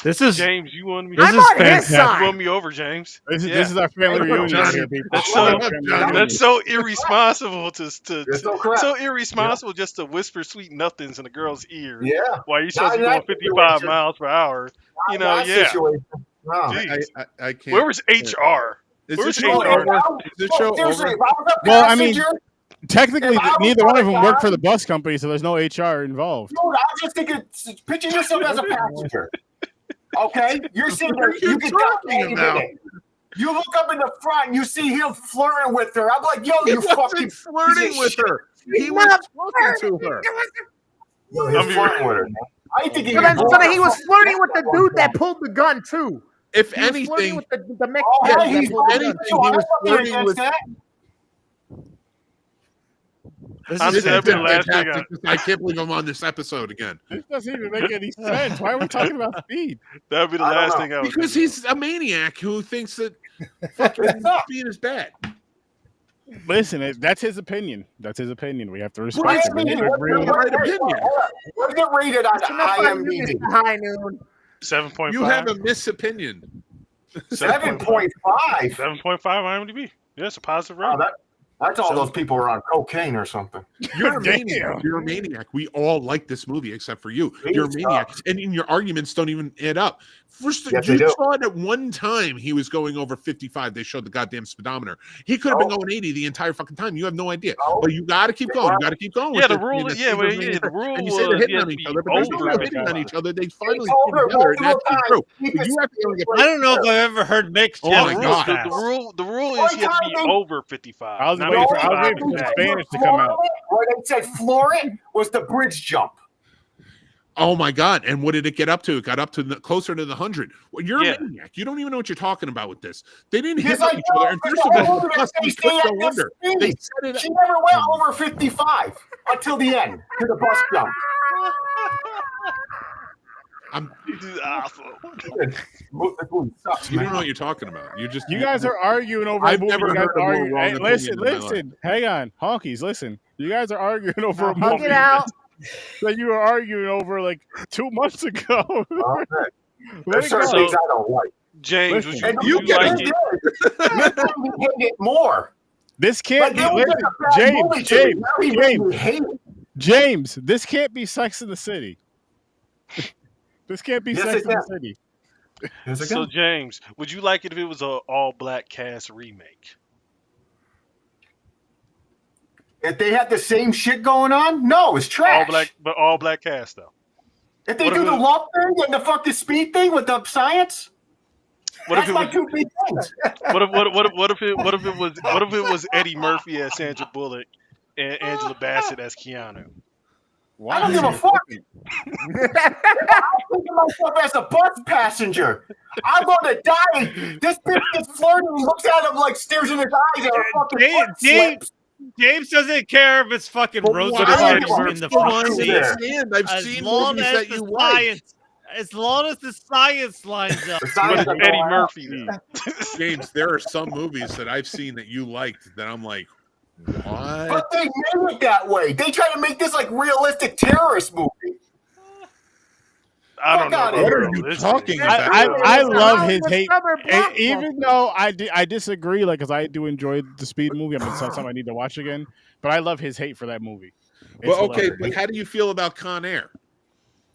Speaker 3: This is
Speaker 5: James. You want me?
Speaker 3: This is fantastic.
Speaker 5: You want me over, James?
Speaker 2: This is our family reunion here, people.
Speaker 5: That's so irresponsible
Speaker 4: so
Speaker 5: irresponsible just to whisper sweet nothings in a girl's ear.
Speaker 4: Yeah.
Speaker 5: While you're supposed to be going 55 miles per hour. You know, yeah.
Speaker 1: I can't.
Speaker 5: Where was HR?
Speaker 1: Is
Speaker 5: Where's
Speaker 1: this
Speaker 5: HR?
Speaker 1: show over?
Speaker 2: Well, I mean, technically, neither one of them work for the bus company, so there's no HR involved.
Speaker 4: Dude, I was just thinking, picture yourself as a passenger. Okay? You're sitting there, you get down. You look up in the front and you see him flirting with her. I'm like, yo, you fucking
Speaker 1: flirting with her. He was talking to her.
Speaker 4: He was flirting with her. I think
Speaker 6: so then he was flirting with the dude that pulled the gun too.
Speaker 1: If anything,
Speaker 6: with the Mick,
Speaker 1: he was flirting with. This is fantastic. I can't believe I'm on this episode again.
Speaker 2: This doesn't even make any sense. Why are we talking about speed?
Speaker 5: That would be the last thing I would
Speaker 1: Because he's a maniac who thinks that fucking speed is bad.
Speaker 2: Listen, that's his opinion. That's his opinion. We have to respect it.
Speaker 4: What's it rated on IMDb?
Speaker 5: 7.5.
Speaker 1: You have a misopinion.
Speaker 4: 7.5.
Speaker 5: 7.5 IMDb. Yeah, it's a positive rating.
Speaker 4: That's all those people are on cocaine or something.
Speaker 1: You're a maniac. You're a maniac. We all like this movie except for you. You're a maniac. And your arguments don't even add up. First, you saw it at one time he was going over 55. They showed the goddamn speedometer. He could have been going 80 the entire fucking time. You have no idea. But you got to keep going. You got to keep going.
Speaker 5: Yeah, the rule. The rule.
Speaker 1: And you say they're hitting on each other, but they're not hitting on each other. They finally came together, and that's true.
Speaker 3: I don't know if I've ever heard Mick.
Speaker 1: Oh my God.
Speaker 5: The rule is you have to be over 55.
Speaker 2: I was waiting for the Spanish to come out.
Speaker 4: Where they said floor it was the bridge jump.
Speaker 1: Oh my God! And what did it get up to? It got up to closer to the 100. Well, you're a maniac. You don't even know what you're talking about with this. They didn't hit each other. And first of all, no wonder. They set it up.
Speaker 4: She never went over 55 until the end to the bus jump.
Speaker 5: This is awful.
Speaker 1: You don't know what you're talking about.
Speaker 2: You guys are arguing over.
Speaker 1: I've never heard a more wrong opinion.
Speaker 2: Listen. Hang on, honkies. Listen. You guys are arguing over a
Speaker 6: hug
Speaker 2: movie
Speaker 6: it out.
Speaker 2: that you were arguing over like 2 months ago.
Speaker 4: There's certain things I don't like.
Speaker 5: James,
Speaker 4: you like it more.
Speaker 2: This can't be. James, this can't be Sex in the City. This can't be Sex in the City.
Speaker 5: So, James, would you like it if it was an all-black cast remake?
Speaker 4: If they had the same shit going on, no, it's trash.
Speaker 5: All black cast though.
Speaker 4: If they do the love thing and the fucking speed thing with the science, that's my two big things.
Speaker 5: What if it was Eddie Murphy as Sandra Bullock and Angela Bassett as Keanu?
Speaker 4: I don't give a fuck. I'm thinking myself as a bus passenger. I'm gonna die. This bitch is flirting. He looks at him like stares in his eyes and fucking
Speaker 3: James doesn't care if it's fucking Rosa Parks in the front seat.
Speaker 1: I've seen movies that you like.
Speaker 3: As long as the science lines up.
Speaker 5: But Eddie Murphy.
Speaker 1: James, there are some movies that I've seen that you liked that I'm like, what?
Speaker 4: But they made it that way. They try to make this like realistic terrorist movie.
Speaker 5: I don't know.
Speaker 1: What are you talking about?
Speaker 2: I love his hate. Even though I disagree, like, because I do enjoy the Speed movie. I mean, it's not something I need to watch again. But I love his hate for that movie.
Speaker 1: Well, okay, but how do you feel about Con Air?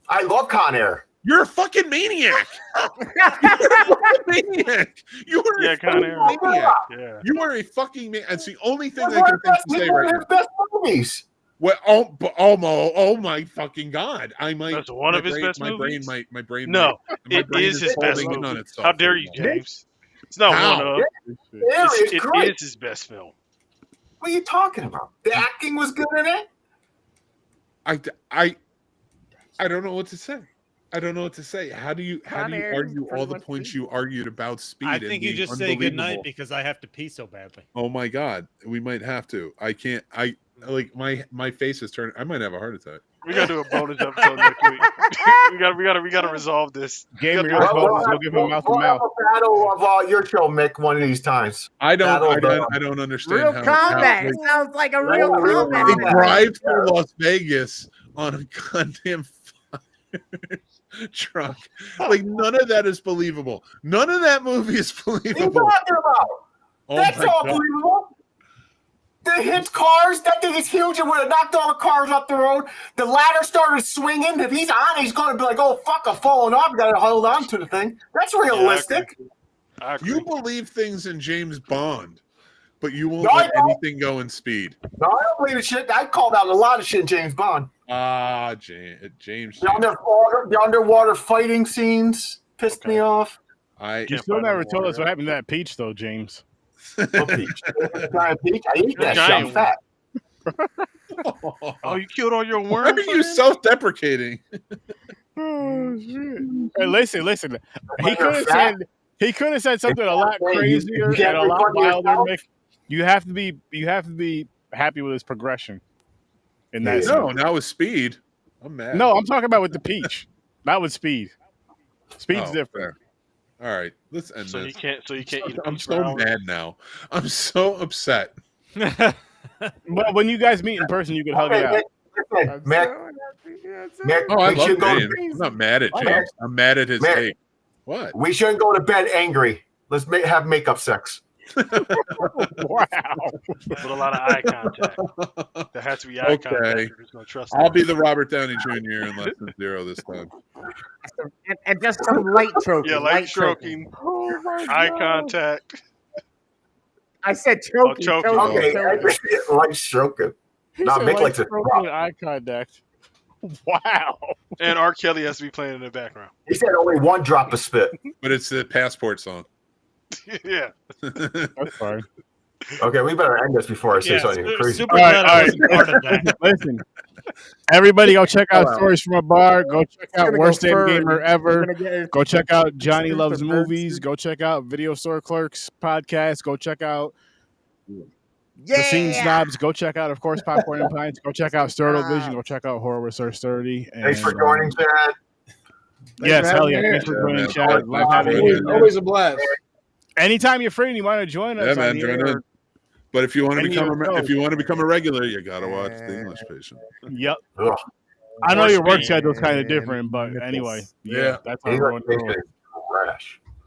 Speaker 4: I love Con Air.
Speaker 1: You're a fucking maniac. You're a fucking maniac. You are a fucking maniac. Yeah. You are a fucking maniac. That's the only thing I can think to say right now.
Speaker 4: His best movies.
Speaker 1: Well, oh my fucking God!
Speaker 5: That's one of his best movies.
Speaker 1: My brain.
Speaker 5: No, it is his best movie. How dare you, James? It's not one of. It is his best film.
Speaker 4: What are you talking about? The acting was good in it.
Speaker 1: I don't know what to say. I don't know what to say. How do you argue all the points you argued about Speed?
Speaker 3: I think you just say goodnight because I have to pee so badly.
Speaker 1: Oh my God, we might have to. I can't. My face is turning. I might have a heart attack.
Speaker 5: We gotta do a bonus episode next week. we gotta resolve this.
Speaker 2: Gamer, you'll give him mouth to mouth.
Speaker 4: Battle of your show, Mick, one of these times.
Speaker 1: I don't understand.
Speaker 6: Real combat. It sounds like a real combat.
Speaker 1: They drive through Las Vegas on a goddamn truck. Like, none of that is believable. None of that movie is believable.
Speaker 4: What are you talking about? That's all believable. They hit cars. That thing is huge. It would have knocked all the cars off the road. The ladder started swinging. If he's on it, he's going to be like, oh, fuck, I'm falling off. Got to hold on to the thing. That's realistic.
Speaker 5: I agree.
Speaker 1: You believe things in James Bond, but you won't let anything go in Speed.
Speaker 4: No, I don't believe the shit. I called out a lot of shit in James Bond.
Speaker 1: James.
Speaker 4: The underwater fighting scenes pissed me off.
Speaker 2: You still never told us what happened to that peach, though, James.
Speaker 4: What peach? Giant peach? I eat that shit. I'm fat.
Speaker 5: Oh, you killed all your
Speaker 1: Why
Speaker 5: worms?
Speaker 1: are you self-deprecating?
Speaker 2: Oh, shit. Hey, listen. He could have said something a lot crazier and a lot wilder, Mick. You have to be happy with his progression. In that
Speaker 1: now with Speed, I'm mad.
Speaker 2: No, I'm talking about with the peach, not with Speed. Speed's different.
Speaker 1: Fair. All right, let's end this.
Speaker 5: You can't eat.
Speaker 1: I'm so mad now. I'm so upset.
Speaker 2: Well, when you guys meet in person, you can hug it out.
Speaker 4: Mick,
Speaker 1: I love James. I'm not mad at James. I'm mad at his hate. What?
Speaker 4: We shouldn't go to bed angry. Let's have makeup sex.
Speaker 2: Wow.
Speaker 5: With a lot of eye contact. There has to be eye contact.
Speaker 1: I'll be the Robert Downey Jr. in Less Than Zero this time.
Speaker 6: And just some light choking.
Speaker 5: Yeah, light stroking. Eye contact.
Speaker 6: I said choking.
Speaker 4: Okay, light stroking. Not Mick likes it.
Speaker 2: Eye contact. Wow.
Speaker 5: And R. Kelly has to be playing in the background.
Speaker 4: He said only one drop of spit.
Speaker 1: But it's the passport song.
Speaker 5: Yeah.
Speaker 2: That's fine.
Speaker 4: Okay, we better end this before I say something crazy.
Speaker 2: All right. Listen, everybody go check out Stories from a Bar. Go check out Worst Damn Gamer Ever. Go check out Johnny Loves Movies. Go check out Video Store Clerks podcast. Go check out The Scene Snobs. Go check out, of course, Popcorn and Pints. Go check out Sturd-O-Vision. Go check out Horror with Sir Sturdy.
Speaker 4: Thanks for joining, Chad.
Speaker 2: Yes, hell yeah. Thanks for joining, Chad.
Speaker 7: Always a blast.
Speaker 2: Anytime you're free and you want to join us,
Speaker 1: man, join in. But if you want to become a regular, you gotta watch The English Patient.
Speaker 2: Yep. Ugh. I know your work schedule is kind of different, but anyway, that's how we're going through.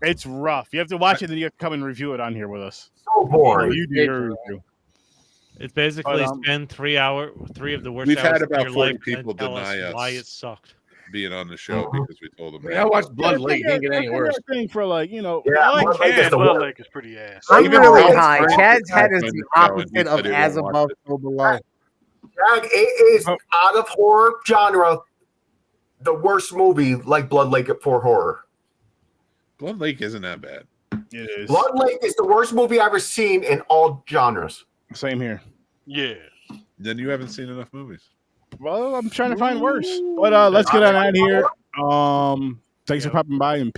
Speaker 2: It's rough. You have to watch it, then you have to come and review it on here with us.
Speaker 4: So boring.
Speaker 2: You do your review.
Speaker 3: It's basically spend 3 of the worst.
Speaker 1: We've had
Speaker 3: hours
Speaker 1: about
Speaker 3: of your
Speaker 1: 40
Speaker 3: life
Speaker 1: people deny us
Speaker 3: why it sucked.
Speaker 1: Being on the show because we told them.
Speaker 7: I watched Blood Lake. Can't get any worse.
Speaker 2: Thing for
Speaker 5: Blood Lake is pretty ass.
Speaker 6: I'm really high. Chad's head is the opposite of as above, so below.
Speaker 4: Chad, it is out of horror genre the worst movie like Blood Lake for horror.
Speaker 1: Blood Lake isn't that bad.
Speaker 2: It is.
Speaker 4: Blood Lake is the worst movie I've ever seen in all genres.
Speaker 2: Same here.
Speaker 5: Yeah.
Speaker 1: Then you haven't seen enough movies.
Speaker 2: Well, I'm trying to find worse. But let's get on out of here. Thanks for popping by and peace.